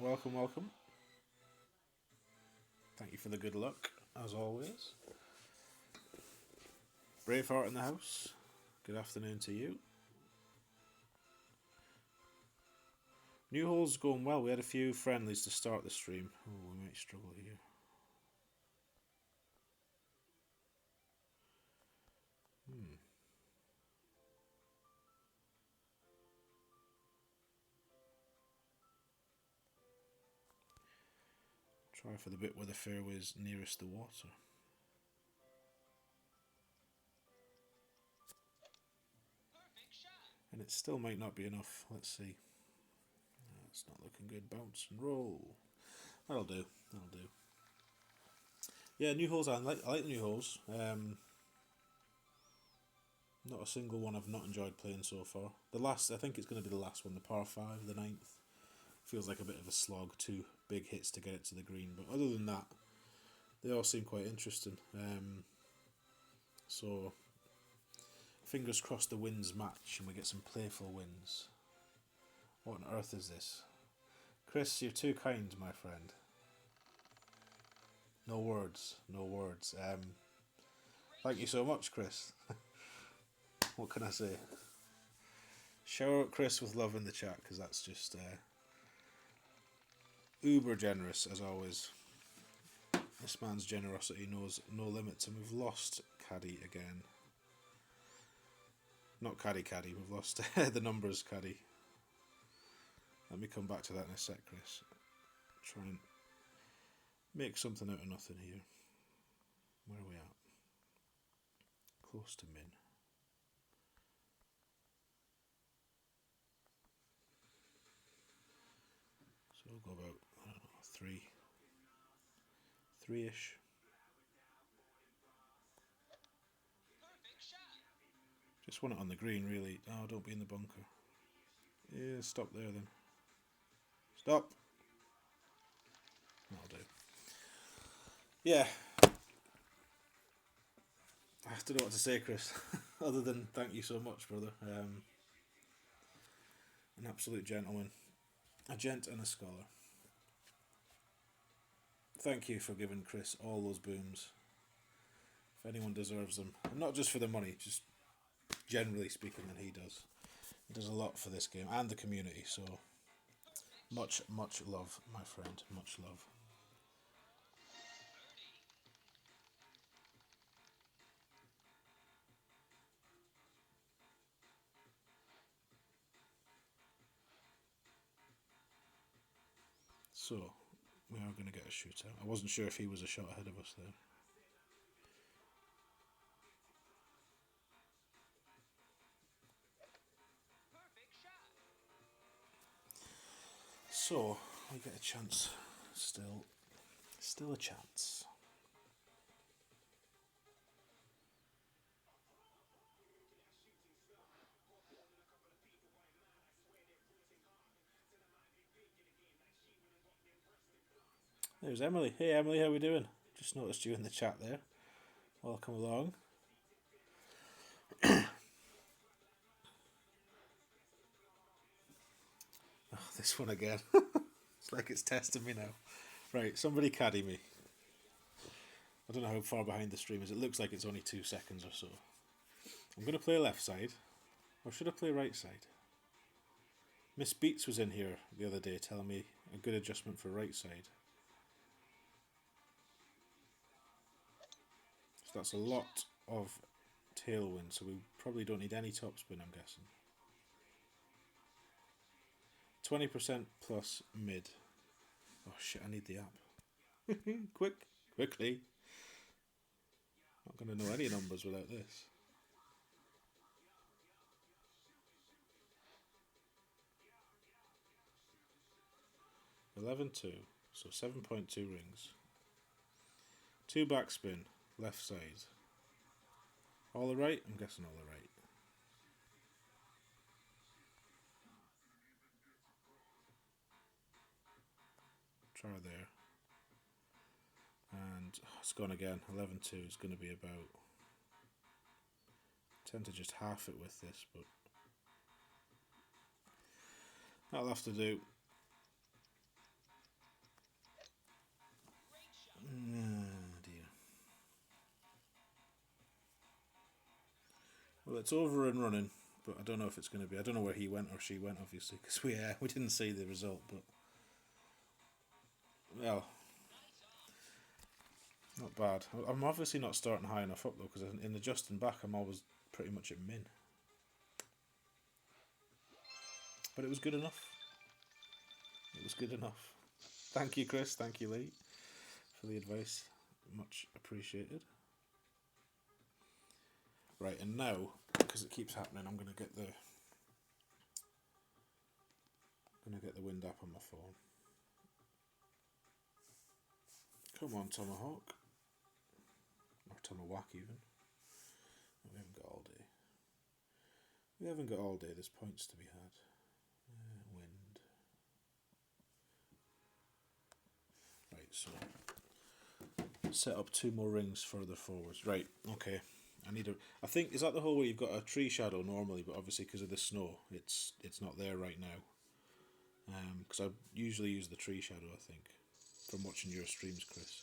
welcome, welcome. Thank you for the good luck, as always. Braveheart in the house, good afternoon to you. New holes going well, we had a few friendlies to start the stream. Oh, we might struggle here. Try for the bit where the fairway's nearest the water. And it still might not be enough. Let's see. It's not looking good. Bounce and roll. That'll do. That'll do. Yeah, new holes. I like the new holes. Not a single one I've not enjoyed playing so far. The last, I think it's going to be the last one, the par 5, the 9th. Feels like a bit of a slog, 2 big hits to get it to the green. But other than that, they all seem quite interesting. So, fingers crossed the winds match and we get some playful wins. What on earth is this? Chris, you're too kind, my friend. No words, no words. Thank you so much, Chris. What can I say? Shower out Chris with love in the chat, because that's just uber generous, as always. This man's generosity knows no limits, and we've lost Caddy again. Not Caddy, we've lost the numbers, Caddy. Let me come back to that in a sec, Chris. Try and make something out of nothing here. Where are we at? Close to min. So we'll go about, I don't know, 3-ish. Just want it on the green, really. Oh, don't be in the bunker. Yeah, stop there then. Stop. That'll do. Yeah, I don't know what to say, Chris, other than thank you so much, brother. An absolute gentleman. A gent and a scholar. Thank you for giving Chris all those booms. If anyone deserves them, and not just for the money, just generally speaking, than he does. He does a lot for this game and the community, so much love, my friend, much love. So, we are going to get a shootout. I wasn't sure if he was a shot ahead of us there. So, we get a chance. Still a chance. There's Emily. Hey Emily, how we doing? Just noticed you in the chat there. Welcome along. Oh, this one again. It's like it's testing me now. Right, somebody caddy me. I don't know how far behind the stream is. It looks like it's only 2 seconds or so. I'm going to play left side. Or should I play right side? Miss Beats was in here the other day telling me a good adjustment for right side. So that's a lot of tailwind, so we probably don't need any topspin, I'm guessing. 20% plus mid. Oh shit, I need the app. Quickly. Not going to know any numbers without this. $11.2, so 7.2 rings. 2 backspin, left side. All the right? I'm guessing all the right. Try there. And it's gone again. 11.2 is going to be about. I tend to just half it with this, but that'll have to do. Oh dear. Well, it's over and running, but I don't know if it's going to be. I don't know where he went or she went, obviously, because we didn't see the result, but well, not bad. I'm obviously not starting high enough up though, because in adjusting back, I'm always pretty much at min. But it was good enough. It was good enough. Thank you, Chris. Thank you, Lee, for the advice. Much appreciated. Right, and now, because it keeps happening, I'm gonna get the wind up on my phone. Come on, Tomahawk. Or Tomahawk even. We haven't got all day. We haven't got all day, there's points to be had. Wind. Right, so set up 2 more rings further forwards. Right, okay. I think, is that the hole where you've got a tree shadow normally, but obviously because of the snow, it's not there right now. Because I usually use the tree shadow, I think, from watching your streams, Chris.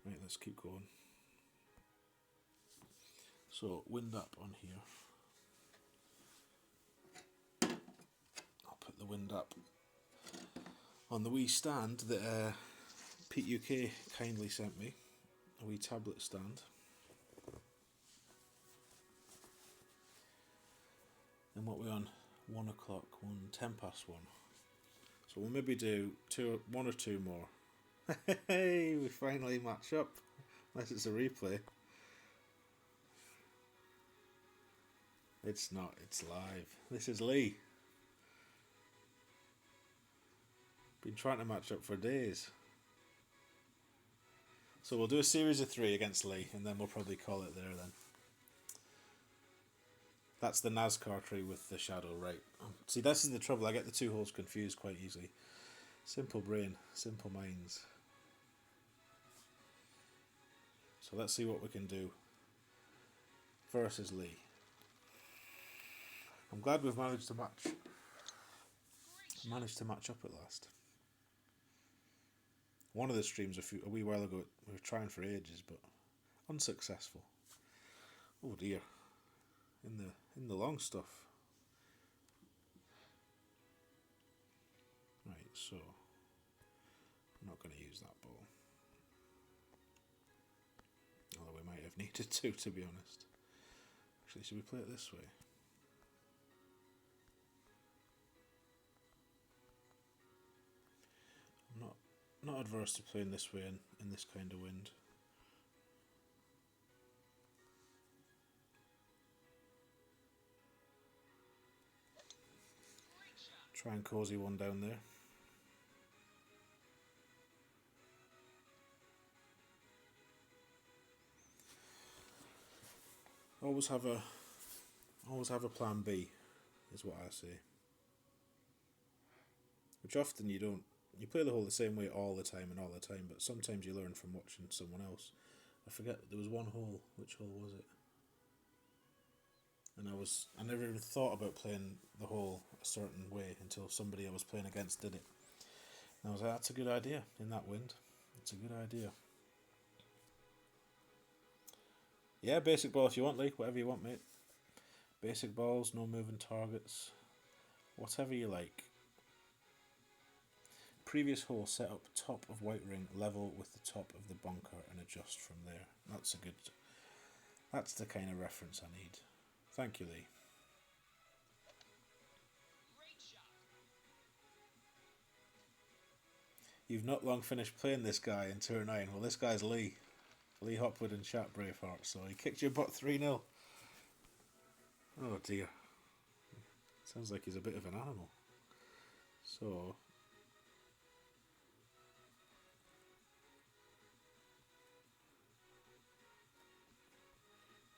Right, let's keep going. So, wind up on here. I'll put the wind up on the wee stand that Pete UK kindly sent me. A wee tablet stand. And what we're on? 1 o'clock, 10 past 1. So we'll maybe do 1 or 2 more. Hey, we finally match up. Unless it's a replay. It's not, it's live. This is Lee. Been trying to match up for days. So we'll do a series of 3 against Lee, and then we'll probably call it there then. That's the NASCAR tree with the shadow, right. See, this is the trouble. I get the 2 holes confused quite easily. Simple brain, simple minds. So let's see what we can do versus Lee. I'm glad we've managed to match up at last. One of the streams a wee while ago we were trying for ages, but unsuccessful. Oh dear. In the long stuff. Right, so I'm not going to use that ball. Although we might have needed to be honest. Actually, should we play it this way? I'm not adverse to playing this way in this kind of wind. Try and cosy one down there. Always have a plan B, is what I say. Which often you play the hole the same way all the time, but sometimes you learn from watching someone else. I forget, there was one hole, which hole was it? And I never even thought about playing the hole a certain way until somebody I was playing against did it. And I was like, that's a good idea in that wind. It's a good idea. Yeah, basic ball if you want, Lee. Whatever you want, mate. Basic balls, no moving targets. Whatever you like. Previous hole, set up top of white ring level with the top of the bunker and adjust from there. That's the kind of reference I need. Thank you, Lee. You've not long finished playing this guy in Tour 9. Well, this guy's Lee. Lee Hopwood and Chat Braveheart. So he kicked your butt 3-0. Oh dear. Sounds like he's a bit of an animal. So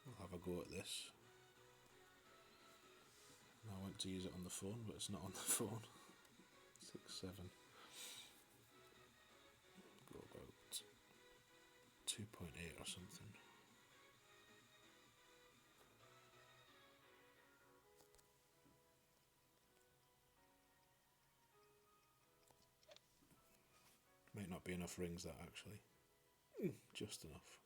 I'll have a go at this. I went to use it on the phone, but it's not on the phone. 6-7. Go about 2.8 or something. Might not be enough rings, that actually. Just enough.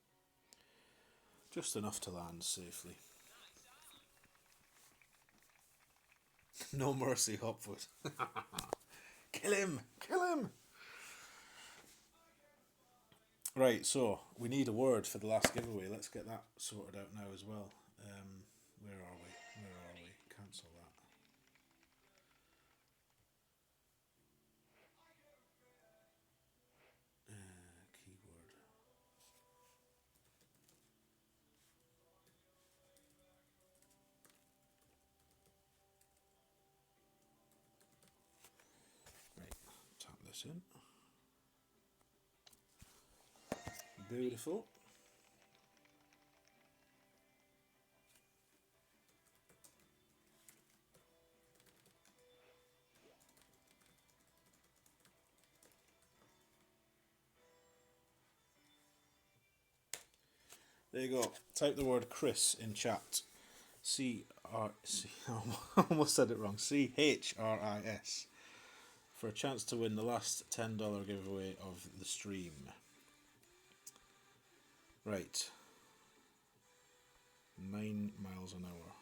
Just enough to land safely. No mercy, Hopwood. Kill him! Kill him! Right, so we need a word for the last giveaway. Let's get that sorted out now as well. Where are we? Cancel that. Keyword. Right, tap this in. Beautiful. There you go. Type the word Chris in chat. C-R-C. I almost said it wrong. C-H-R-I-S. For a chance to win the last $10 giveaway of the stream. Right. 9 miles an hour.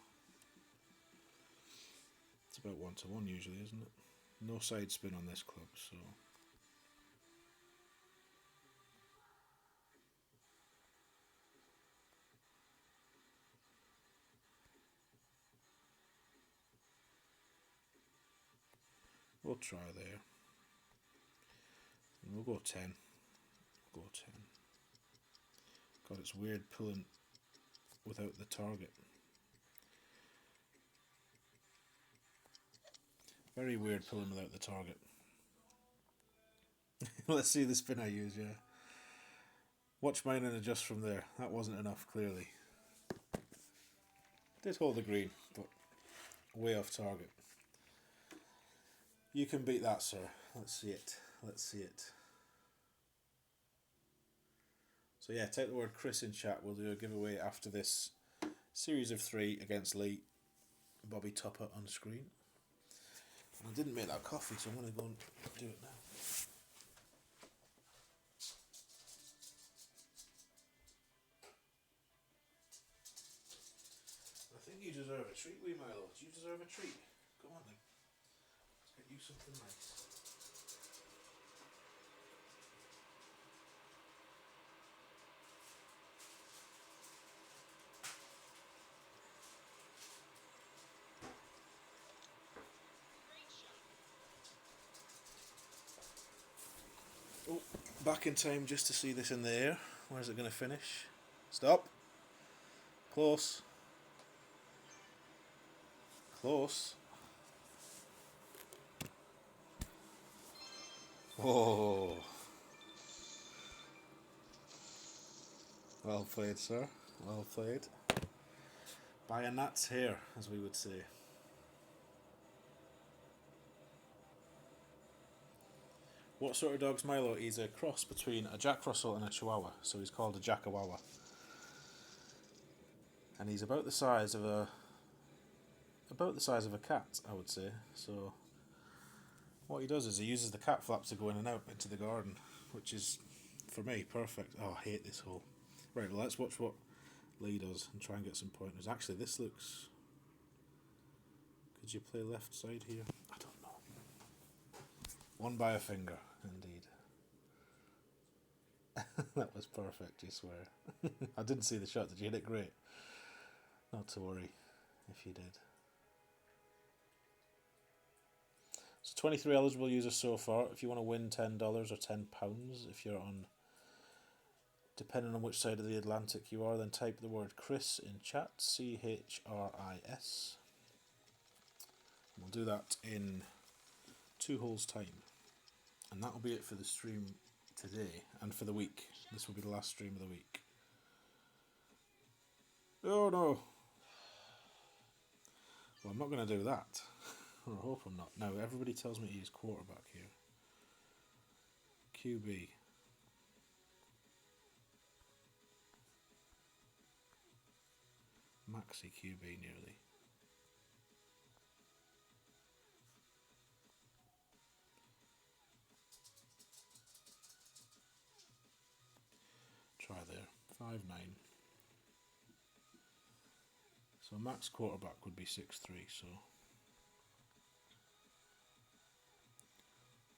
It's about 1-to-1 usually, isn't it? No side spin on this club, so. We'll try there. And we'll go 10. Go 10. God, it's weird pulling without the target. Very weird pulling without the target. Let's see the spin I use, yeah. Watch mine and adjust from there. That wasn't enough, clearly. Did hold the green, but way off target. You can beat that, sir. Let's see it. Let's see it. So yeah, type the word Chris in chat. We'll do a giveaway after this series of 3 against Lee. Bobby Topper on screen. And I didn't make that coffee, so I'm going to go and do it now. I think you deserve a treat, wee Milo. Do you deserve a treat? Come on then. Let's get you something nice. Oh, back in time just to see this in the air. Where's it going to finish? Stop. Close. Close. Oh. Well played, sir. Well played. By a gnat's hair, as we would say. What sort of dog's Milo? He's a cross between a Jack Russell and a Chihuahua, so he's called a Jackawawa. And he's about the size of a cat, I would say. So what he does is he uses the cat flaps to go in and out into the garden, which is, for me, perfect. Oh, I hate this hole. Right, well, let's watch what Lee does and try and get some pointers. Actually, this looks... Could you play left side here? I don't know. One by a finger, indeed. That was perfect, you swear. I didn't see the shot. Did you hit it great? Not to worry if you did. So 23 eligible users so far. If you want to win $10 or £10, if you're on, depending on which side of the Atlantic you are, then type the word Chris in chat, CHRIS. We'll do that in 2 holes time. And that'll be it for the stream today and for the week. This will be the last stream of the week. Oh no! Well, I'm not going to do that. I hope I'm not. Now, everybody tells me to use quarterback here. QB. Maxi QB nearly. Try there. 5'9". So max quarterback would be 6'3", so...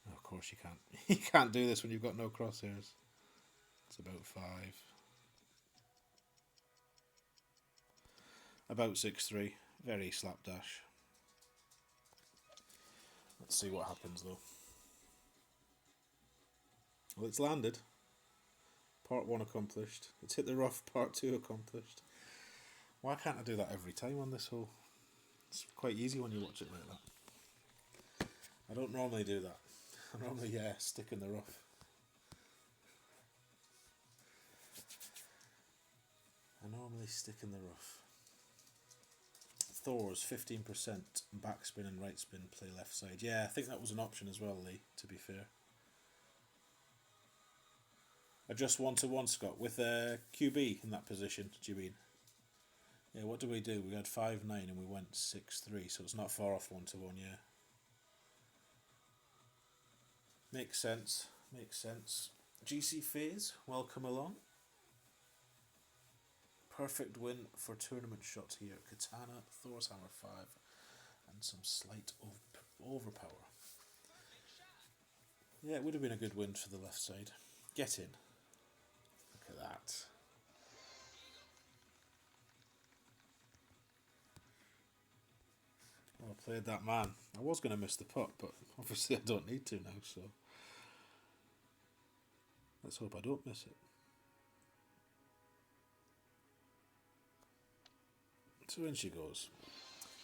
Oh, of course you can't. You can't do this when you've got no crosshairs. It's about 5. About 6'3". Very slapdash. Let's see what happens though. Well, it's landed. Part 1 accomplished. It's hit the rough. Part 2 accomplished. Why can't I do that every time on this hole? It's quite easy when you watch it like that. I don't normally do that. I normally stick in the rough. I normally stick in the rough. Thor's 15% backspin and right spin, play left side. Yeah, I think that was an option as well, Lee, to be fair. Adjust 1-to-1, Scott, with a QB in that position, do you mean? Yeah, what do? We had 5'9" and we went 6'3", so it's not far off 1-to-1, yeah. Makes sense, makes sense. GC Phase, welcome along. Perfect win for tournament shots here. Katana, Thor's Hammer 5, and some slight overpower. Yeah, it would have been a good win for the left side. Get in. Look at that. Well, I played that man. I was going to miss the putt, but obviously I don't need to now, so let's hope I don't miss it. So in she goes.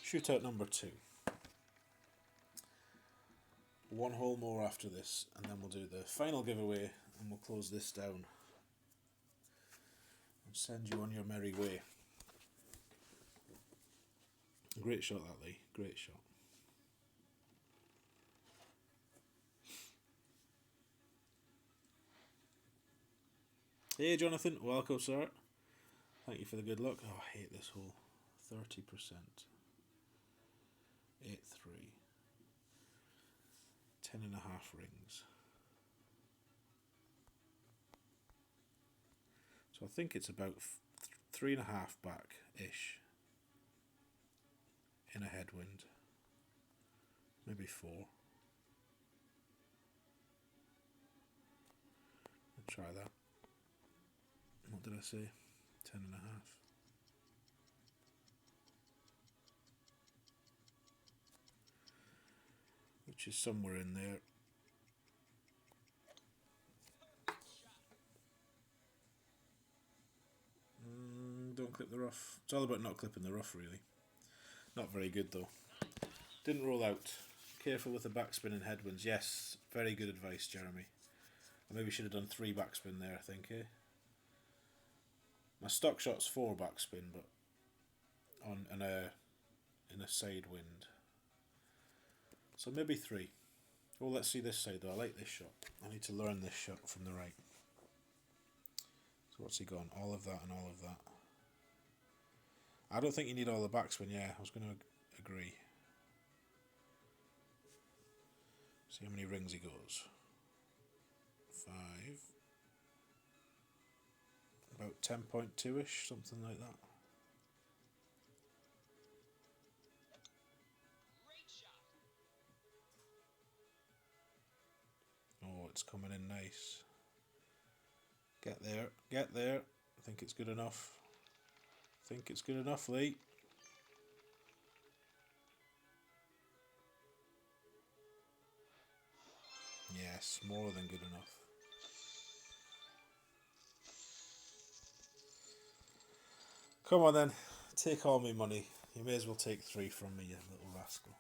Shootout number 2. 1 hole more after this, and then we'll do the final giveaway, and we'll close this down and send you on your merry way. Great shot that, Lee. Great shot. Hey Jonathan, welcome sir. Thank you for the good luck. Oh, I hate this hole. 30%. 8-3. 10.5 rings. So I think it's about 3.5 back-ish in a headwind. Maybe 4. I'll try that. What did I say? 10.5. Which is somewhere in there. Don't clip the rough. It's all about not clipping the rough, really. Not very good, though. Didn't roll out. Careful with the backspin and headwinds. Yes, very good advice, Jeremy. I maybe should have done 3 backspin there, I think, eh? My stock shot's 4 backspin, but in a side wind. So maybe 3. Well, let's see this side, though. I like this shot. I need to learn this shot from the right. So what's he gone? All of that and all of that. I don't think you need all the backspin. Yeah, I was going to agree. See how many rings he goes. 5. About 10.2-ish, something like that. Oh, it's coming in nice. Get there, get there. I think it's good enough. I think it's good enough, Lee. Yes, more than good enough. Come on then, take all my money. You may as well take 3 from me, you little rascal.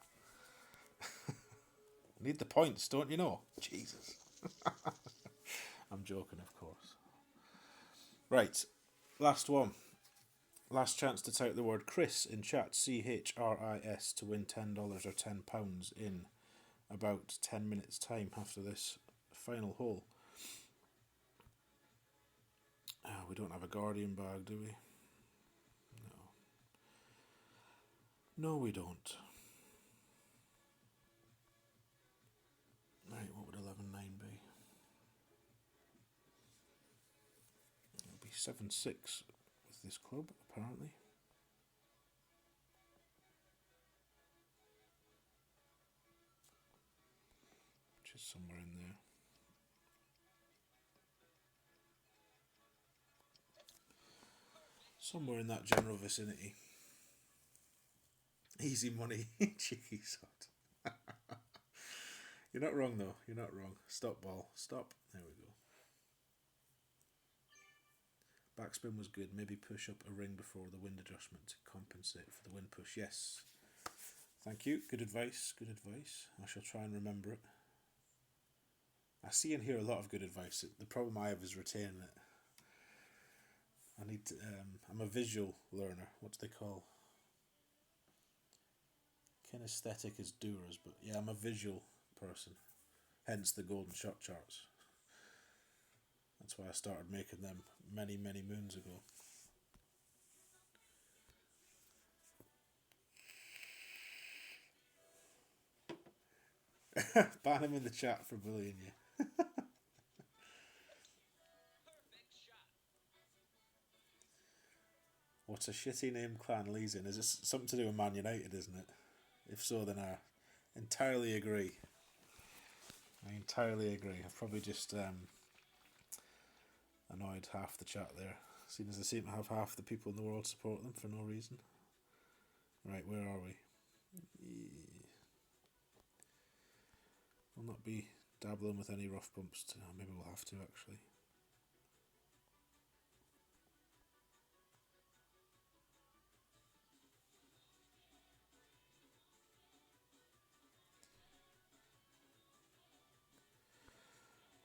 Need the points, don't you know? Jesus. I'm joking, of course. Right, last one. Last chance to type the word Chris in chat, CHRIS, to win $10 or £10 in about 10 minutes' time after this final hole. We don't have a Guardian bag, do we? No, we don't. Right, what would 11.9 be? It would be 7.6 with this club, apparently. Which is somewhere in there. Somewhere in that general vicinity. Easy money, cheeky sod. You're not wrong though, you're not wrong. Stop ball, stop. There we go. Backspin was good, maybe push up a ring before the wind adjustment to compensate for the wind push. Yes. Thank you, good advice, good advice. I shall try and remember it. I see and hear a lot of good advice. The problem I have is retaining it. I need to, I'm a visual learner. What do they call? Kinesthetic is doers, but yeah, I'm a visual person. Hence the golden shot charts. That's why I started making them many, many moons ago. Ban him in the chat for bullying you. What's a shitty name clan Lee's in? Is it something to do with Man United, isn't it? If so, then I entirely agree. I entirely agree. I've probably just annoyed half the chat there, seeing as they seem to have half the people in the world support them for no reason. Right, where are we? I'll not be dabbling with any rough bumps. Maybe we'll have to actually.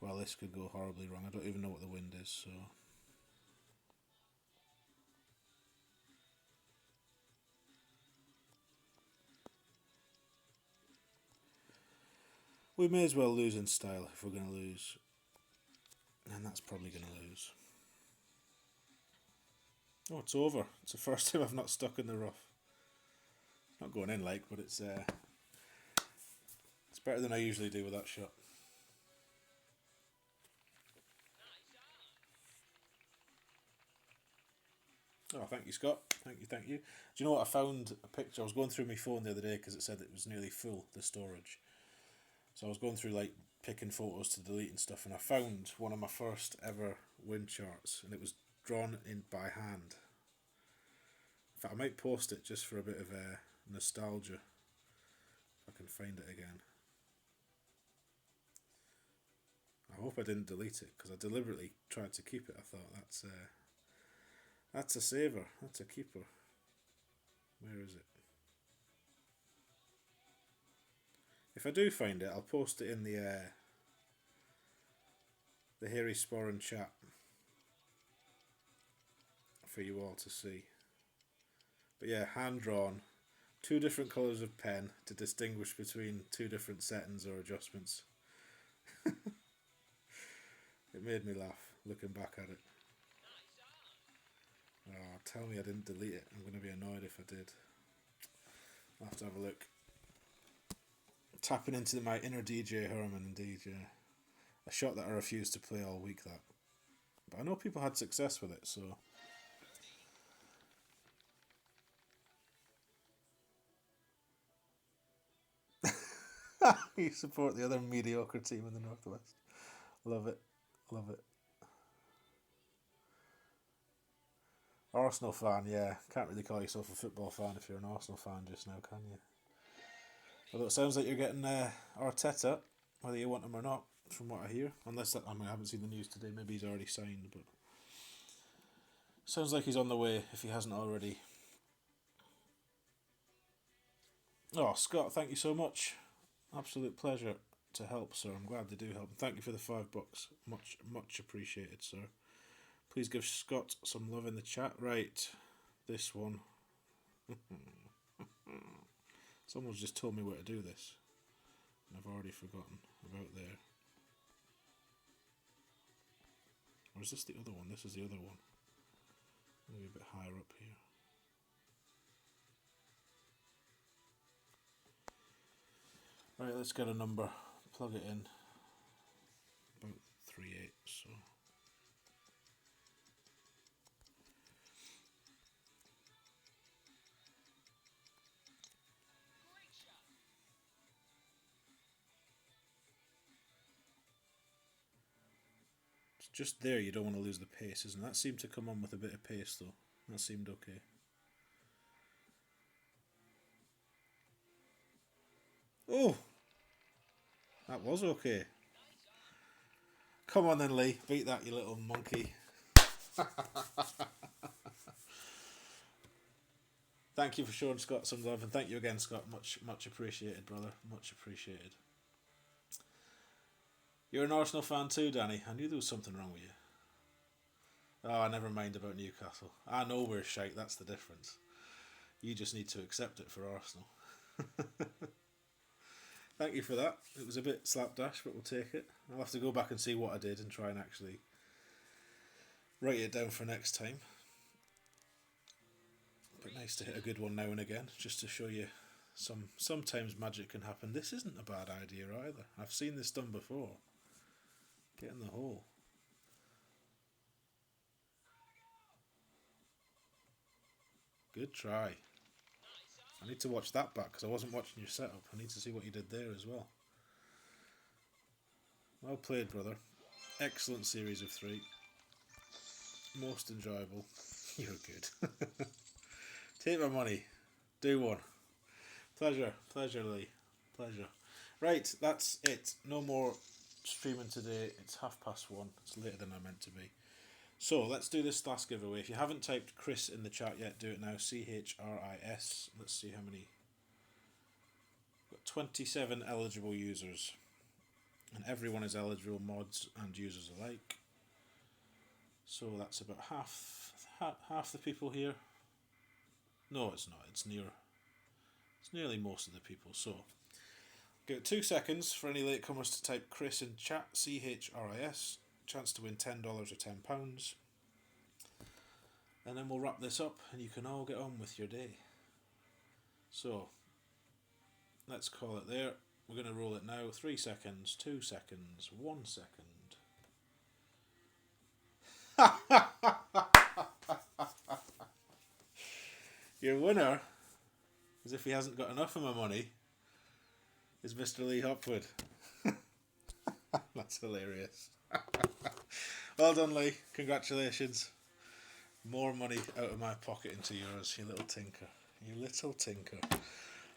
Well, this could go horribly wrong. I don't even know what the wind is, so. We may as well lose in style if we're going to lose. And that's probably going to lose. Oh, it's over. It's the first time I've not stuck in the rough. Not going in like, but it's better than I usually do with that shot. Oh, thank you, Scott. Thank you, thank you. Do you know what? I found a picture. I was going through my phone the other day because it said it was nearly full, the storage. So I was going through like picking photos to delete and stuff, and I found one of my first ever wind charts, and it was drawn in by hand. In fact, I might post it just for a bit of nostalgia, if I can find it again. I hope I didn't delete it because I deliberately tried to keep it. I thought that's a saver, that's a keeper. Where is it? If I do find it, I'll post it in the Hairy Sporran chat for you all to see. But yeah, hand drawn, 2 different colours of pen to distinguish between 2 different settings or adjustments. It made me laugh looking back at it. Oh, tell me I didn't delete it. I'm going to be annoyed if I did. I'll have to have a look. Tapping into my inner DJ Herman, indeed, yeah. A shot that I refused to play all week, that. But I know people had success with it, so... You support the other mediocre team in the Northwest. Love it. Love it. Arsenal fan, yeah. Can't really call yourself a football fan if you're an Arsenal fan just now, can you? Although it sounds like you're getting Arteta, whether you want him or not, from what I hear. Unless, I haven't seen the news today. Maybe he's already signed, but... Sounds like he's on the way, if he hasn't already. Oh, Scott, thank you so much. Absolute pleasure to help, sir. I'm glad they do help. And thank you for the $5. Much, much appreciated, sir. Please give Scott some love in the chat. Right, this one. Someone's just told me where to do this, and I've already forgotten about there. Or is this the other one? This is the other one. Maybe a bit higher up here. Right, let's get a number. Plug it in. About 3/8, so... Just there, you don't want to lose the pace, isn't it? That seemed to come on with a bit of pace, though. That seemed okay. Oh! That was okay. Come on then, Lee. Beat that, you little monkey. Thank you for showing Scott some love, and thank you again, Scott. Much, much appreciated, brother. Much appreciated. You're an Arsenal fan too, Danny. I knew there was something wrong with you. Oh, never mind about Newcastle. I know we're shite, that's the difference. You just need to accept it for Arsenal. Thank you for that. It was a bit slapdash, but we'll take it. I'll have to go back and see what I did and try and actually write it down for next time. But nice to hit a good one now and again, just to show you sometimes magic can happen. This isn't a bad idea either. I've seen this done before. Get in the hole. Good try. I need to watch that back because I wasn't watching your setup. I need to see what you did there as well. Well played, brother. Excellent series of 3. Most enjoyable. You're good. Take my money. Do one. Pleasure. Pleasure, Lee. Pleasure. Right, that's it. No more streaming today. It's 1:30. It's later than I meant to be. So, let's do this last giveaway. If you haven't typed Chris in the chat yet, do it now. CHRIS. Let's see how many. We've got 27 eligible users. And everyone is eligible, mods and users alike. So that's about half the people here. No, it's not. It's nearly most of the people. So, give it 2 seconds for any latecomers to type Chris in chat. CHRIS. Chance to win $10 or £10. and then we'll wrap this up and you can all get on with your day. So let's call it there. We're going to roll it now. 3 seconds, 2 seconds, 1 second. Your winner, as if he hasn't got enough of my money, is Mr. Lee Hopwood. That's hilarious. Well done, Lee. Congratulations. More money out of my pocket into yours, you little tinker. You little tinker.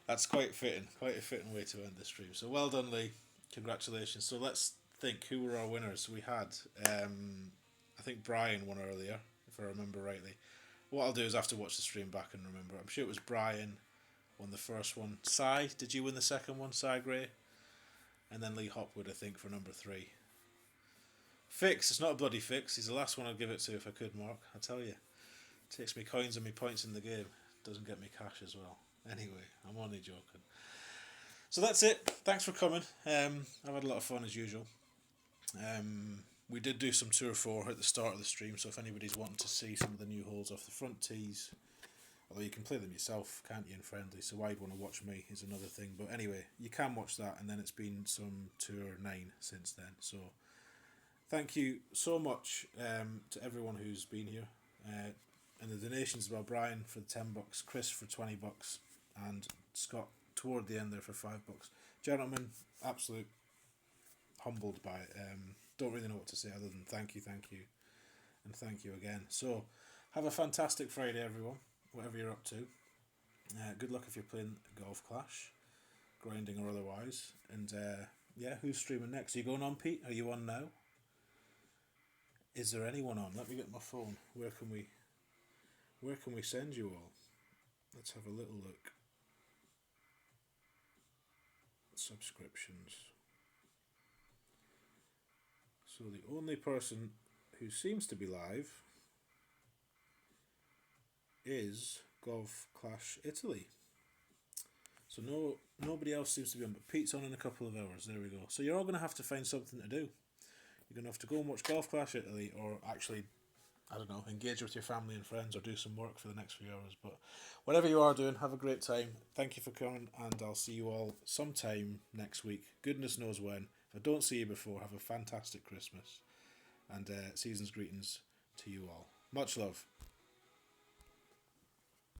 That's quite fitting. Quite a fitting way to end the stream. So well done, Lee. Congratulations. So let's think, who were our winners? We had, I think Brian won earlier, if I remember rightly. What I'll do is I have to watch the stream back and remember. I'm sure it was Brian won the first one. Cy, did you win the second one? Cy Gray? And then Lee Hopwood, I think, for number 3. Fix, it's not a bloody fix. He's the last one I'll give it to if I could, Mark. I tell you. Takes me coins and me points in the game. Doesn't get me cash as well. Anyway, I'm only joking. So that's it. Thanks for coming. I've had a lot of fun as usual. We did do some Tour 4 at the start of the stream, so if anybody's wanting to see some of the new holes off the front tees, although you can play them yourself, can't you, in Friendly, so why you'd want to watch me is another thing. But anyway, you can watch that, and then it's been some Tour 9 since then. So thank you so much to everyone who's been here. And the donations as well, Brian for the $10, Chris for $20, and Scott toward the end there for $5. Gentlemen, absolute humbled by it. Don't really know what to say other than thank you, and thank you again. So have a fantastic Friday, everyone, whatever you're up to. Good luck if you're playing Golf Clash, grinding or otherwise. And yeah, who's streaming next? Are you going on, Pete? Are you on now? Is there anyone on? Let me get my phone. Where can we send you all? Let's have a little look. Subscriptions. So the only person who seems to be live is Golf Clash Italy. So nobody else seems to be on, but Pete's on in a couple of hours. There we go. So you're all going to have to find something to do. You're going to have to go and watch Golf Clash Italy, or actually, I don't know, engage with your family and friends, or do some work for the next few hours. But whatever you are doing, have a great time. Thank you for coming, and I'll see you all sometime next week. Goodness knows when. If I don't see you before, have a fantastic Christmas. And season's greetings to you all. Much love.